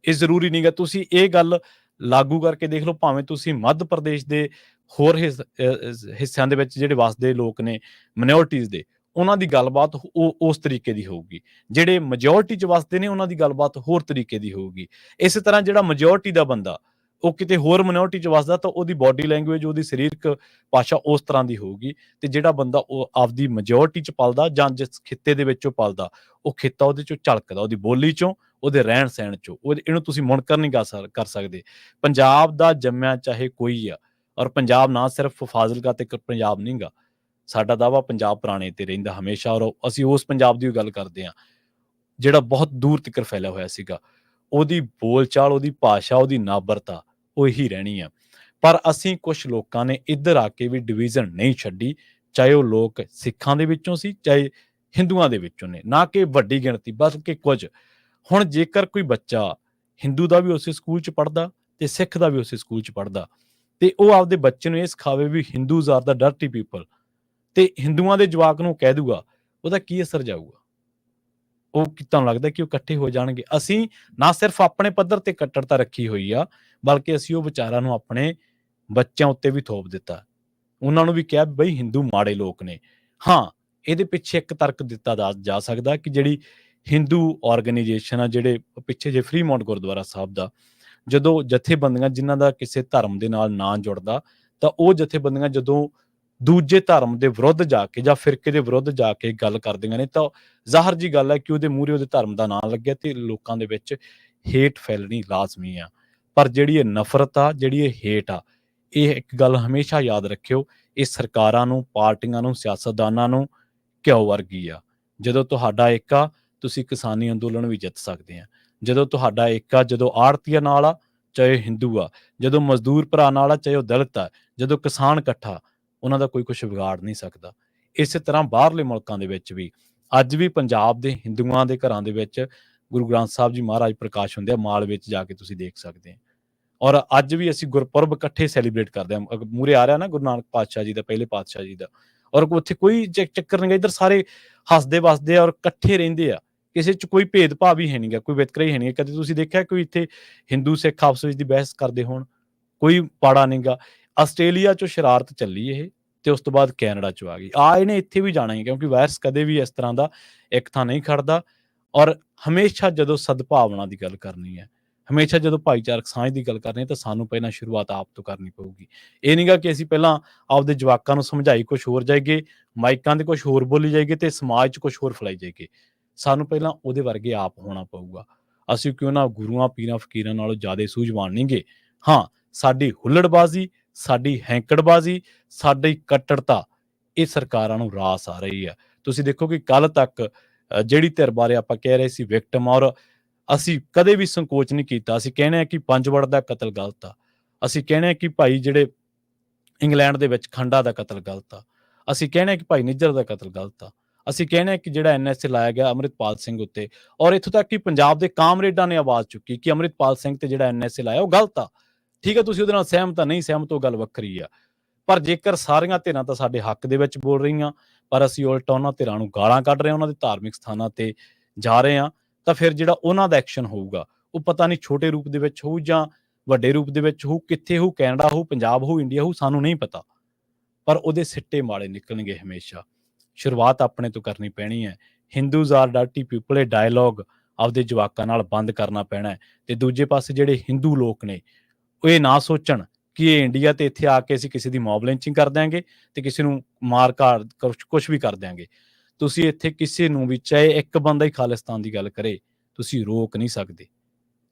Speaker 1: ਇਹ ਜ਼ਰੂਰੀ ਨਹੀਂ ਗਾ, ਤੁਸੀਂ ਇਹ ਗੱਲ ਲਾਗੂ ਕਰਕੇ ਦੇਖ ਲਓ, ਭਾਵੇਂ ਤੁਸੀਂ ਮੱਧ ਪ੍ਰਦੇਸ਼ ਦੇ ਹੋਰ ਹਿੱਸਿਆਂ ਦੇ ਵਿੱਚ ਜਿਹੜੇ ਵਸਦੇ ਲੋਕ ਨੇ ਮਾਈਨੋਰਟੀਜ਼ ਦੇ, ਉਹਨਾਂ ਦੀ ਗੱਲਬਾਤ ਉਸ ਤਰੀਕੇ ਦੀ ਹੋਊਗੀ। ਜਿਹੜੇ ਮੈਜੋਰਟੀ 'ਚ ਵਸਦੇ ਨੇ ਉਹਨਾਂ ਦੀ ਗੱਲਬਾਤ ਹੋਰ ਤਰੀਕੇ ਦੀ ਹੋਊਗੀ। ਇਸੇ ਤਰ੍ਹਾਂ ਜਿਹੜਾ ਮੈਜੋਰਟੀ ਦਾ ਬੰਦਾ ਉਹ ਕਿਤੇ ਹੋਰ ਮਾਈਨੋਰਟੀ 'ਚ ਵਸਦਾ ਤਾਂ ਉਹਦੀ ਬੋਡੀ ਲੈਂਗੁਏਜ, ਉਹਦੀ ਸਰੀਰਕ ਭਾਸ਼ਾ ਉਸ ਤਰ੍ਹਾਂ ਦੀ ਹੋਊਗੀ। ਤੇ ਜਿਹੜਾ ਬੰਦਾ ਉਹ ਆਪਦੀ ਮੈਜੋਰਟੀ 'ਚ ਪਲਦਾ ਜਾਂ ਜਿਸ ਖਿੱਤੇ ਦੇ ਵਿੱਚੋਂ ਪਲਦਾ, ਉਹ ਖਿੱਤਾ ਉਹਦੇ 'ਚੋਂ ਝਲਕਦਾ, ਉਹਦੀ ਬੋਲੀ 'ਚੋਂ, ਉਹਦੇ ਰਹਿਣ ਸਹਿਣ 'ਚੋਂ। ਇਹਨੂੰ ਤੁਸੀਂ ਮੁਨਕਰ ਨਹੀਂ ਕਰ ਸਕਦੇ। ਪੰਜਾਬ ਦਾ ਜੰਮਿਆ ਚਾਹੇ ਕੋਈ ਆ, ਔਰ ਪੰਜਾਬ ਨਾ ਸਿਰਫ ਫਾਜ਼ਿਲਕਾ ਤੇ ਪੰਜਾਬ ਨਹੀਂ ਗਾ, ਸਾਡਾ ਦਾਵਾ ਪੰਜਾਬ ਪੁਰਾਣੇ ਤੇ ਰਹਿੰਦਾ ਹਮੇਸ਼ਾ, ਔਰ ਅਸੀਂ ਉਸ ਪੰਜਾਬ ਦੀ ਗੱਲ ਕਰਦੇ ਹਾਂ ਜਿਹੜਾ ਬਹੁਤ ਦੂਰ ਤੱਕ ਫੈਲਿਆ ਹੋਇਆ ਸੀਗਾ। ਉਹਦੀ ਬੋਲਚਾਲ, ਉਹਦੀ ਭਾਸ਼ਾ, ਉਹਦੀ ਨਾਬਰਤਾ ਉਹ ਇਹੀ ਰਹਿਣੀ ਆ। ਪਰ ਅਸੀਂ ਕੁਛ ਲੋਕਾਂ ਨੇ ਇੱਧਰ ਆ ਕੇ ਵੀ ਡਿਵੀਜ਼ਨ ਨਹੀਂ ਛੱਡੀ, ਚਾਹੇ ਉਹ ਲੋਕ ਸਿੱਖਾਂ ਦੇ ਵਿੱਚੋਂ ਸੀ, ਚਾਹੇ ਹਿੰਦੂਆਂ ਦੇ ਵਿੱਚੋਂ ਨੇ, ਨਾ ਕਿ ਵੱਡੀ ਗਿਣਤੀ, ਬਲਕਿ ਕੁਝ। ਹੁਣ ਜੇਕਰ ਕੋਈ ਬੱਚਾ ਹਿੰਦੂ ਦਾ ਵੀ ਉਸੇ ਸਕੂਲ 'ਚ ਪੜ੍ਹਦਾ ਤੇ ਸਿੱਖ ਦਾ ਵੀ ਉਸੇ ਸਕੂਲ 'ਚ ਪੜ੍ਹਦਾ, ਤੇ ਉਹ ਆਪਦੇ ਬੱਚੇ ਨੂੰ ਇਹ ਸਿਖਾਵੇ ਵੀ ਹਿੰਦੂਜ਼ ਆਰ ਦਾ ਡਰਟੀ ਪੀਪਲ, ਤੇ ਹਿੰਦੂਆਂ ਦੇ ਜਵਾਕ ਨੂੰ ਕਹਿ ਦੂਗਾ, ਉਹਦਾ ਕੀ ਅਸਰ ਜਾਊਗਾ? ਉਹ ਤੁਹਾਨੂੰ ਲੱਗਦਾ ਕਿ ਉਹ ਇਕੱਠੇ ਹੋ ਜਾਣਗੇ? ਅਸੀਂ ਨਾ ਸਿਰਫ ਆਪਣੇ ਪੱਧਰ ਤੇ ਕੱਟੜਤਾ ਰੱਖੀ ਹੋਈ ਆ, ਬਲਕਿ ਅਸੀਂ ਉਹ ਵਿਚਾਰਾਂ ਨੂੰ ਆਪਣੇ ਬੱਚਿਆਂ ਉੱਤੇ ਵੀ ਥੋਪ ਦਿੱਤਾ। ਉਹਨਾਂ ਨੂੰ ਵੀ ਕਿਹਾ ਬਈ ਹਿੰਦੂ ਮਾੜੇ ਲੋਕ ਨੇ। ਹਾਂ, ਇਹਦੇ ਪਿੱਛੇ ਇੱਕ ਤਰਕ ਦਿੱਤਾ ਜਾ ਸਕਦਾ ਕਿ ਜਿਹੜੀ ਹਿੰਦੂ ਆਰਗੇਨਾਈਜੇਸ਼ਨ ਆ, ਜਿਹੜੇ ਪਿੱਛੇ ਜੇ ਫਰੀਮੌਂਟ ਗੁਰਦੁਆਰਾ ਸਾਹਿਬ ਦਾ, ਜਦੋਂ ਜਥੇਬੰਦੀਆਂ ਜਿਨ੍ਹਾਂ ਦਾ ਕਿਸੇ ਧਰਮ ਦੇ ਨਾਲ ਨਾਂ ਜੁੜਦਾ, ਤਾਂ ਉਹ ਜਥੇਬੰਦੀਆਂ ਜਦੋਂ ਦੂਜੇ ਧਰਮ ਦੇ ਵਿਰੁੱਧ ਜਾ ਕੇ ਜਾਂ ਫਿਰਕੇ ਦੇ ਵਿਰੁੱਧ ਜਾ ਕੇ ਗੱਲ ਕਰਦੀਆਂ ਨੇ, ਤਾਂ ਜ਼ਾਹਰ ਜੀ ਗੱਲ ਹੈ ਕਿ ਉਹਦੇ ਮੂਹਰੇ ਉਹਦੇ ਧਰਮ ਦਾ ਨਾਂ ਲੱਗਿਆ ਤੇ ਲੋਕਾਂ ਦੇ ਵਿੱਚ ਹੇਟ ਫੈਲਣੀ ਲਾਜ਼ਮੀ ਆ। ਪਰ ਜਿਹੜੀ ਇਹ ਨਫ਼ਰਤ ਆ, ਜਿਹੜੀ ਇਹ ਹੇਟ ਆ, ਇਹ ਇੱਕ ਗੱਲ ਹਮੇਸ਼ਾ ਯਾਦ ਰੱਖਿਓ, ਇਹ ਸਰਕਾਰਾਂ ਨੂੰ, ਪਾਰਟੀਆਂ ਨੂੰ, ਸਿਆਸਤਦਾਨਾਂ ਨੂੰ ਘਿਓ ਵਰਗੀ ਆ। ਜਦੋਂ ਤੁਹਾਡਾ ਇੱਕ ਆ, ਤੁਸੀਂ ਕਿਸਾਨੀ ਅੰਦੋਲਨ ਵੀ ਜਿੱਤ ਸਕਦੇ ਆ। ਜਦੋਂ ਤੁਹਾਡਾ ਇੱਕ ਆ, ਜਦੋਂ ਆੜਤੀਆਂ ਨਾਲ ਆ, ਚਾਹੇ ਹਿੰਦੂ ਆ, ਜਦੋਂ ਮਜ਼ਦੂਰ ਭਰਾ ਨਾਲ ਆ, ਚਾਹੇ ਉਹ ਦਲਿਤ ਆ, ਜਦੋਂ ਕਿਸਾਨ ਇਕੱਠਾ, ਉਹਨਾਂ ਦਾ ਕੋਈ ਕੁਛ ਵਿਗਾੜ ਨਹੀਂ ਸਕਦਾ। ਇਸੇ ਤਰ੍ਹਾਂ ਬਾਹਰਲੇ ਮੁਲਕਾਂ ਦੇ ਵਿੱਚ ਵੀ ਅੱਜ ਵੀ ਪੰਜਾਬ ਦੇ ਹਿੰਦੂਆਂ ਦੇ ਘਰਾਂ ਦੇ ਵਿੱਚ ਗੁਰੂ ਗ੍ਰੰਥ ਸਾਹਿਬ ਜੀ ਮਹਾਰਾਜ ਪ੍ਰਕਾਸ਼ ਹੁੰਦੇ ਆ, ਮਾਲ ਵਿੱਚ ਜਾ ਕੇ ਤੁਸੀਂ ਦੇਖ ਸਕਦੇ ਆ। ਔਰ ਅੱਜ ਵੀ ਅਸੀਂ ਗੁਰਪੁਰਬ ਇਕੱਠੇ ਸੈਲੀਬ੍ਰੇਟ ਕਰਦੇ ਹਾਂ। ਮੂਹਰੇ ਆ ਰਿਹਾ ਨਾ ਗੁਰੂ ਨਾਨਕ ਪਾਤਸ਼ਾਹ ਜੀ ਦਾ, ਪਹਿਲੇ ਪਾਤਸ਼ਾਹ ਜੀ ਦਾ, ਔਰ ਉੱਥੇ ਕੋਈ ਚੱਕਰ ਨਹੀਂ ਗਾ, ਇੱਧਰ ਸਾਰੇ ਹੱਸਦੇ ਵਸਦੇ ਆ ਔਰ ਇਕੱਠੇ ਰਹਿੰਦੇ ਆ, ਕਿਸੇ 'ਚ ਕੋਈ ਭੇਦਭਾਵ ਹੀ ਹੈ ਨਹੀਂ ਗਾ, ਕੋਈ ਵਿਤਕਰਾ ਹੀ ਹੈ ਨਹੀਂ। ਕਦੇ ਤੁਸੀਂ ਦੇਖਿਆ ਕੋਈ ਇੱਥੇ ਹਿੰਦੂ ਸਿੱਖ ਆਪਸ ਵਿੱਚ ਦੀ ਬਹਿਸ ਕਰਦੇ ਹੋਣ? ਕੋਈ ਪਾੜਾ ਨਹੀਂ ਗਾ। ਆਸਟ੍ਰੇਲੀਆ 'ਚੋਂ ਸ਼ਰਾਰਤ ਚੱਲੀ ਇਹ, ਤੇ ਉਸ ਤੋਂ ਬਾਅਦ ਕੈਨੇਡਾ 'ਚ ਆ ਗਈ। ਇਹਨੇ ਇੱਥੇ ਵੀ ਜਾਣਾ ਹੀ, ਕਿਉਂਕਿ ਵਾਇਰਸ ਕਦੇ ਵੀ ਇਸ ਤਰ੍ਹਾਂ ਦਾ ਇੱਕ ਥਾਂ ਨਹੀਂ ਖੜਦਾ। ਔਰ ਹਮੇਸ਼ਾ ਜਦੋਂ ਸਦਭਾਵਨਾ ਦੀ ਗੱਲ ਕਰਨੀ ਹੈ, ਹਮੇਸ਼ਾ ਜਦੋਂ ਭਾਈਚਾਰਕ ਸਾਂਝ ਦੀ ਗੱਲ ਕਰਨੀ ਹੈ, ਤਾਂ ਸਾਨੂੰ ਪਹਿਲਾਂ ਸ਼ੁਰੂਆਤ ਆਪ ਤੋਂ ਕਰਨੀ ਪਊਗੀ। ਇਹ ਨਹੀਂ ਗਾ ਕਿ ਅਸੀਂ ਪਹਿਲਾਂ ਆਪਦੇ ਜਵਾਕਾਂ ਨੂੰ ਸਮਝਾਈ ਕੁਛ ਹੋਰ ਜਾਈਏ, ਮਾਈਕਾਂ ਦੇ ਕੁਛ ਹੋਰ ਬੋਲੀ ਜਾਈਏ ਤੇ ਸਮਾਜ 'ਚ ਕੁਛ ਹੋਰ ਫੈਲਾਈ ਜਾਈਏ। ਸਾਨੂੰ ਪਹਿਲਾਂ ਉਹਦੇ ਵਰਗੇ ਆਪ ਹੋਣਾ ਪਊਗਾ। ਅਸੀਂ ਕਿਉਂ ਨਾ ਗੁਰੂਆਂ, ਪੀਰਾਂ, ਫਕੀਰਾਂ ਨਾਲੋਂ ਜ਼ਿਆਦਾ ਸੂਝਵਾਨ ਨਹੀਂ ਗੇ। ਹਾਂ, ਸਾਡੀ ਹੁੱਲੜਬਾਜ਼ੀ, ਸਾਡੀ ਹੈਂਕੜਬਾਜ਼ੀ, ਸਾਡੀ ਕੱਟੜਤਾ, ਇਹ ਸਰਕਾਰਾਂ ਨੂੰ ਰਾਸ ਆ ਰਹੀ ਹੈ। ਤੁਸੀਂ ਦੇਖੋ ਕਿ ਕੱਲ ਤੱਕ ਜਿਹੜੀ ਧਿਰ ਬਾਰੇ ਆਪਾਂ ਕਹਿ ਰਹੇ ਸੀ ਵਿਕਟਮ, ਔਰ ਅਸੀਂ ਕਦੇ ਵੀ ਸੰਕੋਚ ਨਹੀਂ ਕੀਤਾ। ਅਸੀਂ ਕਹਿੰਦੇ ਹਾਂ ਕਿ ਪੰਜਵੜ ਦਾ ਕਤਲ ਗਲਤ ਆ, ਅਸੀਂ ਕਹਿੰਦੇ ਹਾਂ ਕਿ ਭਾਈ ਜਿਹੜੇ ਇੰਗਲੈਂਡ ਦੇ ਵਿੱਚ ਖੰਡਾ ਦਾ ਕਤਲ ਗਲਤ ਆ, ਅਸੀਂ ਕਹਿੰਦੇ ਹਾਂ ਕਿ ਭਾਈ ਨਿੱਜਰ ਦਾ ਕਤਲ ਗਲਤ ਆ, ਅਸੀਂ ਕਹਿੰਦੇ ਹਾਂ ਕਿ ਜਿਹੜਾ NSA ਲਾਇਆ ਗਿਆ ਅੰਮ੍ਰਿਤਪਾਲ ਸਿੰਘ ਉੱਤੇ, ਔਰ ਇੱਥੋਂ ਤੱਕ ਕਿ ਪੰਜਾਬ ਦੇ ਕਾਮਰੇਡਾਂ ਨੇ ਆਵਾਜ਼ ਚੁੱਕੀ ਕਿ ਅੰਮ੍ਰਿਤਪਾਲ ਸਿੰਘ ਤੇ ਜਿਹੜਾ NSA ਲਾਇਆ ਉਹ ਗਲਤ ਆ। ਠੀਕ ਹੈ, ਤੁਸੀਂ ਉਹਦੇ ਨਾਲ ਸਹਿਮਤ ਆ, ਨਹੀਂ ਸਹਿਮਤ, ਉਹ ਗੱਲ ਵੱਖਰੀ ਆ। ਪਰ ਜੇਕਰ ਸਾਰੀਆਂ ਧਿਰਾਂ ਤਾਂ ਸਾਡੇ ਹੱਕ ਦੇ ਵਿੱਚ ਬੋਲ ਰਹੀਆਂ, ਪਰ ਅਸੀਂ ਉਲਟਾ ਉਹਨਾਂ ਧਿਰਾਂ ਨੂੰ ਗਾਲਾਂ ਕੱਢ ਰਹੇ ਹਾਂ, ਉਹਨਾਂ ਦੇ ਧਾਰਮਿਕ ਸਥਾਨਾਂ ਤੇ ਜਾ ਰਹੇ ਹਾਂ, ਤਾਂ ਫਿਰ ਜਿਹੜਾ ਉਹਨਾਂ ਦਾ ਐਕਸ਼ਨ ਹੋਊਗਾ ਉਹ ਪਤਾ ਨਹੀਂ ਛੋਟੇ ਰੂਪ ਦੇ ਵਿੱਚ ਹੋਊ ਜਾਂ ਵੱਡੇ ਰੂਪ ਦੇ ਵਿੱਚ ਹੋਊ, ਕਿੱਥੇ ਹੋਊ, ਕੈਨੇਡਾ ਹੋਊ, ਪੰਜਾਬ ਹੋਊ, ਇੰਡੀਆ ਹੋਊ, ਸਾਨੂੰ ਨਹੀਂ ਪਤਾ। ਪਰ ਉਹਦੇ ਸਿੱਟੇ ਮਾੜੇ ਨਿਕਲਣਗੇ ਹਮੇਸ਼ਾ। ਸ਼ੁਰੂਆਤ ਆਪਣੇ ਤੋਂ ਕਰਨੀ ਪੈਣੀ ਹੈ। ਹਿੰਦੂਜ਼ ਆਰ ਡਰਟੀ ਪੀਪਲ, ਇਹ ਡਾਇਲੋਗ ਆਪਦੇ ਜਵਾਕਾਂ ਨਾਲ ਬੰਦ ਕਰਨਾ ਪੈਣਾ ਹੈ। ਤੇ ਦੂਜੇ ਪਾਸੇ ਜਿਹੜੇ ਹਿੰਦੂ ਲੋਕ ਨੇ ਉਹ ਇਹ ਨਾ ਸੋਚਣ ਕਿ ਇਹ ਇੰਡੀਆ ਤੇ ਇੱਥੇ ਆ ਕੇ ਅਸੀਂ ਕਿਸੇ ਦੀ ਮੌਬ ਲਿੰਚਿੰਗ ਕਰ ਦਿਆਂਗੇ ਤੇ ਕਿਸੇ ਨੂੰ ਮਾਰ ਘਾੜ ਕੁਛ ਵੀ ਕਰ ਦਿਆਂਗੇ। ਤੁਸੀਂ ਇੱਥੇ ਕਿਸੇ ਨੂੰ ਵੀ, ਚਾਹੇ ਇੱਕ ਬੰਦਾ ਹੀ ਖਾਲਿਸਤਾਨ ਦੀ ਗੱਲ ਕਰੇ, ਤੁਸੀਂ ਰੋਕ ਨਹੀਂ ਸਕਦੇ।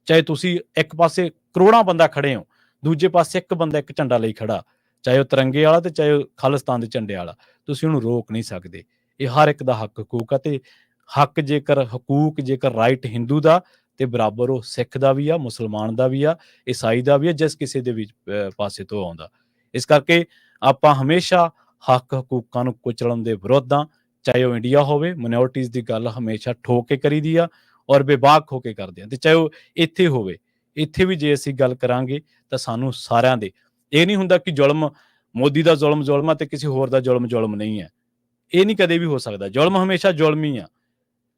Speaker 1: ਚਾਹੇ ਤੁਸੀਂ ਇੱਕ ਪਾਸੇ ਕਰੋੜਾਂ ਬੰਦਾ ਖੜੇ ਹੋ, ਦੂਜੇ ਪਾਸੇ ਇੱਕ ਬੰਦਾ ਇੱਕ ਝੰਡਾ ਲਈ ਖੜਾ, ਚਾਹੇ ਉਹ ਤਿਰੰਗੇ ਵਾਲਾ ਤੇ ਚਾਹੇ ਉਹ ਖਾਲਿਸਤਾਨ ਦੇ ਝੰਡੇ ਵਾਲਾ, ਤੁਸੀਂ ਉਹਨੂੰ ਰੋਕ ਨਹੀਂ ਸਕਦੇ। ਇਹ ਹਰ ਇੱਕ ਦਾ ਹੱਕ ਹਕੂਕ ਆ, ਤੇ ਹੱਕ ਜੇਕਰ ਰਾਈਟ ਹਿੰਦੂ ਦਾ ਤੇ ਬਰਾਬਰ ਉਹ ਸਿੱਖ ਦਾ ਵੀ ਆ, ਮੁਸਲਮਾਨ ਦਾ ਵੀ ਆ, ਈਸਾਈ ਦਾ ਵੀ ਆ, ਜਿਸ ਕਿਸੇ ਦੇ ਵੀ ਪਾਸੇ ਤੋਂ ਆਉਂਦਾ। ਇਸ ਕਰਕੇ ਆਪਾਂ ਹਮੇਸ਼ਾ ਹੱਕ ਹਕੂਕਾਂ ਨੂੰ ਕੁਚਲਣ ਦੇ ਵਿਰੁੱਧ ਆ, ਚਾਹੇ ਉਹ ਇੰਡੀਆ ਹੋਵੇ। ਮਾਈਨੋਰਟੀਜ਼ ਦੀ ਗੱਲ ਹਮੇਸ਼ਾ ਠੋਕ ਕੇ ਕਰੀਦੀ ਆ ਔਰ ਬੇਬਾਕ ਹੋ ਕੇ ਕਰਦੇ ਆ, ਤੇ ਚਾਹੇ ਉਹ ਇੱਥੇ ਹੋਵੇ। ਇੱਥੇ ਵੀ ਜੇ ਅਸੀਂ ਗੱਲ ਕਰਾਂਗੇ ਤਾਂ ਸਾਨੂੰ ਸਾਰਿਆਂ ਦੇ, ਇਹ ਨਹੀਂ ਹੁੰਦਾ ਕਿ ਜ਼ੁਲਮ ਮੋਦੀ ਦਾ ਜ਼ੁਲਮ ਆ ਤੇ ਕਿਸੇ ਹੋਰ ਦਾ ਜ਼ੁਲਮ ਨਹੀਂ ਹੈ। ਇਹ ਨਹੀਂ ਕਦੇ ਵੀ ਹੋ ਸਕਦਾ। ਜ਼ੁਲਮ ਹਮੇਸ਼ਾ ਜ਼ੁਲਮ ਹੀ ਆ।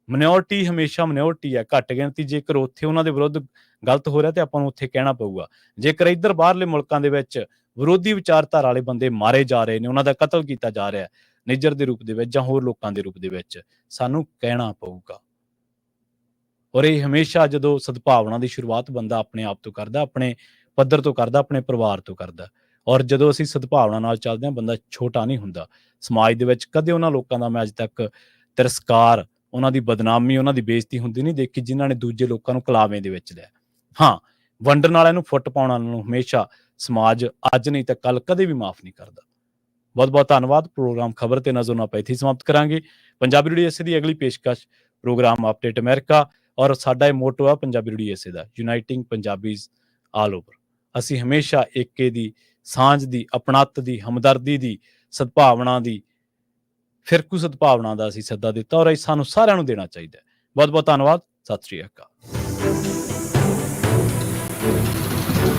Speaker 1: ਮਿਨੋਰਟੀ ਹਮੇਸ਼ਾ ਮਿਨੋਰਟੀ ਹੈ, ਘੱਟ ਗਿਣਤੀ। ਜੇਕਰ ਉੱਥੇ ਉਹਨਾਂ ਦੇ ਵਿਰੁੱਧ ਗਲਤ ਹੋ ਰਿਹਾ ਤੇ ਆਪਾਂ ਨੂੰ ਉੱਥੇ ਕਹਿਣਾ ਪਊਗਾ। ਜੇਕਰ ਇੱਧਰ ਬਾਹਰਲੇ ਮੁਲਕਾਂ ਦੇ ਵਿੱਚ ਵਿਰੋਧੀ ਵਿਚਾਰਧਾਰਾ ਵਾਲੇ ਬੰਦੇ ਮਾਰੇ ਜਾ ਰਹੇ ਨੇ, ਉਹਨਾਂ ਦਾ ਕਤਲ ਕੀਤਾ ਜਾ ਰਿਹਾ ਨਿੱਜਰ ਦੇ ਰੂਪ ਦੇ ਵਿੱਚ ਜਾਂ ਹੋਰ ਲੋਕਾਂ ਦੇ ਰੂਪ ਦੇ ਵਿੱਚ, ਸਾਨੂੰ ਕਹਿਣਾ ਪਊਗਾ। ਔਰ ਇਹ ਹਮੇਸ਼ਾ ਜਦੋਂ ਸਦਭਾਵਨਾ ਦੀ ਸ਼ੁਰੂਆਤ ਬੰਦਾ ਆਪਣੇ ਆਪ ਤੋਂ ਕਰਦਾ, ਆਪਣੇ ਪੱਧਰ ਤੋਂ ਕਰਦਾ, ਆਪਣੇ ਪਰਿਵਾਰ ਤੋਂ ਕਰਦਾ। ਔਰ ਜਦੋਂ ਅਸੀਂ ਸਦਭਾਵਨਾ ਨਾਲ ਚੱਲਦੇ ਹਾਂ, ਬੰਦਾ ਛੋਟਾ ਨਹੀਂ ਹੁੰਦਾ। ਸਮਾਜ ਦੇ ਵਿੱਚ ਕਦੇ ਉਹਨਾਂ ਲੋਕਾਂ ਦਾ ਮੈਂ ਅੱਜ ਤੱਕ ਤਿਰਸਕਾਰ, ਉਹਨਾਂ ਦੀ ਬਦਨਾਮੀ, ਉਹਨਾਂ ਦੀ ਬੇਇੱਜ਼ਤੀ ਹੁੰਦੀ ਨਹੀਂ ਦੇਖੀ ਜਿਨ੍ਹਾਂ ਨੇ ਦੂਜੇ ਲੋਕਾਂ ਨੂੰ ਕਲਾਵੇਂ ਦੇ ਵਿੱਚ ਲਿਆ। ਹਾਂ, ਵੰਡਣ ਵਾਲਿਆਂ ਨੂੰ, ਫੁੱਟ ਪਾਉਣ ਵਾਲਿਆਂ ਨੂੰ ਹਮੇਸ਼ਾ ਸਮਾਜ ਅੱਜ ਨਹੀਂ ਤਾਂ ਕੱਲ ਕਦੇ ਵੀ ਮਾਫ ਨਹੀਂ ਕਰਦਾ। ਬਹੁਤ ਬਹੁਤ ਧੰਨਵਾਦ। ਪ੍ਰੋਗਰਾਮ ਖਬਰ ਤੇ ਨਜ਼ਰ ਨਾਲ ਆਪਾਂ ਇੱਥੇ ਸਮਾਪਤ ਕਰਾਂਗੇ। ਪੰਜਾਬੀ ਰੇਡੀਓ ਏਸੇ ਦੀ ਅਗਲੀ ਪੇਸ਼ਕਸ਼ ਪ੍ਰੋਗਰਾਮ ਅਪਡੇਟ ਅਮਰੀਕਾ, ਔਰ ਸਾਡਾ ਇਹ ਮੋਟੋ ਆ ਪੰਜਾਬੀ ਰੇਡੀਓ ਏਸੇ ਦਾ, ਯੂਨਾਈਟਿੰਗ ਪੰਜਾਬੀਜ਼ ਆਲ ਓਵਰ। ਅਸੀਂ ਹਮੇਸ਼ਾ ਏਕੇ ਦੀ, ਸਾਂਝ ਦੀ, ਆਪਣੱਤ ਦੀ, ਹਮਦਰਦੀ ਦੀ, ਸਦਭਾਵਨਾ ਦੀ, ਫਿਰਕੂ ਸਦਭਾਵਨਾ ਦਾ ਅਸੀਂ ਸੱਦਾ ਦਿੱਤਾ ਔਰ ਇਹ ਸਾਨੂੰ ਸਾਰਿਆਂ ਨੂੰ ਦੇਣਾ ਚਾਹੀਦਾ ਹੈ। ਬਹੁਤ ਬਹੁਤ ਧੰਨਵਾਦ। ਸਤਿ ਸ਼੍ਰੀ ਅਕਾਲ।